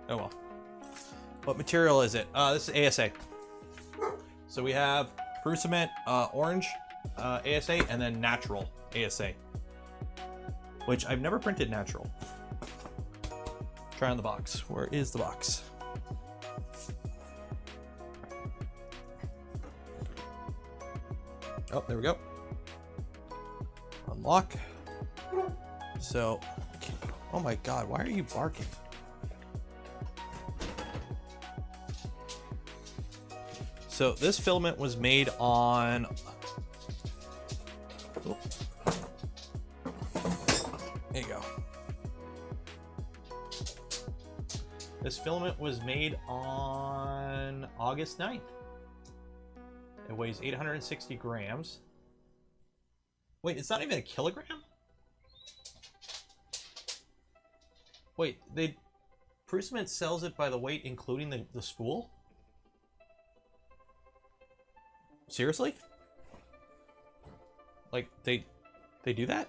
Oh well. What material is it? This is ASA. So we have Proof Cement, orange ASA, and then natural ASA. Which I've never printed natural. Try on the box. Where is the box? Oh, there we go. Unlock. So, oh my God, why are you barking? So this filament was made on, oh. There you go. This filament was made on August 9th. It weighs 860 grams. Wait, it's not even a kilogram? Wait, Proof Cement sells it by the weight, including the spool? Seriously? Like, they do that?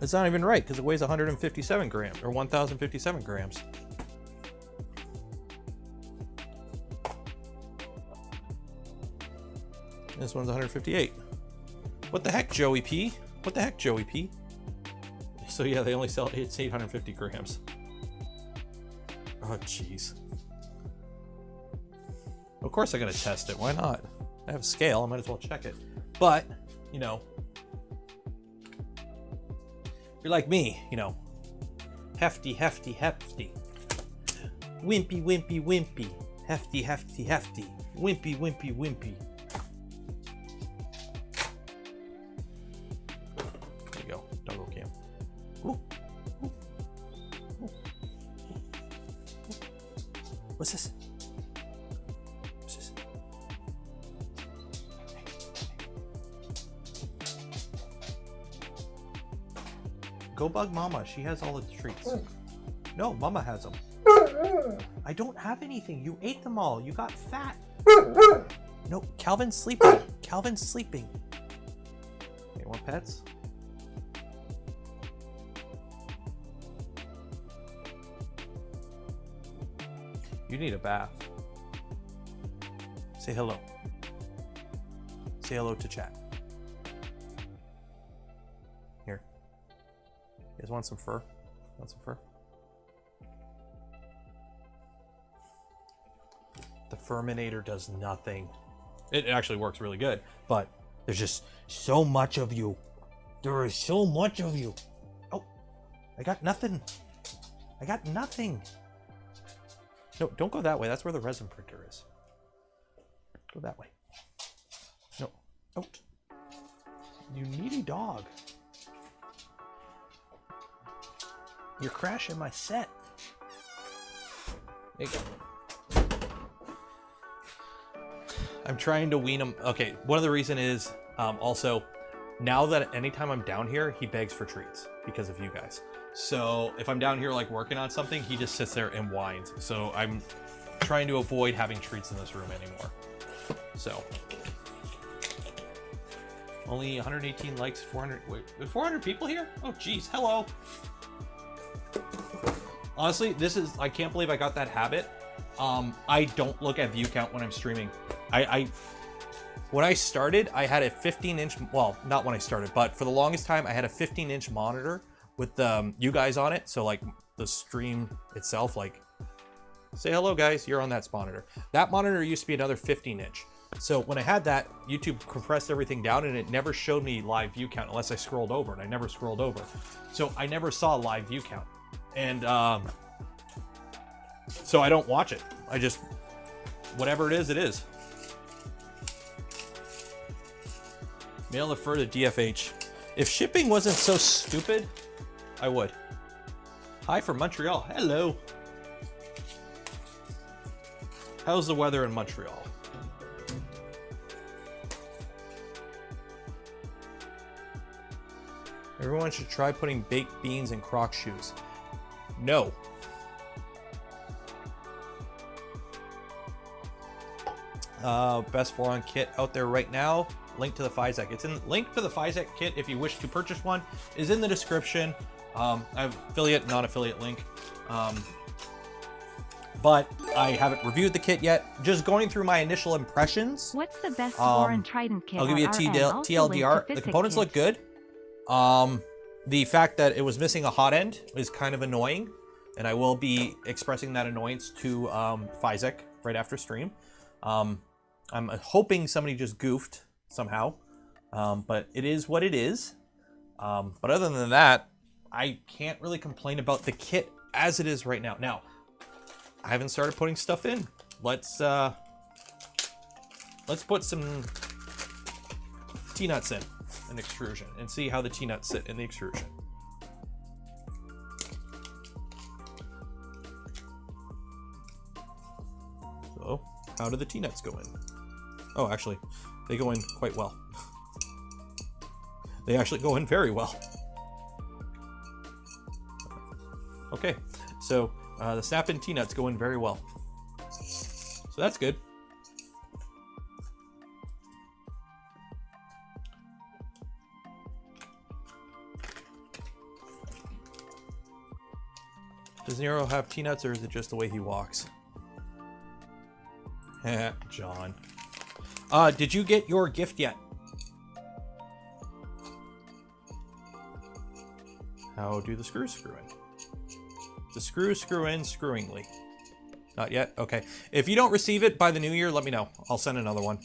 It's not even right, because it weighs 157 grams, or 1,057 grams. This one's 158. What the heck, Joey P? What the heck, Joey P? So yeah, they only sell, it's 850 grams. Oh, jeez. Of course I'm gonna test it, why not? I have a scale, I might as well check it. But, you know, you're like me, you know, hefty, hefty, hefty. Wimpy, wimpy, wimpy. Hefty, hefty, hefty. Wimpy, wimpy, wimpy. There you go, doggo cam. Ooh. Ooh. Ooh. What's this? What's this? Go bug Mama. She has all the treats. No, Mama has them. I don't have anything. You ate them all. You got fat. No, Calvin's sleeping. Calvin's sleeping. You want pets? You need a bath. Say hello. Say hello to chat. Here. You guys want some fur? Want some fur? The Furminator does nothing. It actually works really good, but there's just so much of you. There is so much of you. Oh, I got nothing. I got nothing. No, don't go that way. That's where the resin printer is. Go that way. No, out. You needy dog. You're crashing my set. There you go. I'm trying to wean him. Okay, one of the reason is also now that anytime I'm down here, he begs for treats because of you guys. So if I'm down here like working on something, he just sits there and whines. So I'm trying to avoid having treats in this room anymore. So only 118 likes, 400. Wait, 400 people here? Oh geez, hello. Honestly, this is, I can't believe I got that habit. I don't look at view count when I'm streaming. When I started, I had a 15-inch, well, not when I started, but for the longest time, I had a 15-inch monitor with you guys on it. So like the stream itself, like, say hello guys, you're on that monitor. That monitor used to be another 15-inch. So when I had that, YouTube compressed everything down and it never showed me live view count unless I scrolled over, and I never scrolled over. So I never saw live view count. And so I don't watch it. I just, whatever it is, it is. Mail the fur to DFH. If shipping wasn't so stupid, I would. Hi from Montreal. Hello. How's the weather in Montreal? Everyone should try putting baked beans in Croc shoes. No. Best Voron kit out there right now. Link to the Fysetc. Link to the Fysetc kit if you wish to purchase one is in the description. I have affiliate, non-affiliate link. But I haven't reviewed the kit yet. Just going through my initial impressions. What's the best Voron Trident kit? I'll give you a TLDR. The components look good. The fact that it was missing a hot end is kind of annoying, and I will be expressing that annoyance to Fysetc right after stream. I'm hoping somebody just goofed somehow, but it is what it is. But other than that, I can't really complain about the kit as it is right now. Now, I haven't started putting stuff in. Let's put some T-nuts in an extrusion and see how the T-nuts sit in the extrusion. So, how do the T-nuts go in? Oh, actually, they go in quite well. They actually go in very well. Okay, so the snap-in T-nuts go in very well. So that's good. Does Nero have T-nuts, or is it just the way he walks? John. Did you get your gift yet? How do the screws screw in? The screws screw in screwingly. Not yet? Okay. If you don't receive it by the new year, let me know. I'll send another one.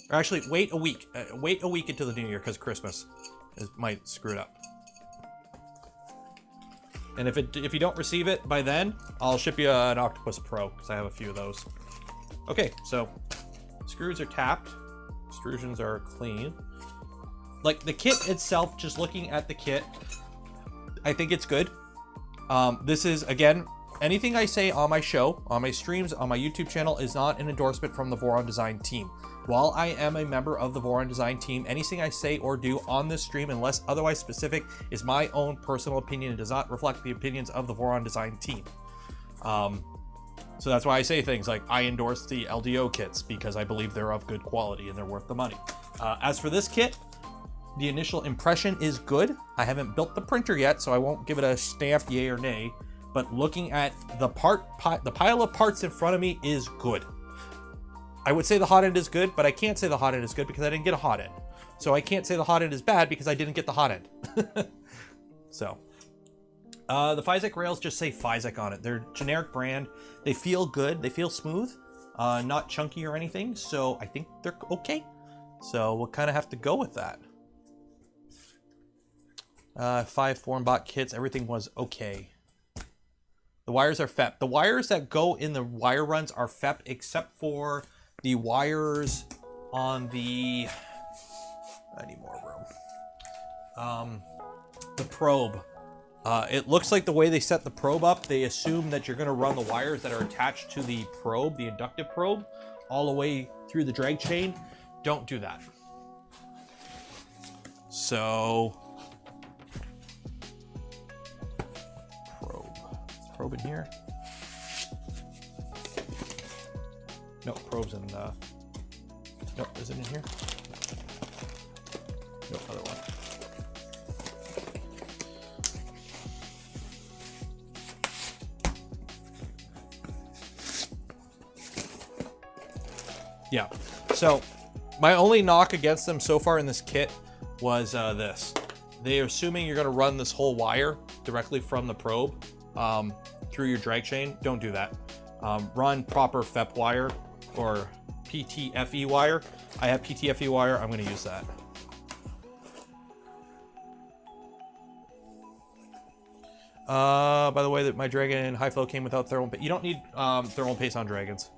Or actually, wait a week. Wait a week until the new year, because Christmas might screw it up. And if you don't receive it by then, I'll ship you an Octopus Pro, because I have a few of those. Okay, so screws are tapped. Extrusions are clean. Like the kit itself, just looking at the kit, I think it's good. This is, again, anything I say on my show, on my streams, on my YouTube channel is not an endorsement from the Voron Design team. While I am a member of the Voron Design team, anything I say or do on this stream, unless otherwise specific, is my own personal opinion and does not reflect the opinions of the Voron Design team. So that's why I say things like, I endorse the LDO kits because I believe they're of good quality and they're worth the money. As for this kit, the initial impression is good. I haven't built the printer yet, so I won't give it a stamped yay or nay. But looking at the pile of parts in front of me is good. I would say the hot end is good, but I can't say the hot end is good because I didn't get a hot end. So I can't say the hot end is bad because I didn't get the hot end. So, the Fysetc rails just say Fysetc on it. They're generic brand. They feel good. They feel smooth, not chunky or anything. So I think they're okay. So we'll kind of have to go with that. 5 Formbot kits. Everything was okay. The wires are FEP. The wires that go in the wire runs are FEP, except for the wires on the... I need more room. The probe. It looks like the way they set the probe up, they assume that you're going to run the wires that are attached to the probe, the inductive probe, all the way through the drag chain. Don't do that. So... probe in here. No, probe's in, no, is it in here? No, other one. Yeah, so my only knock against them so far in this kit was this. They're assuming you're gonna run this whole wire directly from the probe through your drag chain. Don't do that. Run proper FEP wire or PTFE wire. I have PTFE wire. I'm going to use that. By the way, that my Dragon High Flow came without thermal paste. You don't need thermal paste on Dragons.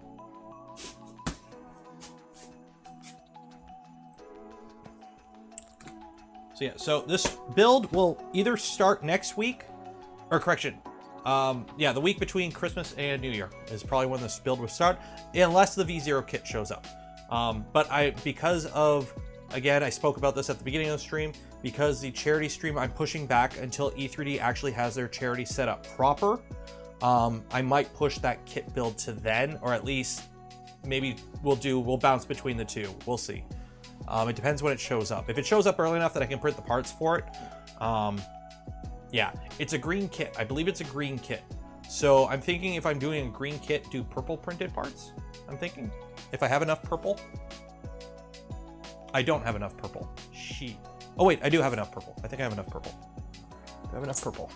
So yeah, so this build will either start next week, or correction, yeah, the week between Christmas and New Year is probably when this build will start, unless the V0 kit shows up. But because of, again, I spoke about this at the beginning of the stream, because the charity stream, I'm pushing back until E3D actually has their charity set up proper. I might push that kit build to then, or at least maybe we'll bounce between the two. We'll see. It depends when it shows up. If it shows up early enough that I can print the parts for it, yeah, it's a green kit. I believe it's a green kit. So I'm thinking if I'm doing a green kit, do purple printed parts. I'm thinking if I have enough purple. I don't have enough purple. Sheet. Oh wait, I do have enough purple. I think I have enough purple. Do I have enough purple?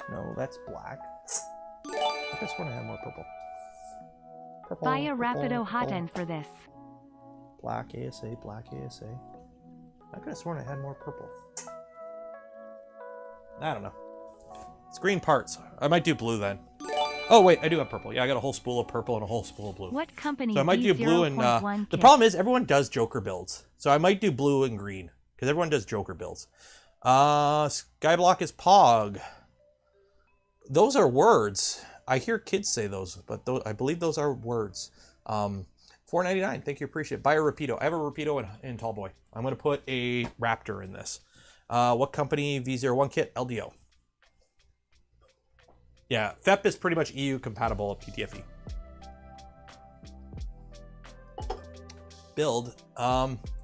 No, that's black. I just want to have more purple. Purple. Buy a Rapido hotend for this. Black ASA, black ASA. I could have sworn I had more purple. I don't know. It's green parts. I might do blue then. Oh wait, I do have purple. Yeah, I got a whole spool of purple and a whole spool of blue. What company? So I might do blue and the problem is everyone does Joker builds. So I might do blue and green because everyone does Joker builds. Skyblock is Pog. Those are words. I hear kids say those, but I believe those are words. $4.99. Thank you, appreciate it. Buy a Rapido. I have a Rapido in Tallboy. I'm going to put a Raptor in this. What company? V01 kit. LDO. Yeah, FEP is pretty much EU compatible PTFE. Build.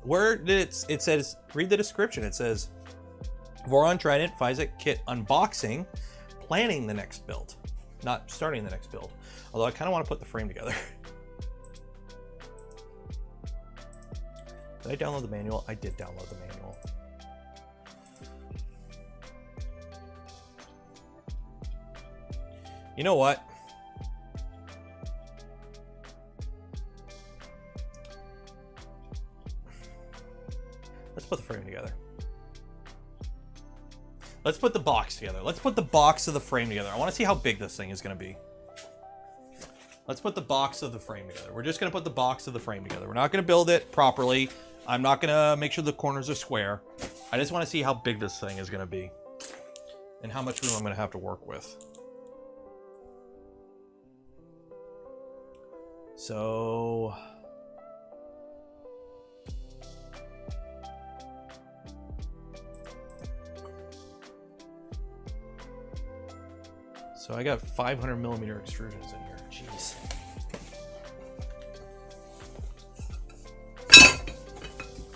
Where did it says, read the description. It says Voron Trident Fysetc Kit unboxing, planning the next build. Not starting the next build. Although I kind of want to put the frame together. Did I download the manual? I did download the manual. You know what? Let's put the frame together. Let's put the box together. Let's put the box of the frame together. I want to see how big this thing is going to be. Let's put the box of the frame together. We're just going to put the box of the frame together. We're not going to build it properly. I'm not going to make sure the corners are square. I just want to see how big this thing is going to be and how much room I'm going to have to work with. So I got 500mm extrusions in here. Jeez.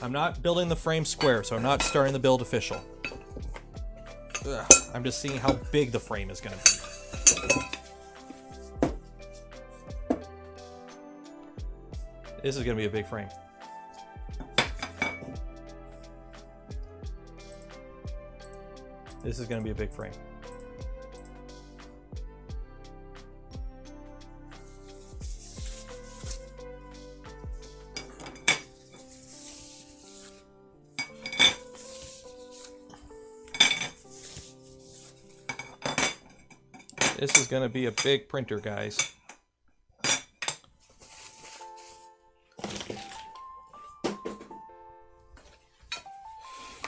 I'm not building the frame square, so I'm not starting the build official. Ugh, I'm just seeing how big the frame is going to be. This is going to be a big frame. This is going to be a big frame. This is going to be a big printer, guys.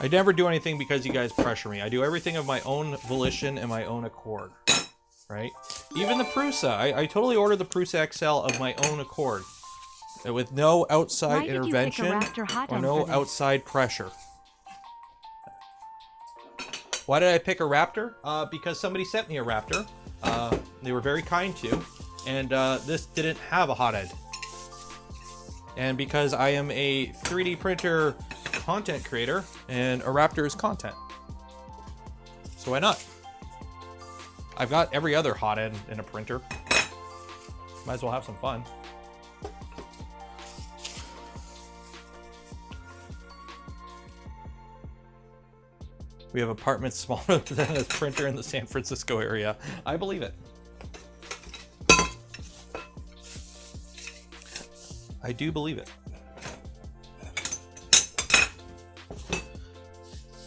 I never do anything because you guys pressure me. I do everything of my own volition and my own accord, right? Even the Prusa. I totally ordered the Prusa XL of my own accord, with no outside intervention or no outside pressure. Why did I pick a Raptor? Because somebody sent me a Raptor. They were very kind to, and this didn't have a hot end. And because I am a 3D printer content creator, and a Raptor is content. So why not? I've got every other hot end in a printer. Might as well have some fun. We have apartments smaller than a printer in the San Francisco area. I believe it. I do believe it.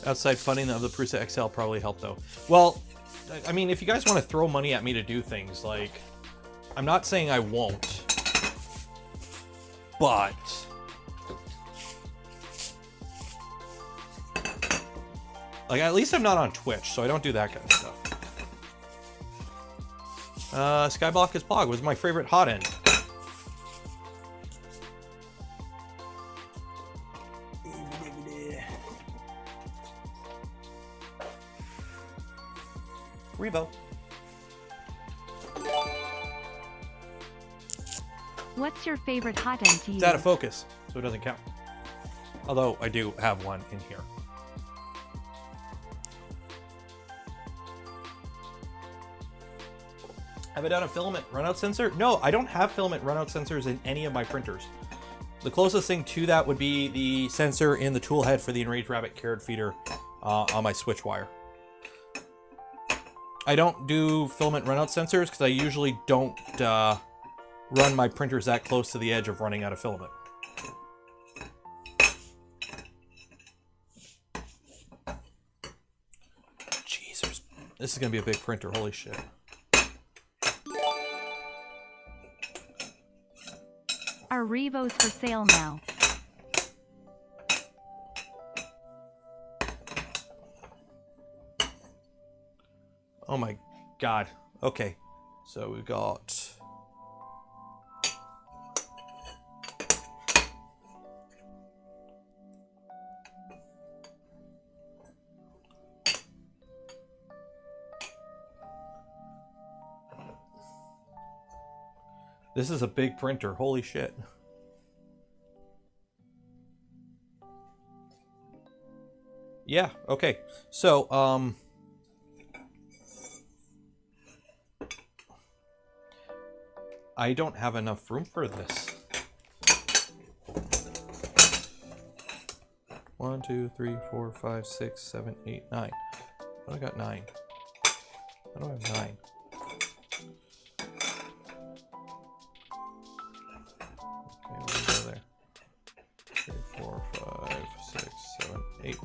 Outside funding of the Prusa XL probably helped though. Well, I mean, if you guys want to throw money at me to do things, like, I'm not saying I won't, but like, at least I'm not on Twitch, so I don't do that kind of stuff. Skyblock is Pog was my favorite hot end. Revo. What's your favorite hotend to use? It's out of focus, so it doesn't count. Although I do have one in here. Have I done a filament runout sensor? No, I don't have filament runout sensors in any of my printers. The closest thing to that would be the sensor in the tool head for the Enraged Rabbit carrot feeder on my switch wire. I don't do filament runout sensors because I usually don't run my printers that close to the edge of running out of filament. Jesus, this is gonna be a big printer, holy shit. Are Revos for sale now? Oh my god. Okay. So we've got... This is a big printer. Holy shit. Yeah, okay. So, I don't have enough room for this. 1, 2, 3, 4, 5, 6, 7, 8, 9. I got 9. I don't have 9. Okay, we'll go there. 3, 4, 5, 6, 7, 8.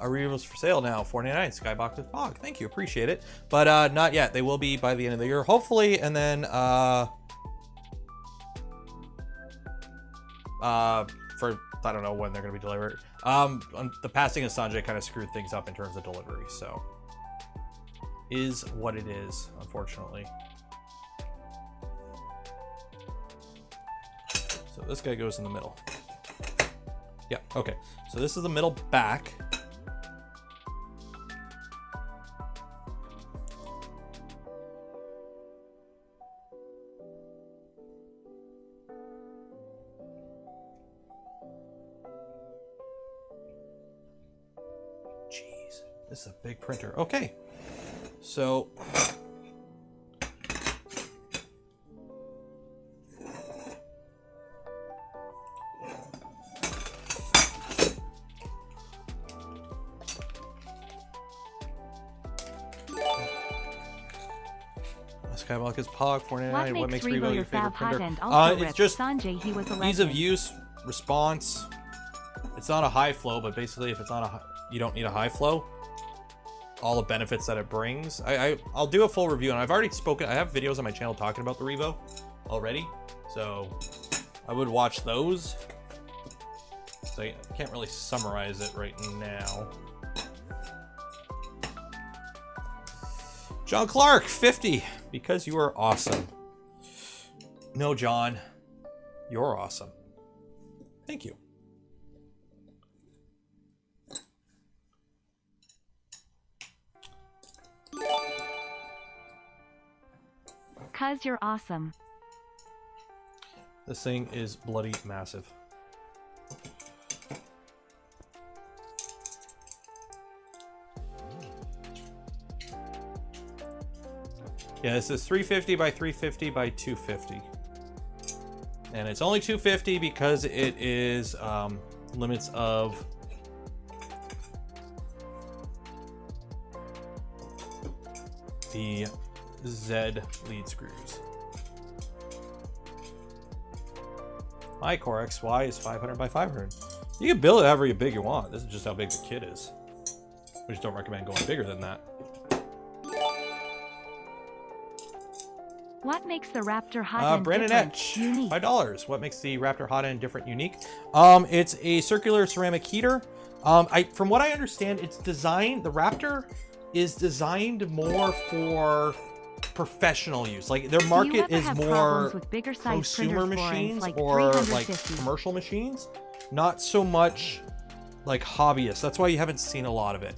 Arrivals for sale now, $4.99. Skybox with Bog. Thank you, appreciate it. But not yet. They will be by the end of the year, hopefully, and then for I don't know when they're going to be delivered. The passing of Sanjay kind of screwed things up in terms of delivery, so is what it is, unfortunately. So this guy goes in the middle. Yeah, okay. So this is the middle back. Jeez, this is a big printer. Okay, so Skyblock is Pog, $4.99. What makes Revo your favorite printer? It's just Sanjay, he was a ease of use, response. It's not a high flow, but basically if it's not a, you don't need a high flow. All the benefits that it brings. I'll do a full review, and I've already spoken. I have videos on my channel talking about the Revo already, so I would watch those. So I can't really summarize it right now. John Clark, 50, because you are awesome. No, John, you're awesome. Thank you. Cause you're awesome. This thing is bloody massive. Yeah, this is 350 by 350 by 250. And it's only 250 because it is limits of the Z lead screws. My Core XY is 500 by 500. You can build it however big you want. This is just how big the kit is. We just don't recommend going bigger than that. What makes the Raptor hotend Brandon different, Etch, unique? $5. What makes the Raptor hotend different, unique? It's a circular ceramic heater. From what I understand, it's designed. The Raptor is designed more for professional use. Like their market is more with bigger prosumer machines like or like commercial machines, not so much like hobbyists. That's why you haven't seen a lot of it.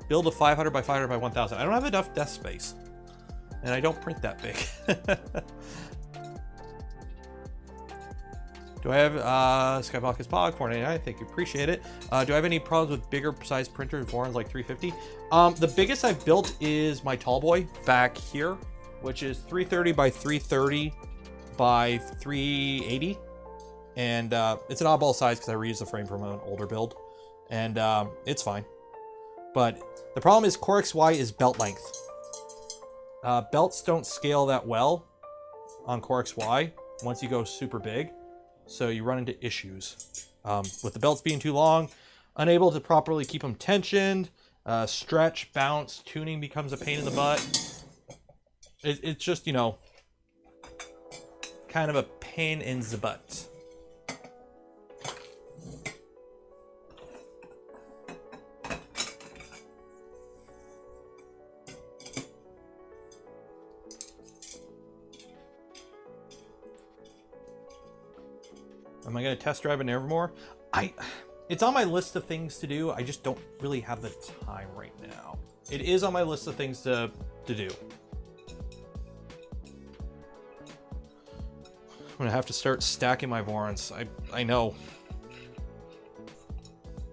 Build a 500 by 500 by 1000. I don't have enough desk space. and I don't print that big. Do I have Skyblock is Pog 499? Thank you, appreciate it. Do I have any problems with bigger size printers, Vorons like 350? The biggest I've built is my tall boy back here, which is 330 by 330 by 380, and it's an oddball size because I reused the frame from an older build, and it's fine. But the problem is Core XY is belt length. Belts don't scale that well on Core XY once you go super big. So you run into issues with the belts being too long, unable to properly keep them tensioned, stretch, bounce, tuning becomes a pain in the butt. It's just, you know, kind of a pain in the butt. Am I going to test drive an Nevermore? It's on my list of things to do. I just don't really have the time right now. It is on my list of things to do. I'm going to have to start stacking my Vorons. I know.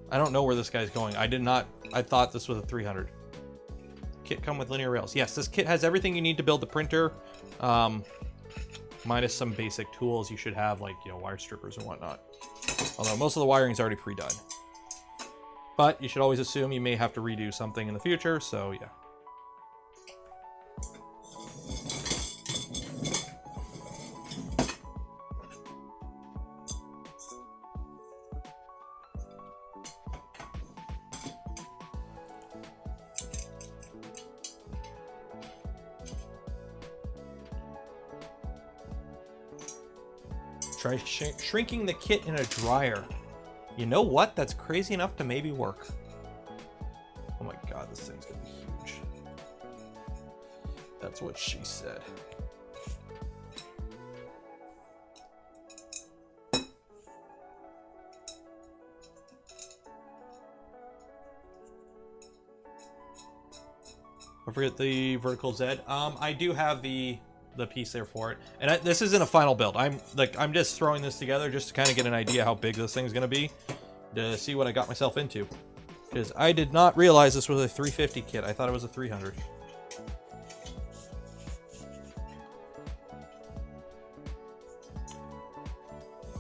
I don't know where this guy's going. I thought this was a 300. Kit come with linear rails. Yes, this kit has everything you need to build the printer. Minus some basic tools you should have, like, you know, wire strippers and whatnot. Although most of the wiring is already pre-done. But you should always assume you may have to redo something in the future, so yeah. Try shrinking the kit in a dryer. You know what? That's crazy enough to maybe work. Oh my god, this thing's gonna be huge. That's what she said. I forget the vertical Z. I do have the piece there for it, and this isn't a final build. I'm just throwing this together just to kind of get an idea how big this thing's gonna be, to see what I got myself into, because I did not realize this was a 350 kit. I thought it was a 300.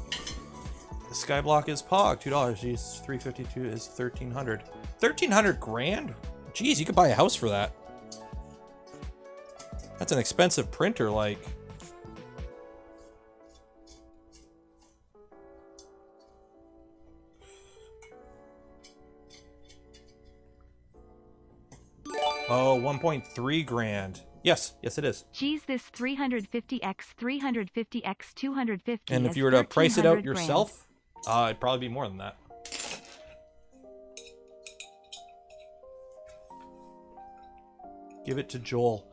The Skyblock is Pog, $2. Geez, 352 is 1,300. 1,300 grand? Geez, you could buy a house for that. That's an expensive printer, like. Oh, 1.3 grand. Yes, yes it is. Geez, this 350x 350x 250. And if you were to price it out yourself, it'd probably be more than that. Give it to Joel.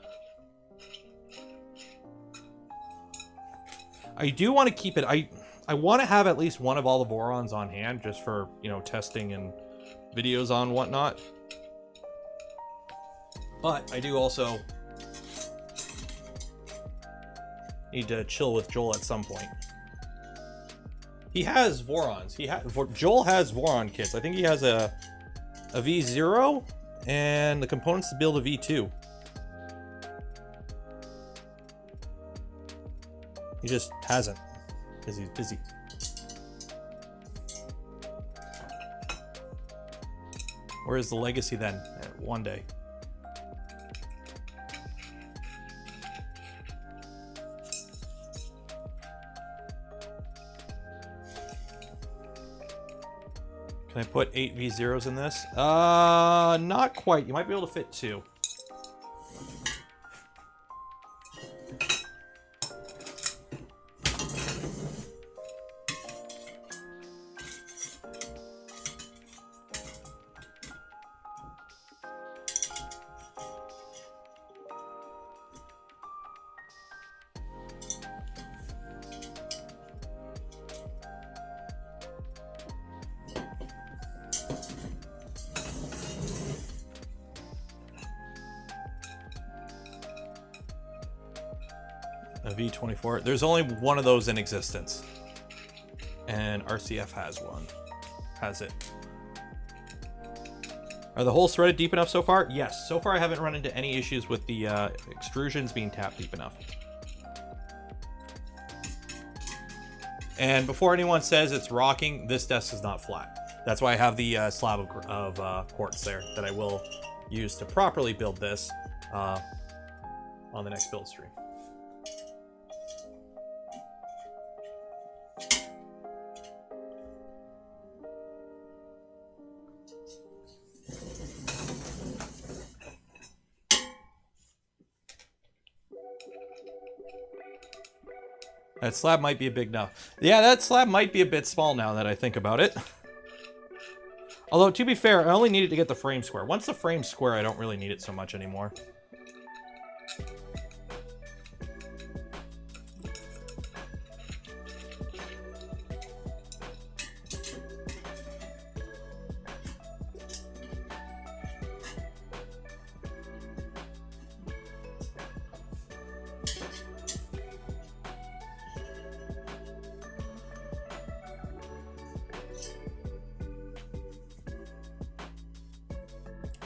I do want to keep it. I want to have at least one of all the Vorons on hand, just for, you know, testing and videos on whatnot. But I do also need to chill with Joel at some point. He has Vorons. Joel has Voron kits. I think he has a V0 and the components to build a V2. He just hasn't, because he's busy. Where is the legacy then? One day. Can I put 8 V0s in this? Not quite. You might be able to fit 2. A V24. There's only one of those in existence. And RCF has one. Has it. Are the holes threaded deep enough so far? Yes. So far I haven't run into any issues with the extrusions being tapped deep enough. And before anyone says it's rocking, this desk is not flat. That's why I have the slab of quartz there that I will use to properly build this on the next build stream. That slab might be a big now. Yeah, that slab might be a bit small now that I think about it. Although, to be fair, I only needed to get the frame square. Once the frame's square, I don't really need it so much anymore.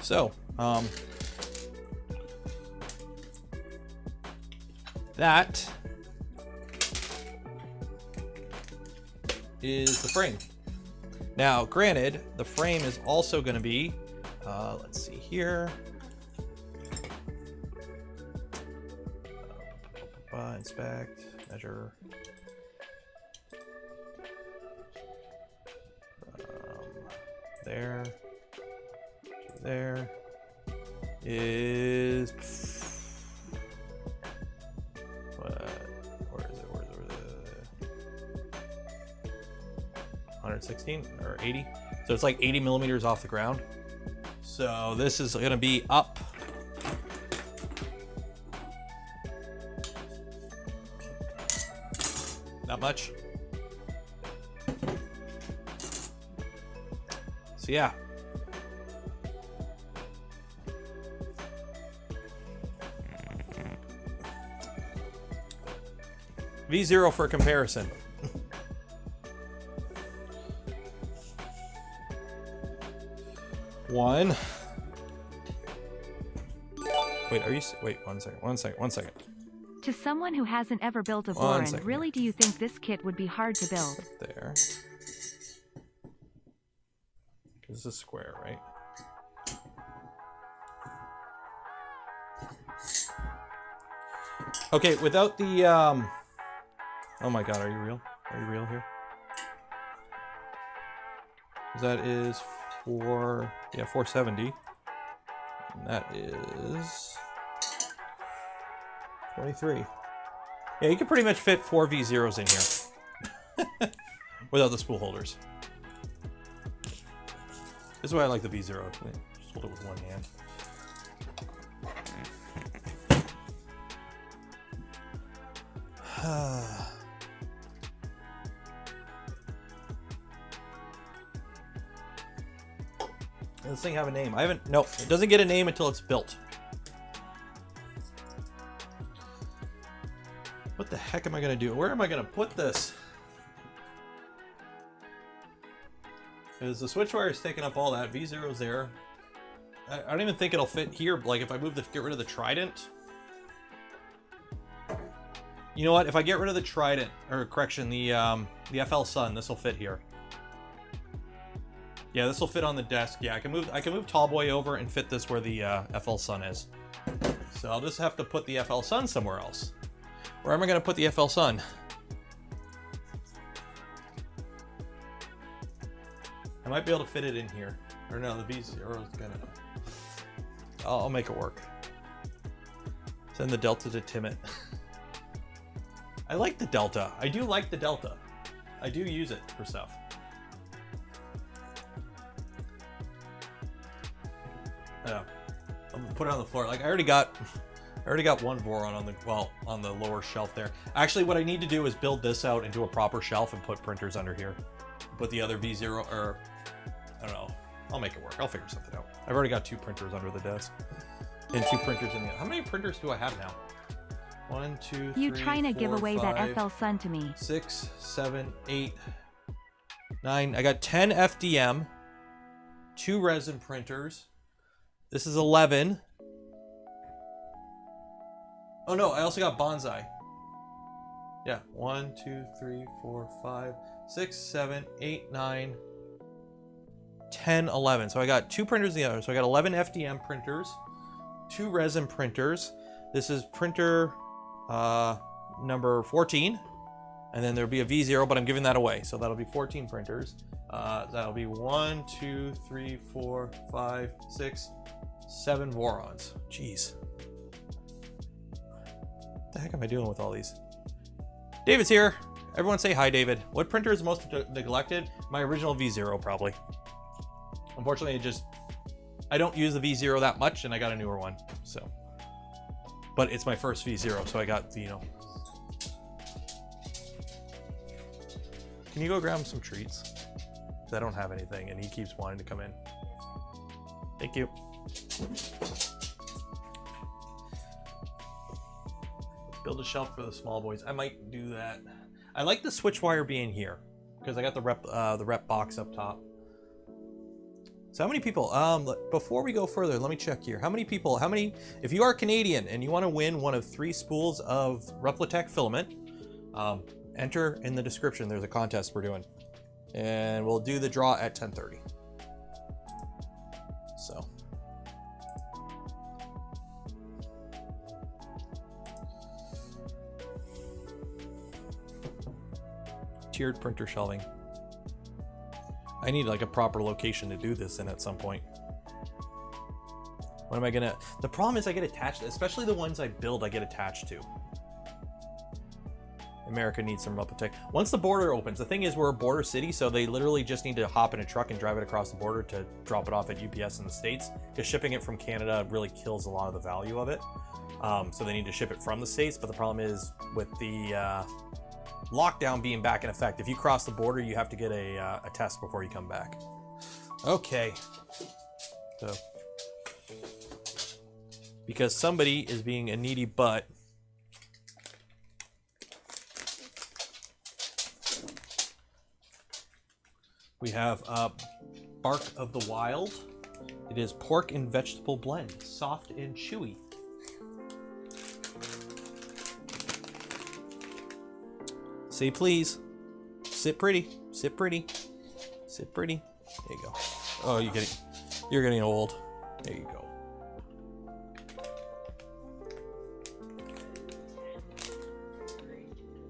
So, that is the frame. Now, granted, the frame is also going to be, let's see here. Inspect, measure. There. There is where is it? 116 or 80? So it's like 80 millimeters off the ground. So this is going to be up. Not much. So yeah. V0 for comparison. One. Wait, are you? Wait, one second. To someone who hasn't ever built a Voron, really do you think this kit would be hard to build? There. This is a square, right? Okay, without the oh my god, are you real? Are you real here? That is 470. And that is 23. Yeah, you can pretty much fit 4 V0s in here. Without the spool holders. This is why I like the V0. Just hold it with one hand. Does this thing have a name? I haven't. No, it doesn't get a name until it's built. What the heck am I gonna do? Where am I gonna put this? Because the switch wire is taking up all that. V0's there. I don't even think it'll fit here. Like if I move get rid of the Trident. You know what? If I get rid of the Trident, or correction, the FL Sun, this will fit here. Yeah, this will fit on the desk. Yeah, I can move Tallboy over and fit this where the FL Sun is. So I'll just have to put the FL Sun somewhere else. Where am I going to put the FL Sun? I might be able to fit it in here. Or no, the V0 is gonna. I'll make it work. Send the Delta to Timmit. I like the Delta. I do like the Delta. I do use it for stuff. Yeah, I'm gonna put it on the floor. Like I already got one Voron on the lower shelf there. Actually, what I need to do is build this out into a proper shelf and put printers under here. Put the other V0, or I don't know. I'll make it work. I'll figure something out. I've already got 2 printers under the desk and 2 printers in the. How many printers do I have now? 1, 2, 3, You trying to give 4, away 5, that FL Sun to me. 6, 7, 8, 9. I got 10 FDM, 2 resin printers. This is 11. Oh no, I also got bonsai. Yeah, 1, 2, 3, 4, 5, 6, 7, 8, 9, 10, 11. So I got 2 printers in the other. So I got 11 FDM printers, 2 resin printers. This is printer number 14. And then there'll be a V0, but I'm giving that away. So that'll be 14 printers. That'll be 1, 2, 3, 4, 5, 6, 7 Vorons. Jeez. What the heck am I doing with all these? David's here. Everyone say hi, David. What printer is most neglected? My original V0, probably. Unfortunately, I don't use the V0 that much, and I got a newer one. So, but it's my first V0, so I got the, Can you go grab him some treats? Because I don't have anything, and he keeps wanting to come in. Thank you. Build a shelf for the small boys. I might do that. I like the switch wire being here because I got the rep box up top. So how many people? Before we go further, let me check here. How many people? If you are Canadian and you want to win one of 3 spools of Replitech filament, enter in the description. There's a contest we're doing, and we'll do the draw at 10:30. So. Tiered printer shelving. I need like a proper location to do this in at some point. What am I gonna... The problem is I get attached, especially the ones I build, I get attached to. America needs some Replitech. Once the border opens, the thing is we're a border city, so they literally just need to hop in a truck and drive it across the border to drop it off at UPS in the States, because shipping it from Canada really kills a lot of the value of it. So they need to ship it from the States, but the problem is with the lockdown being back in effect, if you cross the border, you have to get a test before you come back. Okay. So, because somebody is being a needy butt, we have Bark of the Wild. It is pork and vegetable blend, soft and chewy. Say please. Sit pretty. Sit pretty. Sit pretty. There you go. Oh, you're getting old. There you go.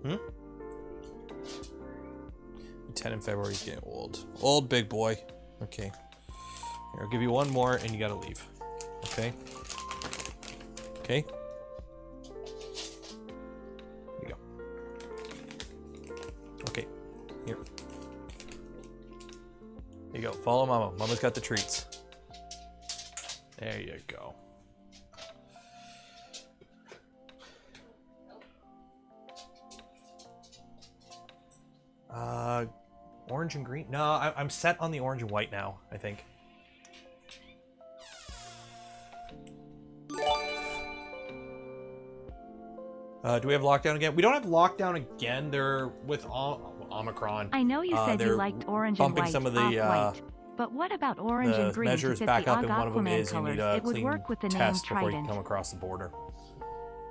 Hmm? 10 in February is getting old. Old big boy. Okay. Here, I'll give you one more and you gotta leave. Okay? Okay? Here you go. Okay. Here. Here you go. Follow Mama. Mama's got the treats. There you go. Orange and green? No, I'm set on the orange and white now, I think. Do we have lockdown again? We don't have lockdown again. They're with Omicron. I know you said you liked orange and white, some of the white. But what about orange and green? Measures back up, and one of them is you need a it would clean work with the name test before you Trident. come across the border.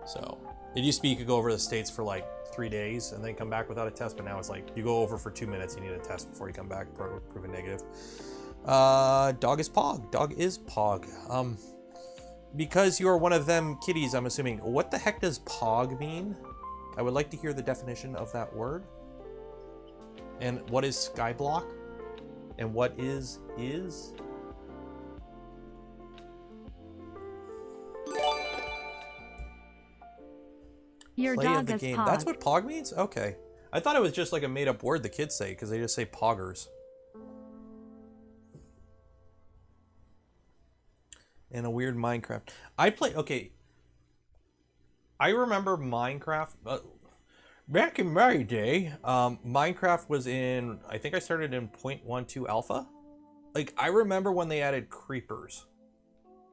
So it used to be you could go over the States for like 3 days and then come back without a test, but now it's like you go over for 2 minutes, you need a test before you come back, proven negative. Dog is Pog. Dog is Pog. Because you're one of them kitties, I'm assuming. What the heck does Pog mean? I would like to hear the definition of that word. And what is Skyblock? And what is? Your Play dog of the is game. Pog. That's what Pog means? Okay. I thought it was just like a made-up word the kids say, because they just say Poggers. And a weird Minecraft. Okay. I remember Minecraft. Back in my day, Minecraft was in, I think I started in 0.12 alpha. Like, I remember when they added creepers.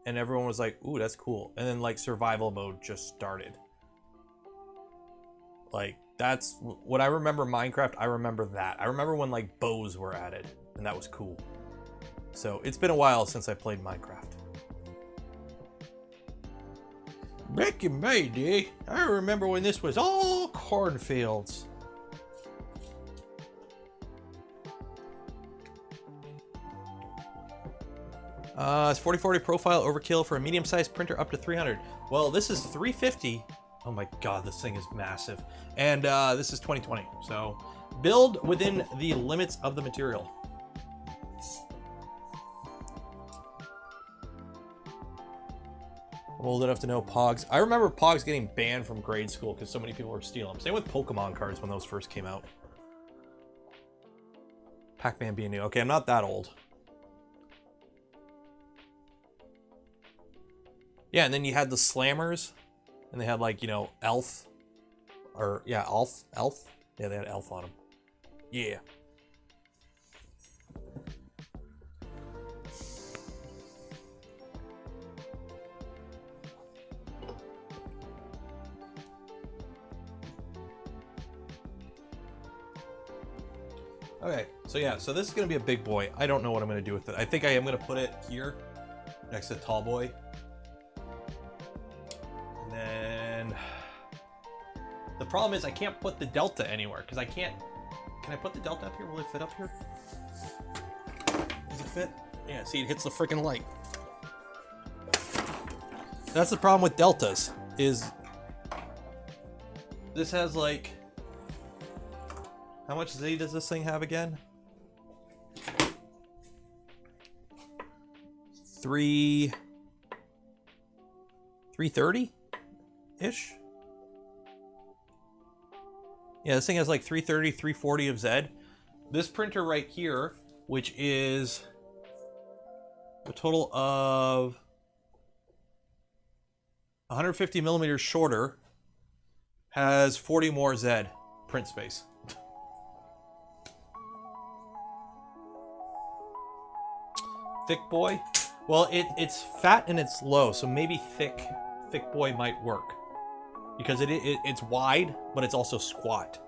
And everyone was like, ooh, that's cool. And then, like, survival mode just started. Like, that's what I remember Minecraft. I remember that. I remember when like bows were added, and that was cool. So it's been a while since I played Minecraft. Back in my day, I remember when this was all cornfields. It's 4040 profile overkill for a medium-sized printer up to 300. Well, this is 350. Oh my god, this thing is massive. And this is 2020. So build within the limits of the material. I'm old enough to know Pogs. I remember Pogs getting banned from grade school because so many people were stealing them. Same with Pokemon cards when those first came out. Pac-Man being new. Okay, I'm not that old. Yeah, and then you had the Slammers, and they had like, you know, Elf, or yeah, Elf. Yeah, they had Elf on them. Yeah. Okay, so yeah, so this is gonna be a big boy. I don't know what I'm gonna do with it. I think I am gonna put it here, next to Tall Boy. And then the problem is I can't put the Delta anywhere because I can't. Can I put the Delta up here? Will it fit up here? Does it fit? Yeah, see, it hits the freaking light. That's the problem with Deltas, is this has like, how much Z does this thing have again? 330-ish? Yeah, this thing has like 330, 340 of Z. This printer right here, which is a total of 150 millimeters shorter, has 40 more Z print space. Thick boy? Well, it's fat and it's low, so maybe thick boy might work. Because it's wide, but it's also squat.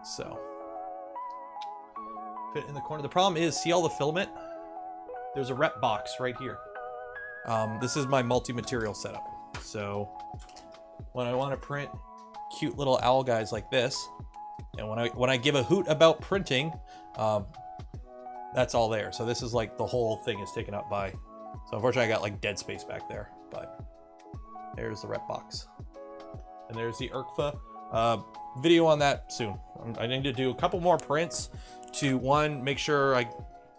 So. Fit in the corner. The problem is, see all the filament? There's a rep box right here. This is my multi-material setup. So, when I want to print cute little owl guys like this, and when I give a hoot about printing, that's all there. So this is like the whole thing is taken up by. So unfortunately, I got like dead space back there, but there's the rep box, and there's the ERCFA. Video on that soon. I need to do a couple more prints to, one, make sure I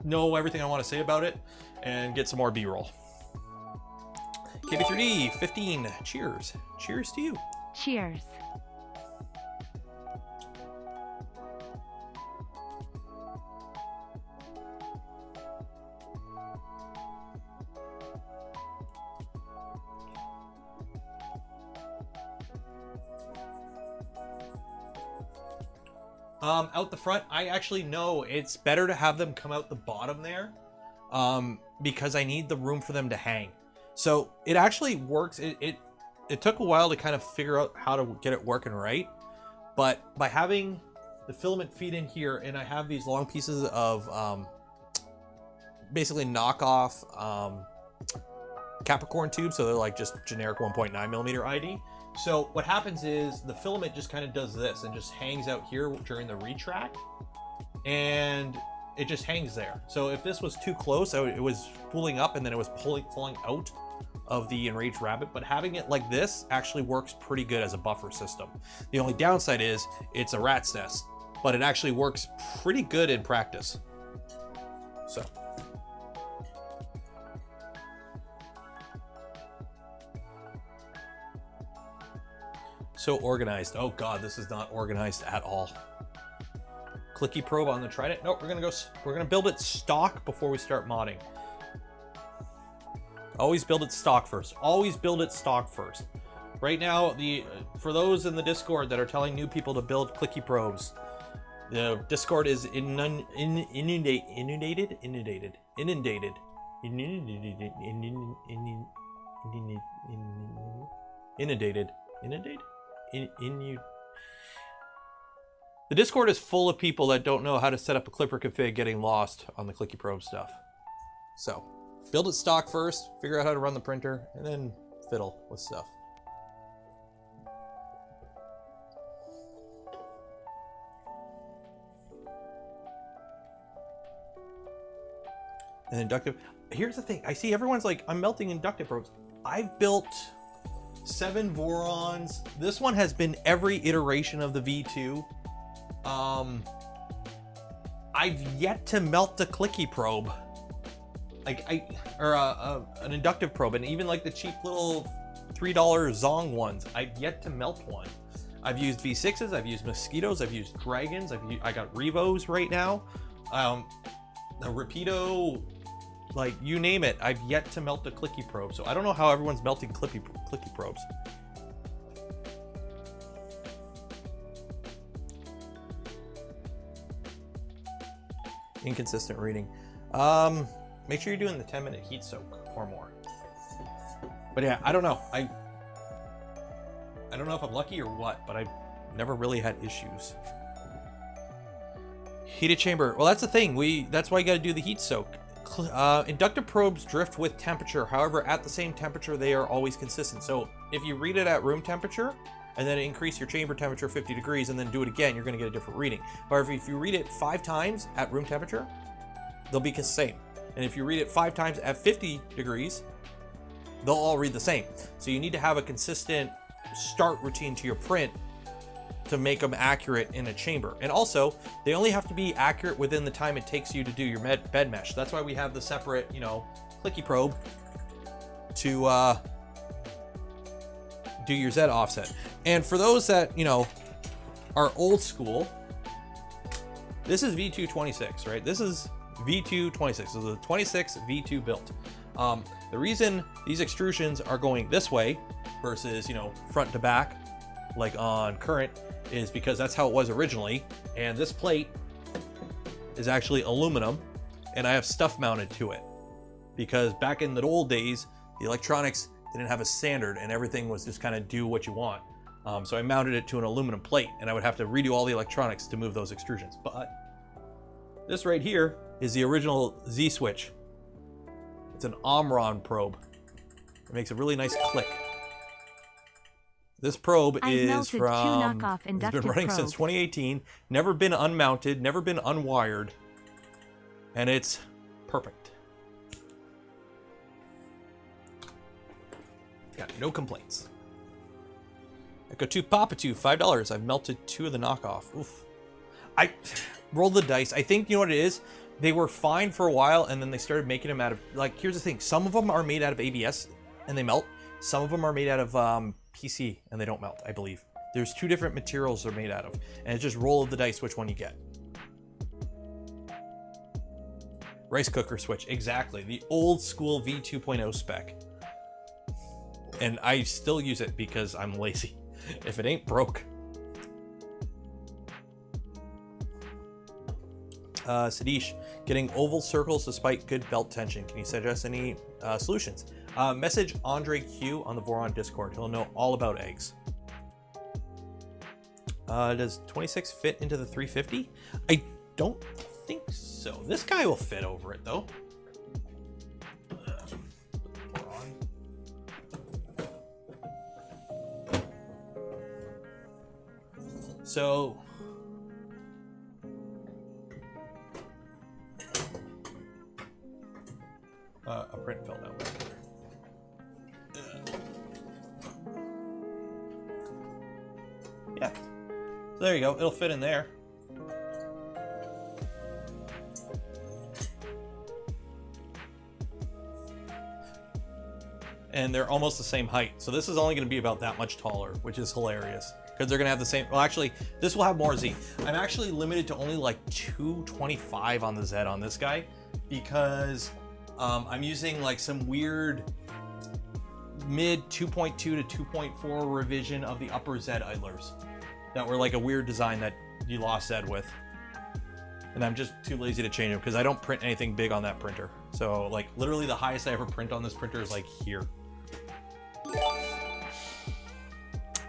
know everything I want to say about it, and get some more B-roll. KB3D 15. Cheers. Cheers to you. Cheers. Out the front, I actually know it's better to have them come out the bottom there, because I need the room for them to hang. So it actually works. It took a while to kind of figure out how to get it working right, but by having the filament feed in here, and I have these long pieces of basically knockoff Capricorn tubes, so they're like just generic 1.9 millimeter ID. So what happens is the filament just kind of does this and just hangs out here during the retract, and it just hangs there. So if this was too close, it was pulling up and then it was falling out of the Enraged Rabbit. But having it like this actually works pretty good as a buffer system. The only downside is it's a rat's nest, but it actually works pretty good in practice. So. So organized. Oh god, this is not organized at all. Clicky probe on the Trident. Nope, we're gonna build it stock before we start modding. Always build it stock first. Always build it stock first. Right now, for those in the Discord that are telling new people to build clicky probes, the Discord is inundated. The Discord is full of people that don't know how to set up a clipper config, getting lost on the Clicky Probe stuff. So, build it stock first, figure out how to run the printer, and then fiddle with stuff. And inductive. Here's the thing. I see everyone's like, I'm melting inductive probes. I've built 7 Vorons. This one has been every iteration of the V2. I've yet to melt the Clicky probe. Like an inductive probe, and even like the cheap little $3 Zong ones. I've yet to melt one. I've used V6s, I've used Mosquitoes, I've used Dragons, I got Revos right now. A Rapido, like you name it, I've yet to melt the Clicky probe. So I don't know how everyone's melting Clicky probes. Inconsistent reading. Make sure you're doing the 10-minute heat soak or more. But yeah, I don't know. I don't know if I'm lucky or what, but I've never really had issues. Heated chamber. Well, that's the thing. That's why you got to do the heat soak. Inductive probes drift with temperature. However, at the same temperature, they are always consistent. So if you read it at room temperature and then increase your chamber temperature 50 degrees and then do it again, you're going to get a different reading. However, if you read it 5 times at room temperature, they'll be the same. And if you read it 5 times at 50 degrees, they'll all read the same. So you need to have a consistent start routine to your print to make them accurate in a chamber. And also, they only have to be accurate within the time it takes you to do your bed mesh. That's why we have the separate, Clicky probe to do your Z offset. And for those that, are old school, this is V226, right? This is V226. This is a 26 V2 built. The reason these extrusions are going this way versus, front to back, like on current, is because that's how it was originally. And this plate is actually aluminum, and I have stuff mounted to it because back in the old days, the electronics didn't have a standard and everything was just kind of do what you want. So I mounted it to an aluminum plate, and I would have to redo all the electronics to move those extrusions. But this right here is the original Z switch. It's an Omron probe. It makes a really nice click. This probe is from, it's been running since 2018, never been unmounted, never been unwired, and it's perfect. Got no complaints. Echo 2 Papa 2, $5. I've melted 2 of the knockoff. Oof. I rolled the dice. I think, you know what it is? They were fine for a while, and then they started making them out of, like, here's the thing. Some of them are made out of ABS, and they melt. Some of them are made out of PC, and they don't melt, I believe. There's 2 different materials they're made out of, and it's just roll of the dice which one you get. Rice cooker switch, exactly. The old school V2.0 spec. And I still use it because I'm lazy. If it ain't broke. Sadish, getting oval circles despite good belt tension. Can you suggest any solutions? Message Andre Q on the Voron Discord. He'll know all about eggs. Does 26 fit into the 350? I don't think so. This guy will fit over it though. So a print fell down. Yeah. So there you go. It'll fit in there. And they're almost the same height. So this is only going to be about that much taller, which is hilarious. Because they're going to have the same... Well, actually, this will have more Z. I'm actually limited to only like 225 on the Z on this guy. Because I'm using like some weird mid 2.2 to 2.4 revision of the upper Z idlers. That were like a weird design that you lost Z with. And I'm just too lazy to change them because I don't print anything big on that printer. So like literally the highest I ever print on this printer is like here.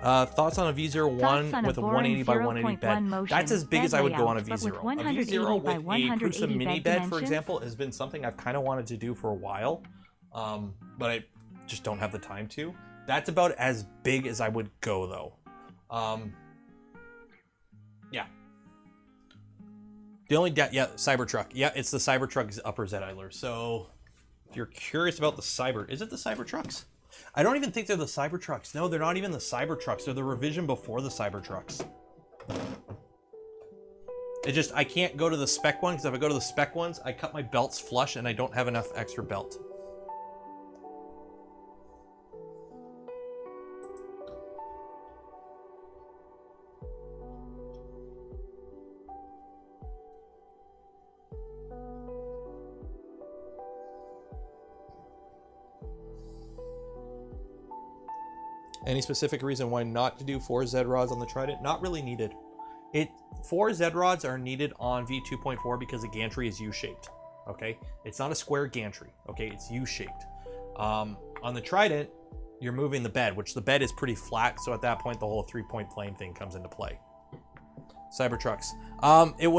Thoughts on a V01 with a 180 by 180 bed? That's as big as I would go on a V0. A V0 with a Prusa mini bed, for example, has been something I've kind of wanted to do for a while, but I just don't have the time to. That's about as big as I would go, though. Yeah. The only Cybertruck. Yeah, it's the Cybertruck's upper Z idler. So if you're curious about the is it the Cybertrucks? I don't even think they're the Cybertrucks. No, they're not even the Cybertrucks. They're the revision before the Cybertrucks. It just, I can't go to the spec one, because if I go to the spec ones, I cut my belts flush and I don't have enough extra belt. Any specific reason why not to do 4 Z rods on the Trident? Not really needed. 4 Z rods are needed on V2.4 because the gantry is U-shaped. Okay, it's not a square gantry. Okay, it's U-shaped. On the Trident, you're moving the bed, which the bed is pretty flat. So at that point, the whole 3-point plane thing comes into play. Cybertrucks. That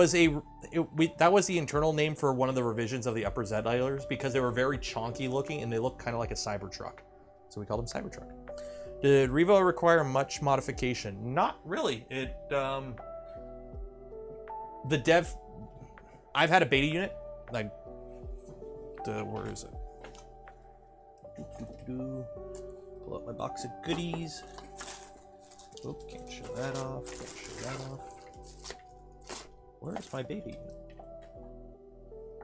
was the internal name for one of the revisions of the upper Z idlers because they were very chonky looking and they look kind of like a Cybertruck. So we called them Cybertruck. Did Revo require much modification? Not really. The dev, I've had a beta unit, like, where is it? Pull up my box of goodies. Oh, can't show that off, can't show that off. Where's my beta unit?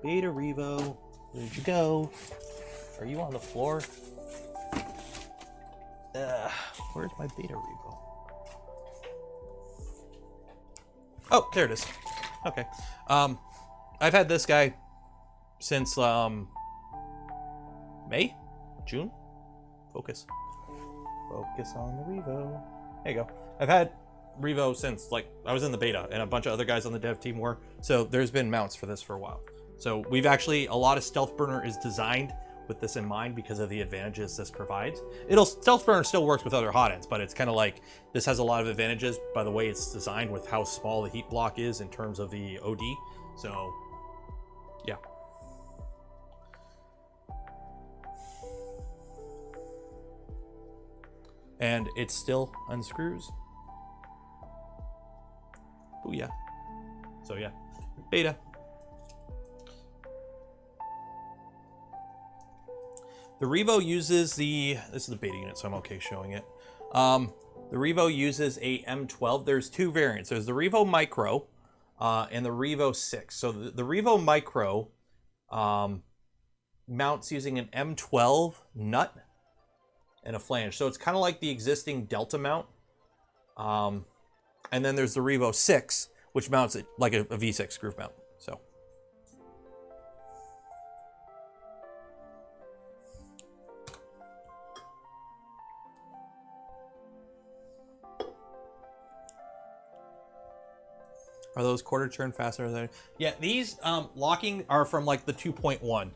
Beta Revo, where'd you go? Are you on the floor? Where's my beta Revo? Oh, there it is. Okay. I've had this guy since May? June? Focus. Focus on the Revo. There you go. I've had Revo since, like, I was in the beta and a bunch of other guys on the dev team were. So there's been mounts for this for a while. So we've actually, a lot of Stealth Burner is designed with this in mind because of the advantages this provides. Stealth Burner still works with other hot ends, but it's kind of like, this has a lot of advantages by the way it's designed with how small the heat block is in terms of the OD. So, yeah. And it still unscrews. Booyah. So yeah, beta. The Revo uses this is the beta unit, so I'm okay showing it. The Revo uses a M12. There's two variants. There's the Revo Micro and the Revo 6. So the Revo Micro mounts using an M12 nut and a flange. So it's kind of like the existing Delta mount. And then there's the Revo 6, which mounts it like a V6 groove mount. So. Are those quarter turn fasteners? Yeah, these locking are from like the 2.1.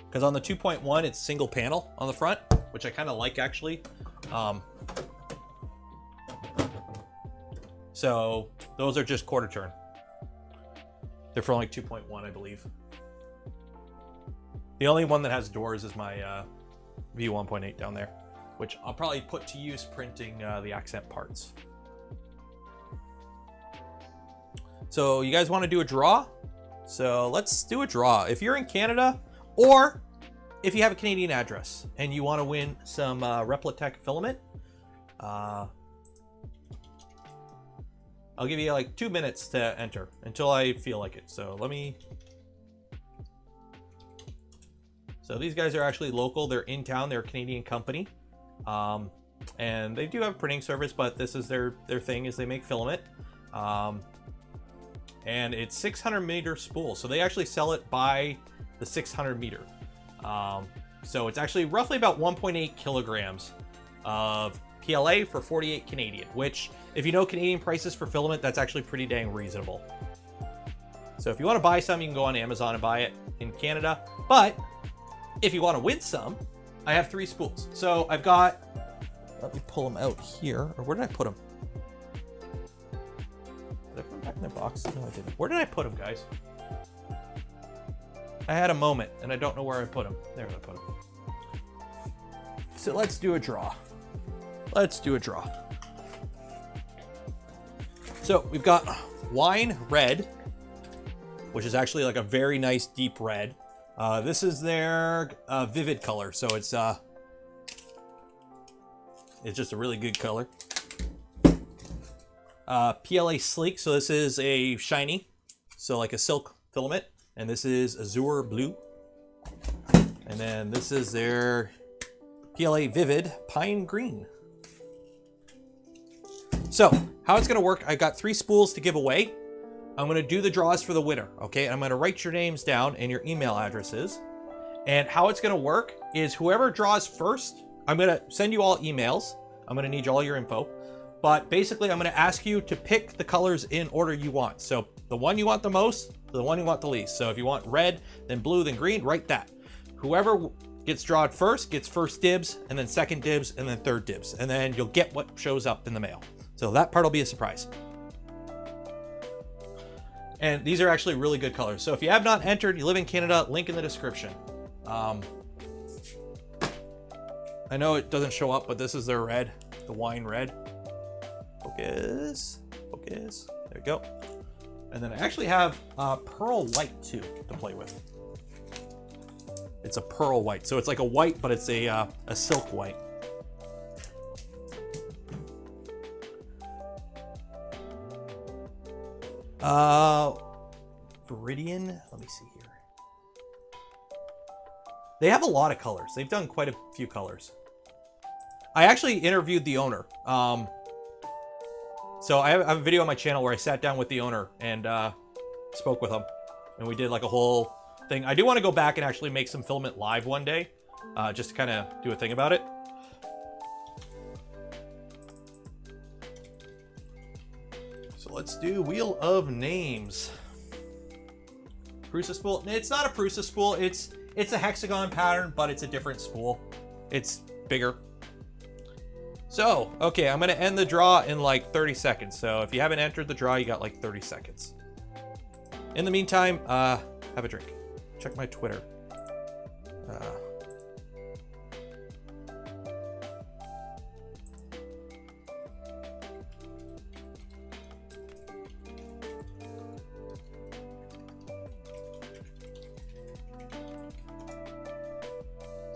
Because on the 2.1, it's single panel on the front, which I kind of like actually. So those are just quarter turn. They're for like 2.1, I believe. The only one that has doors is my V1.8 down there, which I'll probably put to use printing the accent parts. So you guys want to do a draw? So let's do a draw. If you're in Canada, or if you have a Canadian address and you want to win some Replatech filament, I'll give you like 2 minutes to enter until I feel like it. So so these guys are actually local. They're in town. They're a Canadian company. And they do have a printing service, but this is their thing is they make filament. And it's 600 meter spool. So they actually sell it by the 600 meter. So it's actually roughly about 1.8 kilograms of PLA for 48 Canadian, which if you know Canadian prices for filament, that's actually pretty dang reasonable. So if you want to buy some, you can go on Amazon and buy it in Canada. But if you want to win some, I have 3 spools. So I've got Let me pull them out here. Or where did I put them? Did I put them back in their box? No, I didn't. Where did I put them, guys? I had a moment, and I don't know where I put them. There I put them. So let's do a draw. Let's do a draw. So we've got wine red, which is actually like a very nice deep red. This is their vivid color, so it's just a really good color. PLA sleek, so this is a shiny, so like a silk filament, and this is azure blue. And then this is their PLA vivid pine green. So how it's gonna work, I got 3 spools to give away. I'm gonna do the draws for the winner, okay? I'm gonna write your names down and your email addresses. And how it's gonna work is whoever draws first, I'm gonna send you all emails. I'm gonna need all your info. But basically, I'm gonna ask you to pick the colors in order you want. So the one you want the most, the one you want the least. So if you want red, then blue, then green, write that. Whoever gets drawn first gets first dibs, and then second dibs, and then third dibs. And then you'll get what shows up in the mail. So that part will be a surprise. And these are actually really good colors. So if you have not entered, you live in Canada, link in the description. I know it doesn't show up, but this is their red, the wine red. Focus, focus, there we go. And then I actually have pearl white too to play with. It's a pearl white, so it's like a white, but it's a silk white. Viridian, let me see here. They have a lot of colors. They've done quite a few colors. I actually interviewed the owner. So I have a video on my channel where I sat down with the owner and spoke with him. And we did like a whole thing. I do want to go back and actually make some filament live one day, just to kind of do a thing about it. So let's do Wheel of Names. Prusa spool. It's not a Prusa spool. It's a hexagon pattern, but it's a different spool. It's bigger. So, okay, I'm gonna end the draw in like 30 seconds. So if you haven't entered the draw, you got like 30 seconds. In the meantime, have a drink. Check my Twitter.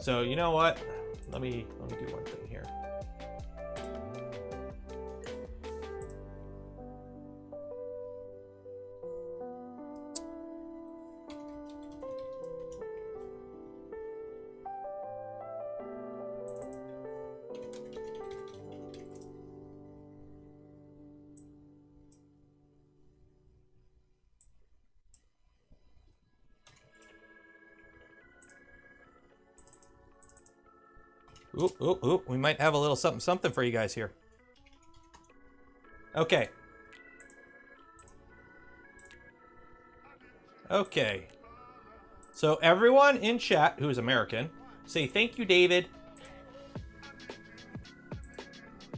So you know what? Let me do one thing here. Ooh, we might have a little something for you guys here. Okay. Okay. So everyone in chat who is American, say thank you, David.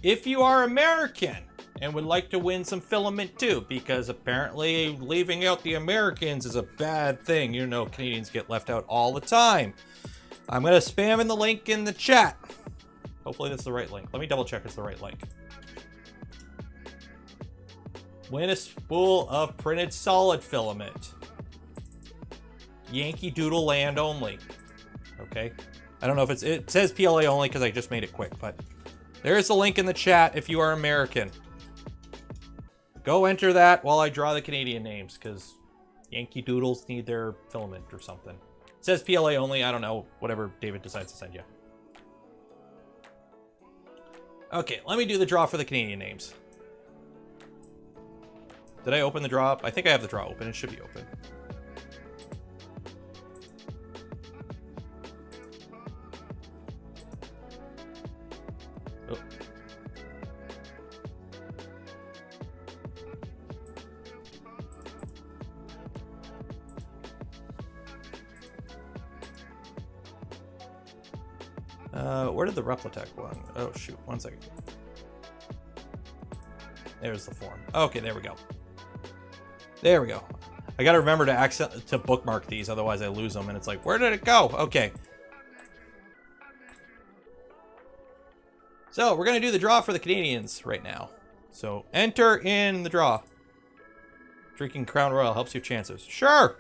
If you are American and would like to win some filament too, because apparently leaving out the Americans is a bad thing. You know, Canadians get left out all the time. I'm going to spam in the link in the chat. Hopefully that's the right link. Let me double check it's the right link. Win a spool of printed solid filament. Yankee Doodle land only. Okay. I don't know if it says PLA only because I just made it quick, but there's the link in the chat if you are American. Go enter that while I draw the Canadian names because Yankee Doodles need their filament or something. It says PLA only. I don't know. Whatever David decides to send you. Okay, let me do the draw for the Canadian names. Did I open the draw? I think I have the draw open. It should be open. Oh. Where did the Replitech one? Oh, shoot. 1 second. There's the form. Okay, there we go. There we go. I got to remember to bookmark these, otherwise I lose them, and it's like, where did it go? Okay. So, we're going to do the draw for the Canadians right now. So, enter in the draw. Drinking Crown Royal helps your chances. Sure!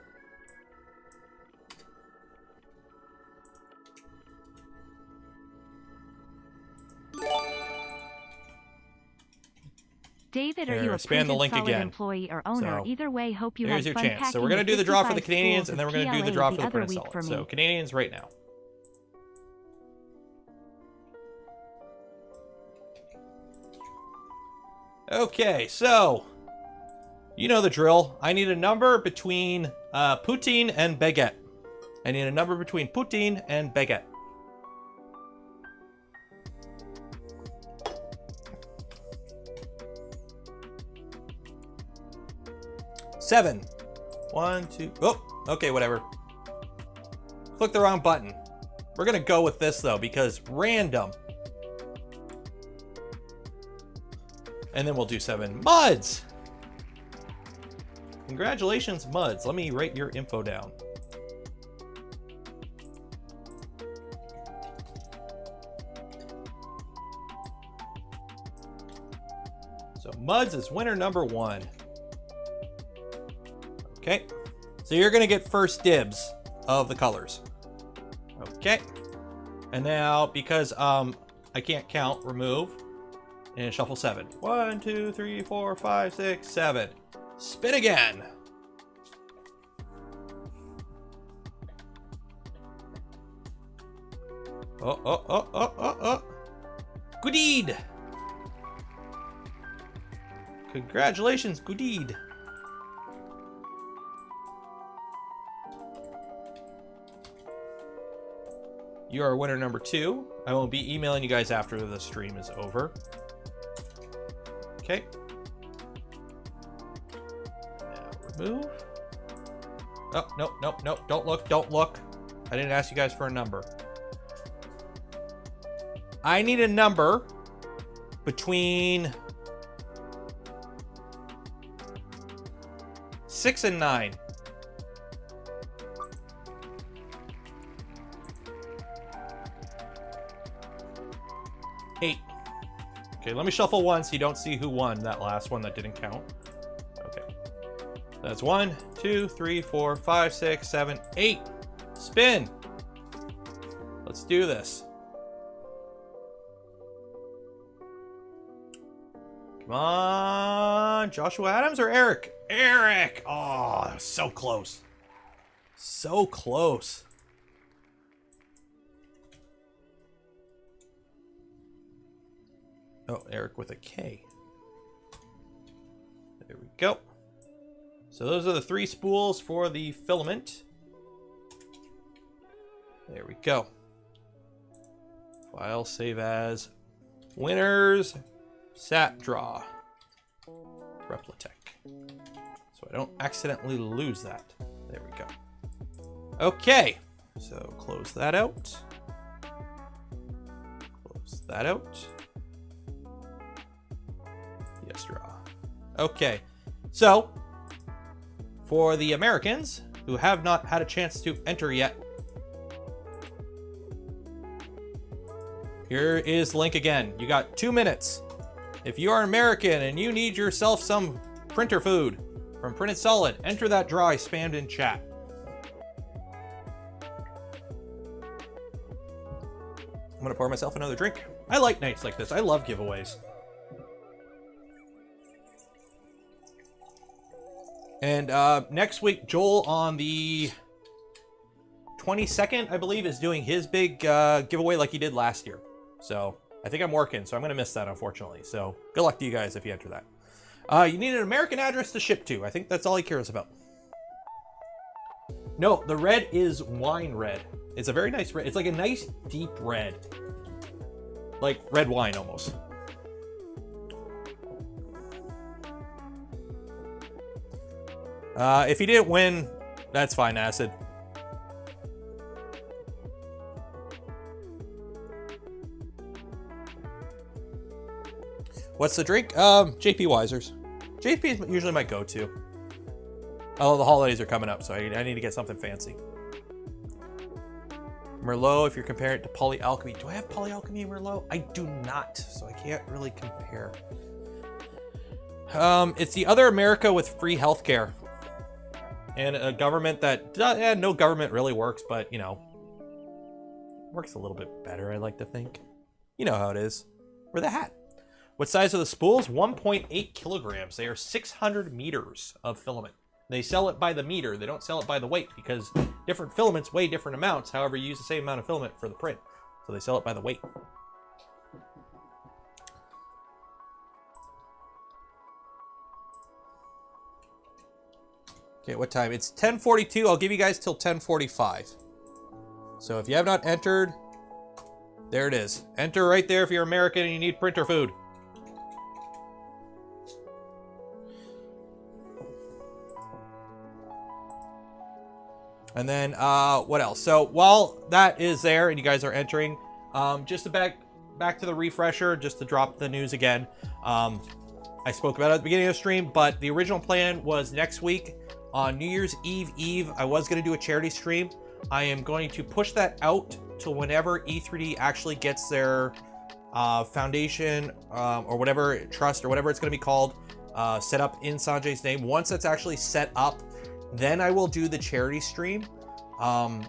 David, are you a spam the link solid again. Employee or owner? So, Either way, hope you there's had your fun chance. So we're packing going to do the draw for the 55 Canadians, schools and then we're of going to do the PLA draw for the other printed week solid. for So me. Canadians right now. Okay, so you know the drill. I need a number between poutine and baguette. I need a number between poutine and baguette. Seven. 1, 2. Oh, okay, whatever. Click the wrong button. We're gonna go with this though because random. And then we'll do 7. Muds! Congratulations, Muds. Let me write your info down. So Muds is winner number 1. Okay. So you're going to get first dibs of the colors. Okay. And now, because I can't count, remove. And shuffle 7. 1, 2, 3, 4, 5, 6, 7. Spin again. Oh. Good deed. Congratulations, good deed. You are winner number 2. I will be emailing you guys after the stream is over. Okay. Now remove. Oh, no. Don't look. I didn't ask you guys for a number. I need a number between 6 and 9. Okay, let me shuffle one so you don't see who won that last one that didn't count. Okay. That's 1, 2, 3, 4, 5, 6, 7, 8. Spin. Let's do this. Come on. Joshua Adams or Eric? Eric! Oh, that was so close. So close. Oh, Eric with a K. There we go. So those are the 3 spools for the filament. There we go. File, save as. Winners. Sat draw. Replitech. So I don't accidentally lose that. There we go. Okay. So close that out. Close that out. Yes, draw. Okay. So, for the Americans who have not had a chance to enter yet, here is the link again. You got 2 minutes. If you are American and you need yourself some printer food from Printed Solid, enter that draw I spammed in chat. I'm gonna pour myself another drink. I like nights like this. I love giveaways. And next week, Joel on the 22nd, I believe, is doing his big giveaway like he did last year. So I think I'm working, so I'm going to miss that, unfortunately. So good luck to you guys if you enter that. You need an American address to ship to. I think that's all he cares about. No, the red is wine red. It's a very nice red. It's like a nice deep red. Like red wine almost. If he didn't win, that's fine, Acid. What's the drink? JP Weisers. JP is usually my go-to. Although the holidays are coming up, so I need to get something fancy. Merlot, if you're comparing it to polyalchemy. Do I have polyalchemy and Merlot? I do not, so I can't really compare. It's the other America with free healthcare. And a government that, no government really works, but, you know, works a little bit better, I like to think. You know how it is. We're the hat. What size are the spools? 1.8 kilograms. They are 600 meters of filament. They sell it by the meter. They don't sell it by the weight because different filaments weigh different amounts. However, you use the same amount of filament for the print. So they sell it by the weight. Okay, what time? It's 10:42. I'll give you guys till 10:45. So if you have not entered, there it is. Enter right there if you're American and you need printer food. And then, what else? So while that is there and you guys are entering, just to back to the refresher, just to drop the news again. I spoke about it at the beginning of the stream, but the original plan was next week on New Year's Eve, I was going to do a charity stream. I am going to push that out to whenever E3D actually gets their foundation or whatever trust or whatever it's going to be called set up in Sanjay's name. Once that's actually set up, then I will do the charity stream.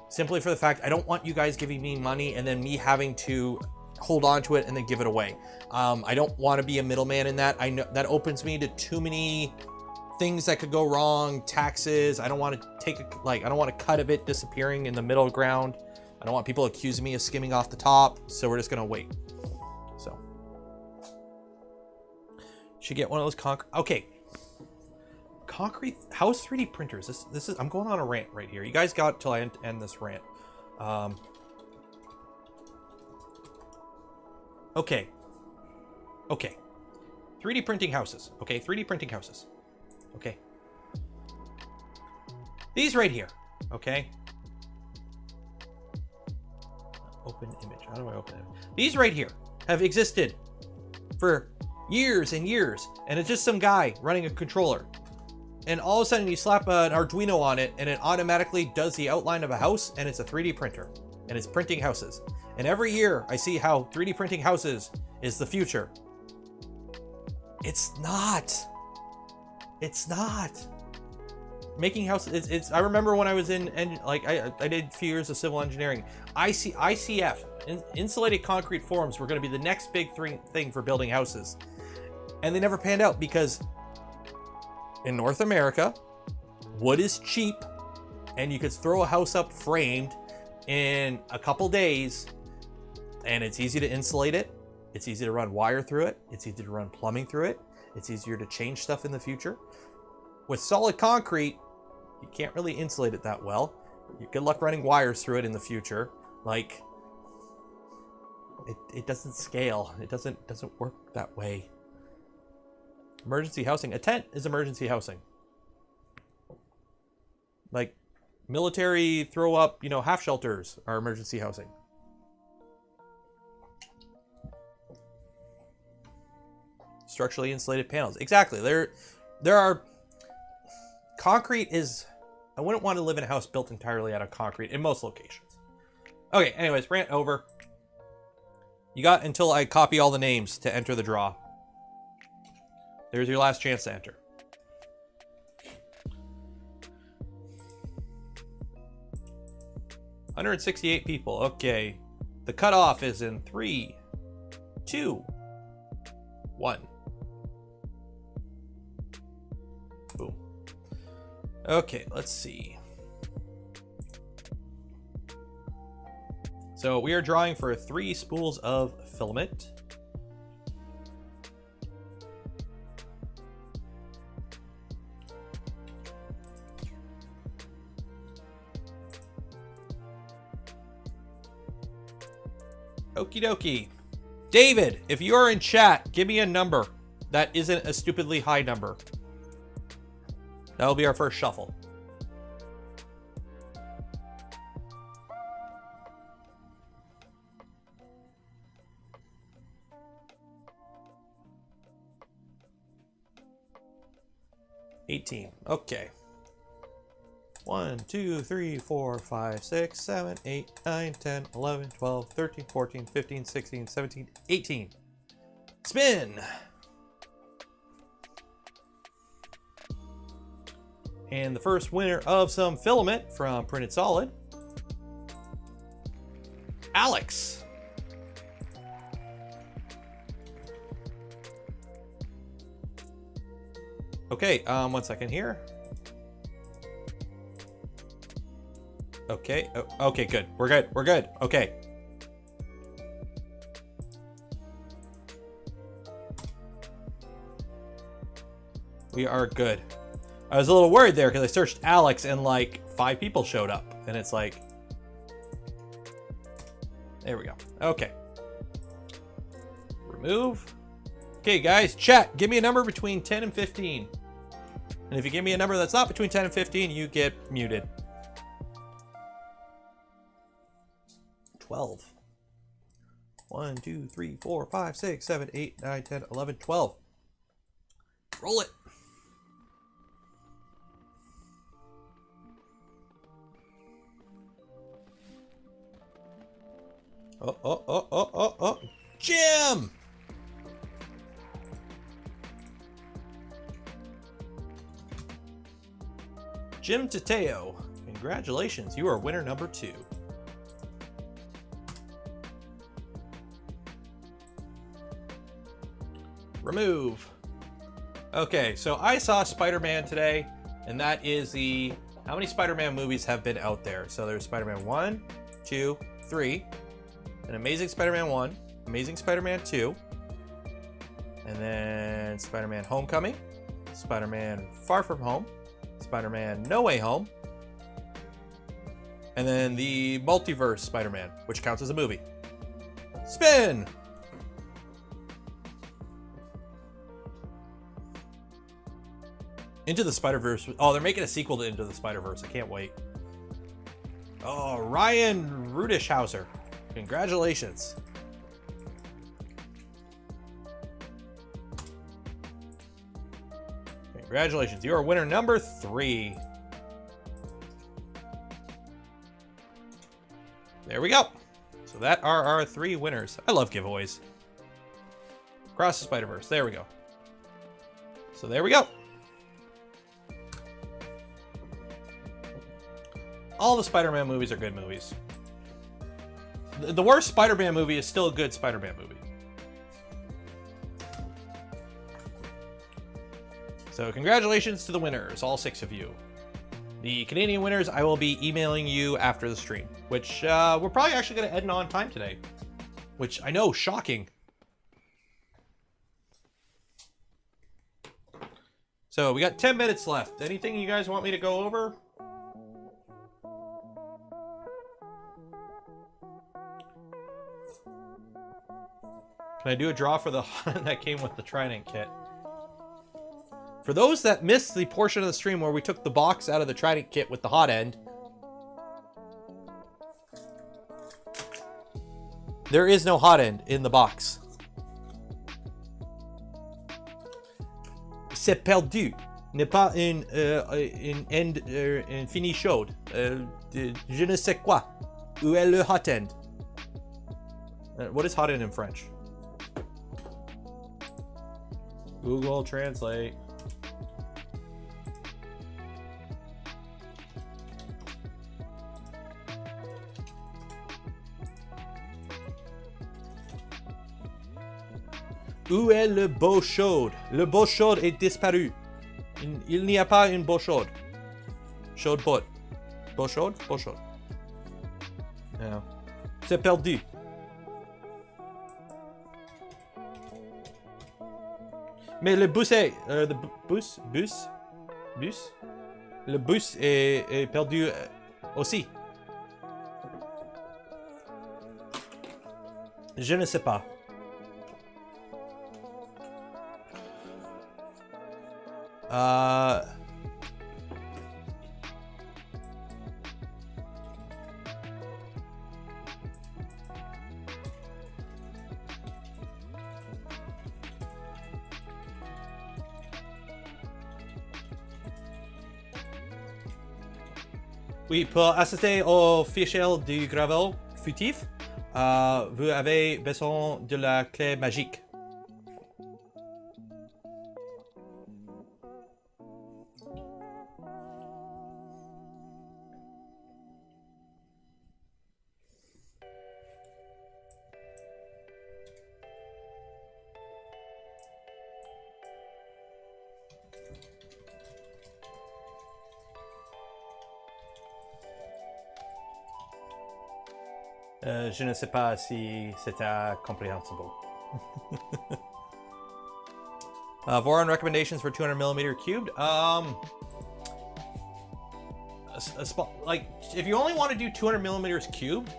Simply for the fact I don't want you guys giving me money and then me having to hold on to it and then give it away. I don't want to be a middleman in that. I know that opens me to too many things that could go wrong. Taxes. I don't want to take I don't want a cut of it disappearing in the middle ground. I don't want people accusing me of skimming off the top. So we're just gonna wait. So should get one of those okay. Concrete house 3D printers. This is I'm going on a rant right here. You guys got till I end this rant. Okay. 3D printing houses. Okay, 3D printing houses. Okay. These right here. Okay. Open image. How do I open it? These right here have existed for years and years, and it's just some guy running a controller. And all of a sudden you slap an Arduino on it and it automatically does the outline of a house, and it's a 3D printer and it's printing houses. And every year I see how 3D printing houses is the future. It's not. It's not. Making houses, I remember when I was in, I did a few years of civil engineering. ICF, insulated concrete forms, were going to be the next big thing for building houses. And they never panned out because in North America, wood is cheap and you could throw a house up framed in a couple days and it's easy to insulate it. It's easy to run wire through it. It's easy to run plumbing through it. It's easier to change stuff in the future. With solid concrete, you can't really insulate it that well. Good luck running wires through it in the future. Like, it doesn't scale. It doesn't work that way. Emergency housing. A tent is emergency housing. Like, military throw up, half shelters are emergency housing. Structurally insulated panels. Exactly. There are... Concrete is... I wouldn't want to live in a house built entirely out of concrete in most locations. Okay, anyways, rant over. You got until I copy all the names to enter the draw. There's your last chance to enter. $168 people. Okay. The cutoff is in 3, 2, 1. Boom. Okay, let's see. So we are drawing for 3 spools of filament. Okie dokie. David, if you are in chat, give me a number that isn't a stupidly high number. That'll be our first shuffle. 18. Okay. 1, 2, 3, 4, 5, 6, 7, 8, 9, 10, 11, 12, 13, 14, 15, 16, 17, 18. Spin! And the first winner of some filament from Printed Solid, Alex. Okay, 1 second here. Okay, okay, good. We're good. We're good. Okay. We are good. I was a little worried there because I searched Alex and like 5 people showed up. And it's like... There we go. Okay. Remove. Okay, guys, chat. Give me a number between 10 and 15. And if you give me a number that's not between 10 and 15, you get muted. 12. 1, 2, 3, 4, 5, 6, 7, 8, 9, 10, 11, 12. Roll it. Oh. Jim! Jim Tateo, congratulations. You are winner number 2. Remove. Okay, so I saw Spider-Man today, and that is the... How many Spider-Man movies have been out there? So there's Spider-Man 1, 2, 3, an Amazing Spider-Man 1, Amazing Spider-Man 2, and then Spider-Man Homecoming, Spider-Man Far From Home, Spider-Man No Way Home, and then the Multiverse Spider-Man, which counts as a movie. Spin! Into the Spider-Verse. Oh, they're making a sequel to Into the Spider-Verse. I can't wait. Oh, Ryan Rudishhauser. Congratulations. Congratulations. You are winner number 3. There we go. So that are our 3 winners. I love giveaways. Across the Spider-Verse. There we go. So there we go. All the Spider-Man movies are good movies. The worst Spider-Man movie is still a good Spider-Man movie. So congratulations to the winners, all 6 of you. The Canadian winners, I will be emailing you after the stream, which we're probably actually going to end on time today. Which I know, shocking. So we got 10 minutes left. Anything you guys want me to go over? Can I do a draw for the that came with the Trident kit? For those that missed the portion of the stream where we took the box out of the Trident kit with the hot end, there is no hot end in the box. C'est perdu. N'est pas une end infini chaude. Je ne sais quoi. Où est le hot end? What is hot end in French? Google Translate. Où est le beau chaude? Le beau chaude est disparu. Il n'y a pas une beau chaude. Chaude pot. Beau chaude? Beau chaude. Yeah. C'est perdu. Mais le bus est... le bus? Le bus est perdu aussi. Je ne sais pas. Oui, pour assister au fichier du graveau futif, vous avez besoin de la clé magique. Je ne sais pas si c'était compréhensible. Voron recommendations for 200mm cubed. Like, if you only want to do 200mm cubed,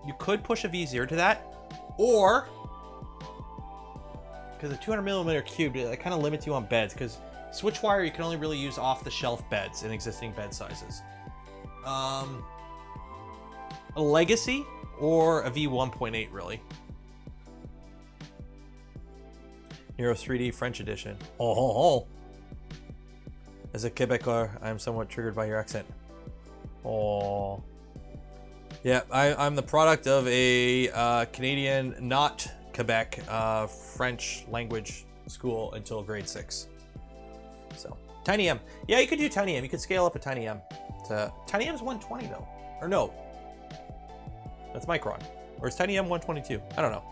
you could push a V0 to that, or because the 200mm cubed, it kind of limits you on beds. Because switch wire, you can only really use off-the-shelf beds in existing bed sizes. A Legacy or a V1.8, really. Euro 3D French edition. Oh. As a Quebecois, I'm somewhat triggered by your accent. Oh. Yeah, I'm the product of a Canadian, not Quebec, French language school until grade 6. So, Tiny M. Yeah, you could do Tiny M. You could scale up a Tiny M. Tiny M's 120 though. Or no. That's Micron. Or is Tiny M 122? I don't know.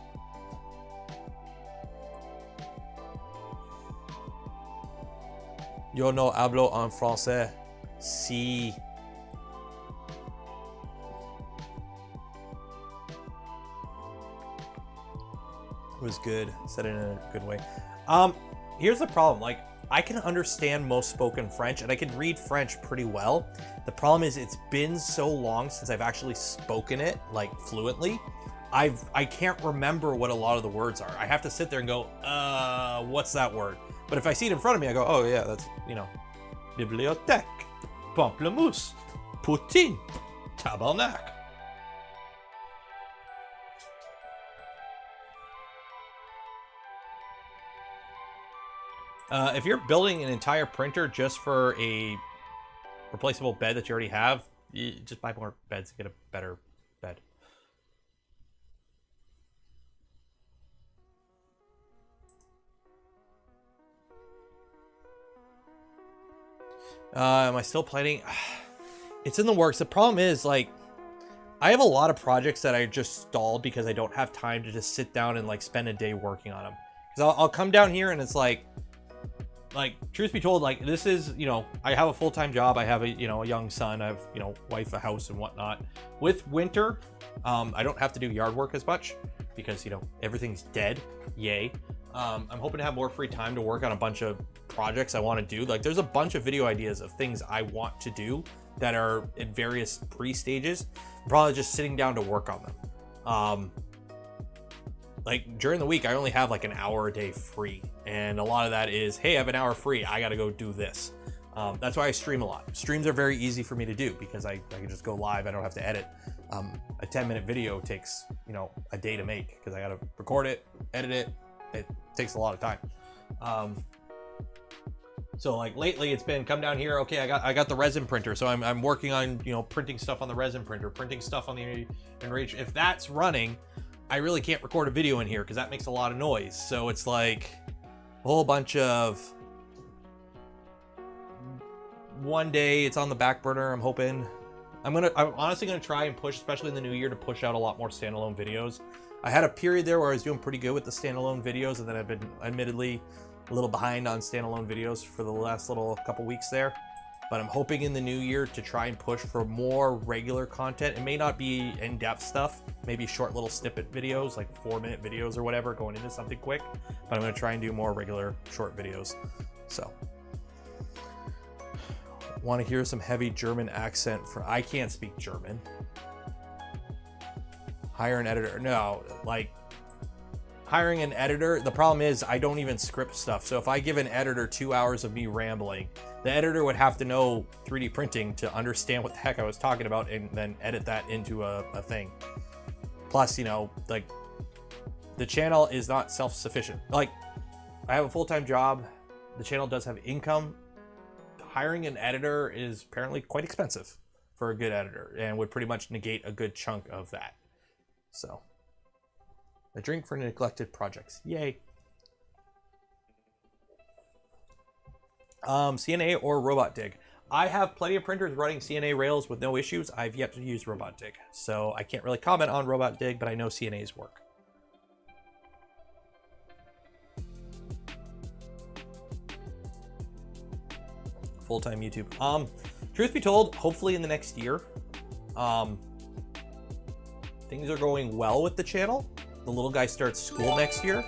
Yo no hablo en français. Si. It was good. Said it in a good way. Here's the problem. Like, I can understand most spoken French, and I can read French pretty well. The problem is it's been so long since I've actually spoken it, like, fluently. I can't remember what a lot of the words are. I have to sit there and go, what's that word? But if I see it in front of me, I go, oh yeah, that's, you know, bibliothèque, pamplemousse, poutine, tabarnak. If you're building an entire printer just for a replaceable bed that you already have, you just buy more beds and get a better bed. Am I still planning? It's in the works. The problem is, like, I have a lot of projects that I just stalled because I don't have time to just sit down and, like, spend a day working on them. Because I'll come down here and it's like, truth be told, like, this is, you know, I have a full-time job. I have a, you know, a young son. I have, you know, wife, a house and whatnot. With winter, I don't have to do yard work as much because, you know, everything's dead. Yay. I'm hoping to have more free time to work on a bunch of projects I want to do. Like, there's a bunch of video ideas of things I want to do that are in various pre-stages. I'm probably just sitting down to work on them. Like, during the week, I only have like an hour a day free. And a lot of that is, hey, I have an hour free. I got to go do this. That's why I stream a lot. Streams are very easy for me to do because I can just go live. I don't have to edit. A 10-minute video takes, you know, a day to make because I got to record it, edit it. It takes a lot of time. So like lately it's been come down here. Okay, I got the resin printer. So I'm working on, you know, printing stuff on the resin printer, printing stuff on the Enrage. If that's running, I really can't record a video in here because that makes a lot of noise. So it's like a whole bunch of, one day it's on the back burner. I'm hoping I'm honestly gonna try and push, especially in the new year, to push out a lot more standalone videos. I had a period there where I was doing pretty good with the standalone videos, and then I've been admittedly a little behind on standalone videos for the last couple weeks there. But I'm hoping in the new year to try and push for more regular content. It may not be in-depth stuff, maybe short little snippet videos, like 4-minute videos or whatever, going into something quick. But I'm gonna try and do more regular short videos. So, want to hear some heavy German accent for, I can't speak German. Hire an editor. No, like, hiring an editor, the problem is I don't even script stuff. So if I give an editor 2 hours of me rambling, the editor would have to know 3D printing to understand what the heck I was talking about and then edit that into a thing. Plus, you know, like, the channel is not self-sufficient. Like, I have a full-time job. The channel does have income. hiring an editor is apparently quite expensive for a good editor and would pretty much negate a good chunk of that. So, a drink for neglected projects. Yay. CNA or Robot Dig. I have plenty of printers running CNA rails with no issues. I've yet to use Robot Dig, so I can't really comment on Robot Dig, but I know CNA's work. Full-time YouTube. Truth be told, hopefully in the next year. Things are going well with the channel. The little guy starts school next year.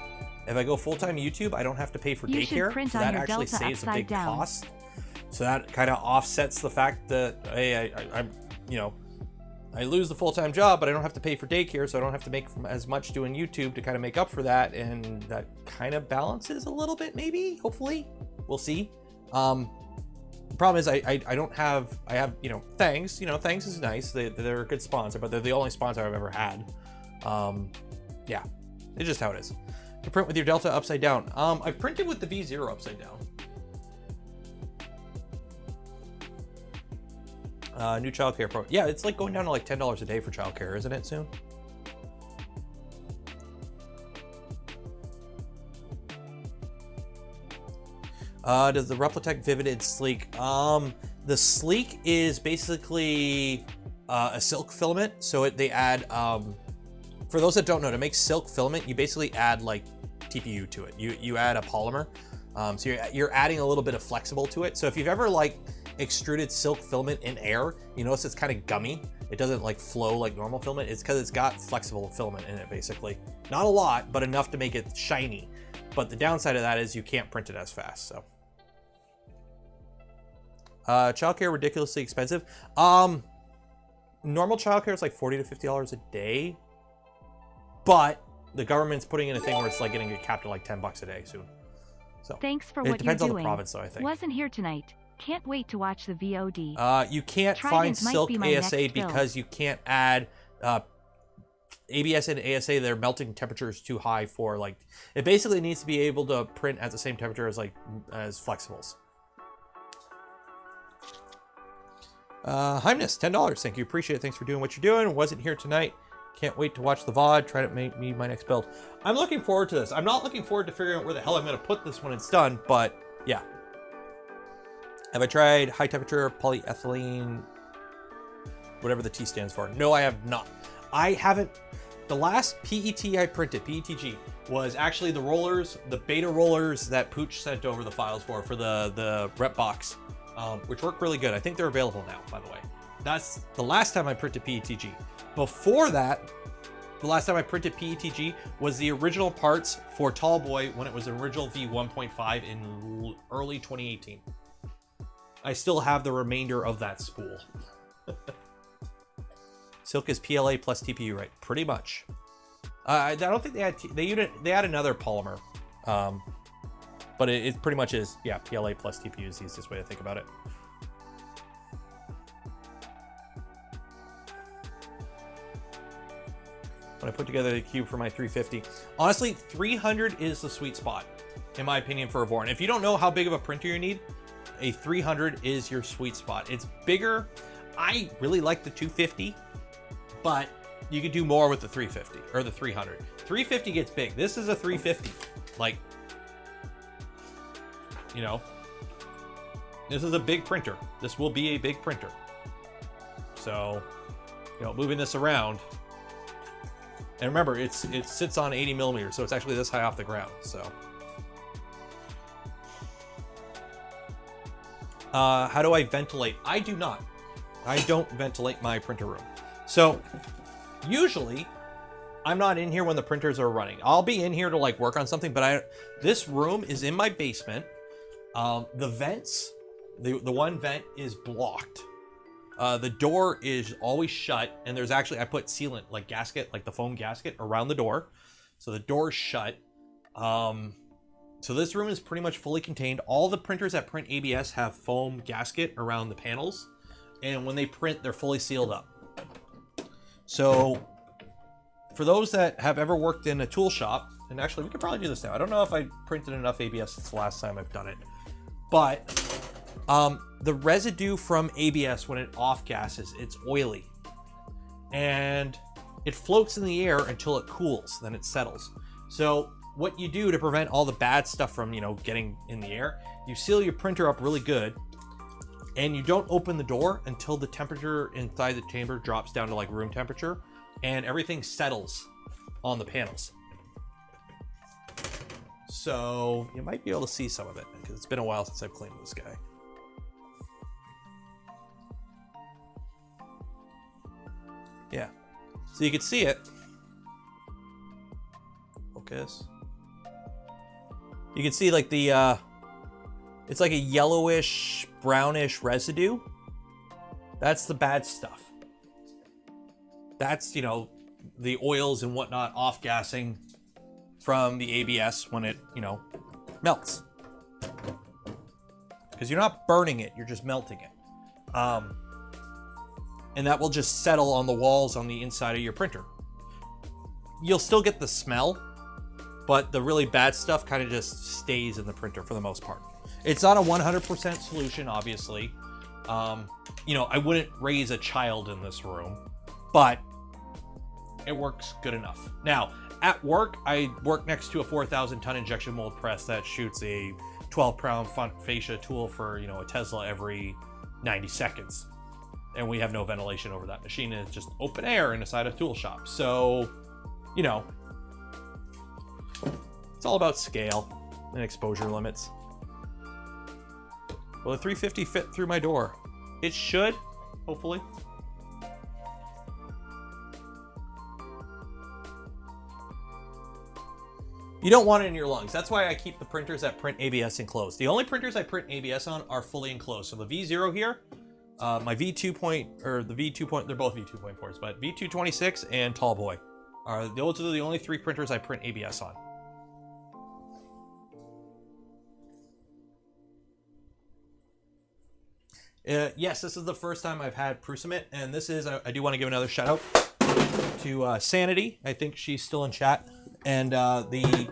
If I go full-time YouTube, I don't have to pay for daycare, so that actually saves a big cost. So that kind of offsets the fact that, hey, I'm, you know, I lose the full-time job, but I don't have to pay for daycare, so I don't have to make as much doing YouTube to kind of make up for that, and that kind of balances a little bit, maybe, hopefully. We'll see. The problem is I don't have, I have, you know, Thanks. You know, Thanks is nice. They're a good sponsor, but they're the only sponsor I've ever had. Yeah, it's just how it is. To print with your Delta upside down. I've printed with the V0 upside down. New childcare pro. Yeah, it's like going down to like $10 a day for childcare, isn't it, soon? Does the Replitech Vivid Sleek? The Sleek is basically a silk filament. So they add, for those that don't know, to make silk filament, you basically add like TPU to it. You add a polymer. So you're adding a little bit of flexible to it. So if you've ever like extruded silk filament in air, you notice it's kind of gummy. It doesn't like flow like normal filament. It's because it's got flexible filament in it, basically. Not a lot, but enough to make it shiny. But the downside of that is you can't print it as fast, so. Childcare ridiculously expensive. Normal childcare is like $40 to $50 a day, but the government's putting in a thing where it's like getting it capped at like $10 a day soon. So thanks for what you're doing. It depends on the province, though, I think. Wasn't here tonight. Can't wait to watch the VOD. You can't find Silk ASA because you can't add ABS and ASA. Their melting temperature is too high for like. It basically needs to be able to print at the same temperature as as flexibles. Highness, $10. Thank you. Appreciate it. Thanks for doing what you're doing. Wasn't here tonight. Can't wait to watch the VOD. Try to make me my next build. I'm looking forward to this. I'm not looking forward to figuring out where the hell I'm going to put this when it's done, but yeah. Have I tried high temperature polyethylene, whatever the T stands for? No, I have not. I haven't. The last PET I printed, PETG, was actually the rollers, the beta rollers that Pooch sent over the files for the rep box. Which work really good. I think they're available now, by the way. That's the last time I printed PETG. Before that, the last time I printed PETG was the original parts for Tallboy when it was an original V1.5 in early 2018. I still have the remainder of that spool. Silk is PLA plus TPU, right? Pretty much. I don't think they had another polymer. But it pretty much is, yeah, PLA plus TPU is the easiest way to think about it. When I put together the cube for my 350, honestly, 300 is the sweet spot, in my opinion, for a Voron. If you don't know how big of a printer you need, a 300 is your sweet spot. It's bigger. I really like the 250, but you could do more with the 350 or the 300. 350 gets big. This is a 350. Like, you know, this is a big printer. This will be a big printer. So, you know, moving this around. And remember, it sits on 80 millimeters, so it's actually this high off the ground. So, how do I ventilate? I do not. I don't ventilate my printer room. So, usually, I'm not in here when the printers are running. I'll be in here to like work on something, but this room is in my basement. The vents, the one vent is blocked. The door is always shut, and there's actually, I put sealant, like gasket, like the foam gasket around the door. So the door's shut. So this room is pretty much fully contained. All the printers that print ABS have foam gasket around the panels. And when they print, they're fully sealed up. So for those that have ever worked in a tool shop, and actually we could probably do this now. I don't know if I printed enough ABS since the last time I've done it. But The residue from ABS, when it off gases, it's oily. And it floats in the air until it cools, then it settles. So what you do to prevent all the bad stuff from, you know, getting in the air, you seal your printer up really good, and you don't open the door until the temperature inside the chamber drops down to like room temperature, and everything settles on the panels. So you might be able to see some of it, because it's been a while since I've cleaned this guy. Yeah, so you can see it. Focus. You can see like the, it's like a yellowish, brownish residue. That's the bad stuff. That's, you know, the oils and whatnot off-gassing from the ABS when it, you know, melts. Because you're not burning it, you're just melting it. And that will just settle on the walls on the inside of your printer. You'll still get the smell, but the really bad stuff kind of just stays in the printer for the most part. It's not a 100% solution, obviously. You know, I wouldn't raise a child in this room, but it works good enough. Now, at work, I work next to a 4,000-ton injection mold press that shoots a 12-pound front fascia tool for, you know, a Tesla every 90 seconds. And we have no ventilation over that machine, and it's just open air inside a tool shop. So, you know, it's all about scale and exposure limits. Will the 350 fit through my door? It should, hopefully. You don't want it in your lungs. That's why I keep the printers that print ABS enclosed. The only printers I print ABS on are fully enclosed. So the V0 here, my V2 they're both V2.4s, but V226 and Tallboy those are the only three printers I print ABS on. Yes, this is the first time I've had Prusament, and this is, I do want to give another shout out to Sanity. I think she's still in chat, and the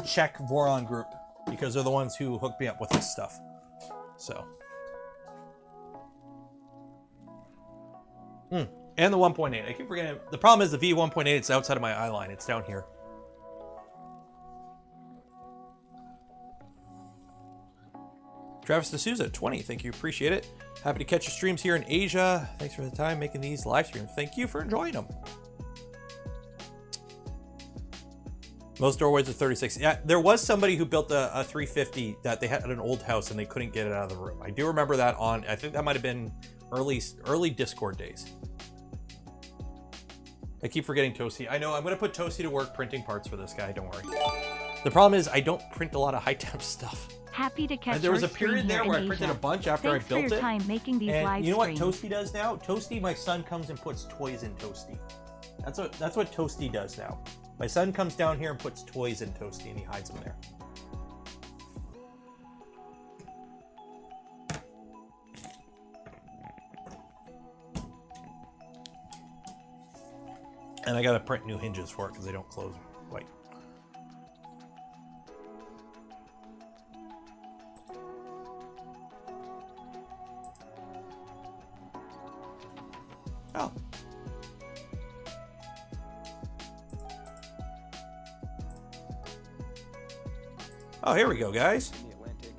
Czech Voron group, because they're the ones who hooked me up with this stuff. So. And the 1.8. I keep forgetting. The problem is the V1.8, it's outside of my eye line. It's down here. Travis D'Souza, 20. Thank you. Appreciate it. Happy to catch your streams here in Asia. Thanks for the time making these live streams. Thank you for enjoying them. Most doorways are 36. Yeah, there was somebody who built a 350 that they had at an old house and they couldn't get it out of the room. I do remember that on, I think that might have been early Discord days. I keep forgetting Toasty. I know, I'm going to put Toasty to work printing parts for this guy, don't worry. The problem is I don't print a lot of high temp stuff. Happy to catch and there was a your period there where I Asia. printed a bunch after Thanks I built for your it. time making these and live you know what streams. Toasty does now? Toasty, my son comes and puts toys in Toasty. That's what Toasty does now. My son comes down here and puts toys in Toasty and he hides them there. And I gotta print new hinges for it because they don't close right. Oh. Oh, here we go, guys. In the Atlantic,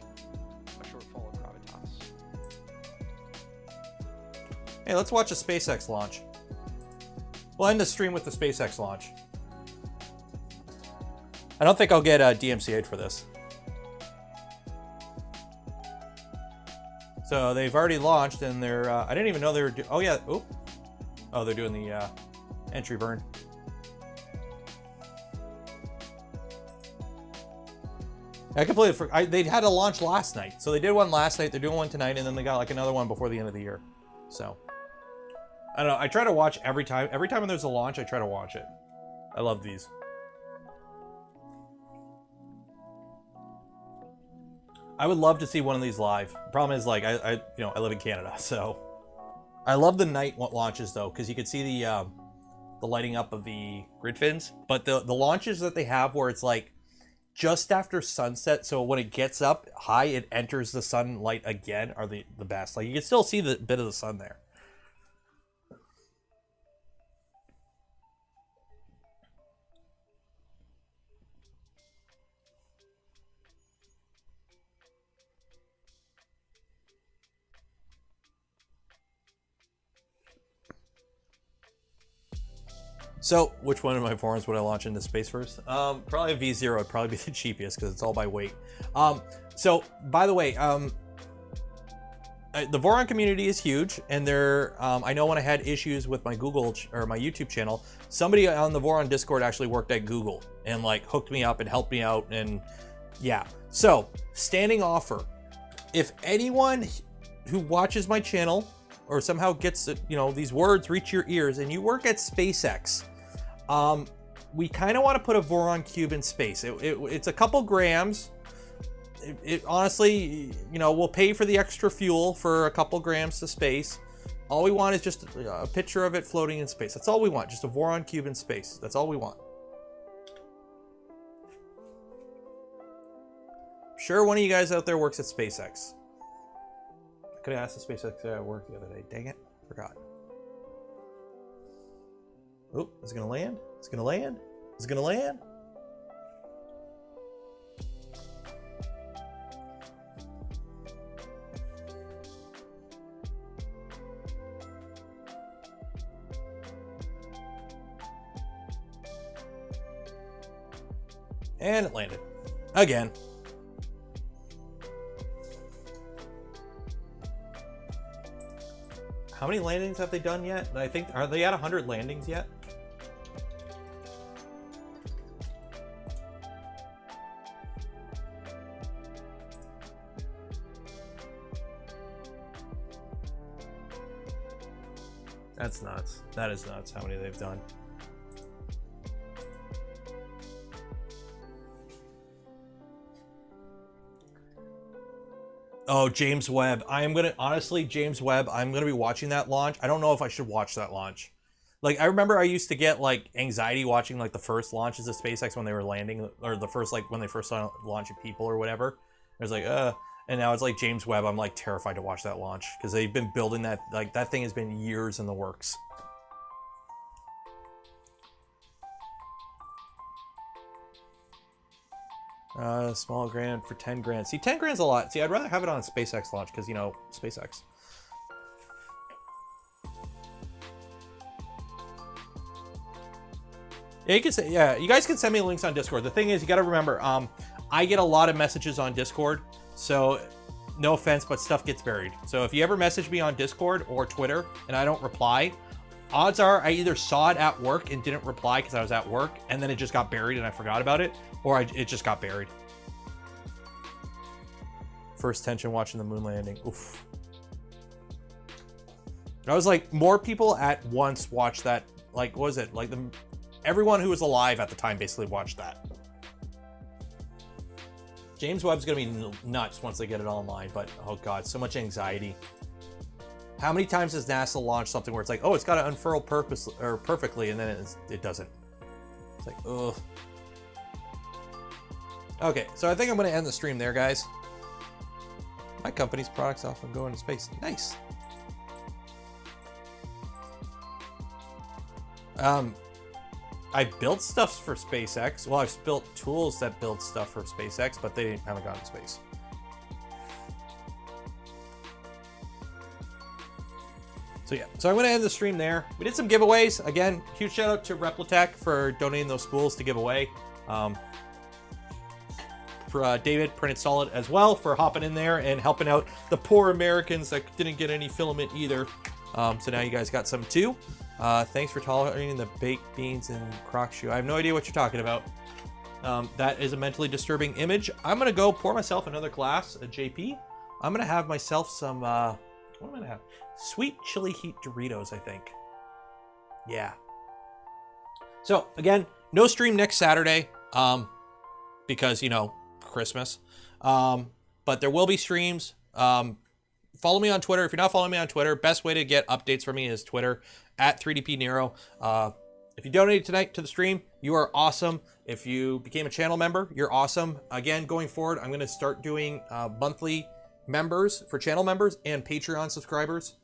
a shortfall of gravitas. Hey, let's watch a SpaceX launch. We'll end the stream with the SpaceX launch. I don't think I'll get DMCA'd for this. So they've already launched, and they're. I didn't even know they were. Oh yeah. Oh, they're doing the entry burn. I completely forgot. They had a launch last night, so they did one last night. They're doing one tonight, and then they got like another one before the end of the year. So. I don't know. I try to watch every time. Every time there's a launch, I try to watch it. I love these. I would love to see one of these live. The problem is, like, I live in Canada, so I love the night launches though, because you can see the lighting up of the grid fins. But the launches that they have where it's like just after sunset, so when it gets up high, it enters the sunlight again, are the best. Like, you can still see the bit of the sun there. So, which one of my Vorons would I launch into space first? Probably a V0 would probably be the cheapest because it's all by weight. So, by the way, the Voron community is huge, and I know when I had issues with my Google or my YouTube channel, somebody on the Voron Discord actually worked at Google and like hooked me up and helped me out, and yeah. So, standing offer, if anyone who watches my channel or somehow gets these words reach your ears and you work at SpaceX, we kind of want to put a Voron cube in space. It's a couple grams. It honestly, we'll pay for the extra fuel for a couple grams to space. All we want is just a picture of it floating in space. That's all we want. Just a Voron cube in space. That's all we want. I'm sure one of you guys out there works at SpaceX. I could have asked the SpaceX at work the other day. Dang it. Forgot. Oh, is it gonna land? It's gonna land? Is it gonna land? And it landed. Again. How many landings have they done yet? I think, are they at 100 landings yet? That's nuts. That is nuts how many they've done. Oh, James Webb. Honestly, James Webb, I'm going to be watching that launch. I don't know if I should watch that launch. Like, I remember I used to get, like, anxiety watching, like, the first launches of SpaceX when they were landing, or the first, like, when they first started launching people or whatever. It was like, and now it's like James Webb. I'm, like, terrified to watch that launch because they've been building that, like, that thing has been years in the works. Small grant for 10 grand. See, 10 grand's a lot. See, I'd rather have it on a SpaceX launch because, SpaceX. Yeah, you guys can send me links on Discord. The thing is, you got to remember, I get a lot of messages on Discord, so no offense, but stuff gets buried. So if you ever message me on Discord or Twitter and I don't reply, odds are I either saw it at work and didn't reply because I was at work, and then it just got buried and I forgot about it, or it just got buried. First tension watching the moon landing. Oof. I was like, more people at once watched that. Like, what was it? Like, everyone who was alive at the time basically watched that. James Webb's gonna be nuts once they get it online, but oh god, so much anxiety. How many times has NASA launched something where it's like, oh, it's got to unfurl perfectly, and then it doesn't? It's like, ugh. Okay, so I think I'm going to end the stream there, guys. My company's products often go into space. Nice. I built stuff for SpaceX. Well, I've built tools that build stuff for SpaceX, but they haven't gone to space. So yeah, so I'm going to end the stream there. We did some giveaways. Again, huge shout out to Replatech for donating those spools to give away. For David, Printed Solid as well, for hopping in there and helping out the poor Americans that didn't get any filament either. So now you guys got some too. Thanks for tolerating the baked beans and crock shoe. I have no idea what you're talking about. That is a mentally disturbing image. I'm going to go pour myself another glass of JP. I'm going to have myself some, what am I going to have? Sweet chili heat Doritos, I think. Yeah. So again, no stream next Saturday, because, Christmas. But there will be streams. Follow me on Twitter. If you're not following me on Twitter, best way to get updates from me is Twitter, at 3DP Nero. If you donated tonight to the stream, you are awesome. If you became a channel member, you're awesome. Again, going forward, I'm going to start doing monthly members for channel members and Patreon subscribers.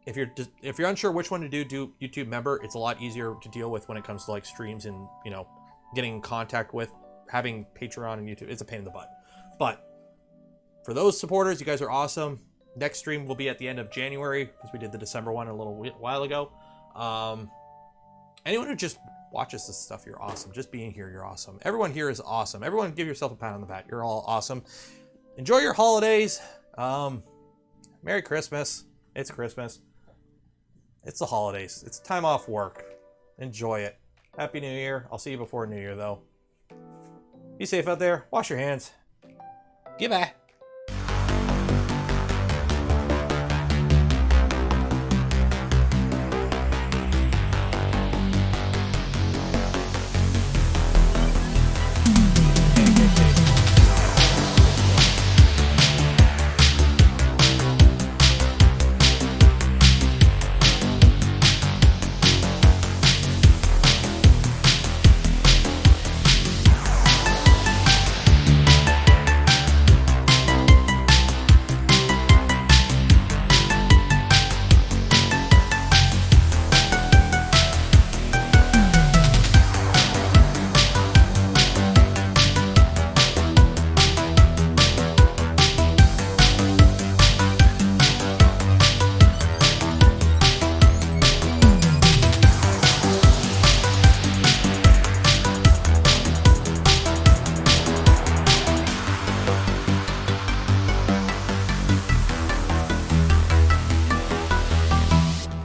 If you're unsure which one to do YouTube member. It's a lot easier to deal with when it comes to like streams and, you know, getting in contact with. Having Patreon and YouTube, it's a pain in the butt. But for those supporters, you guys are awesome. Next stream will be at the end of January because we did the December one a little while ago. Anyone who just watches this stuff, you're awesome. Just being here, you're awesome. Everyone here is awesome. Everyone give yourself a pat on the back. You're all awesome. Enjoy your holidays. Merry Christmas. It's Christmas. It's the holidays. It's time off work. Enjoy it. Happy New Year. I'll see you before New Year, though. Be safe out there. Wash your hands. Goodbye.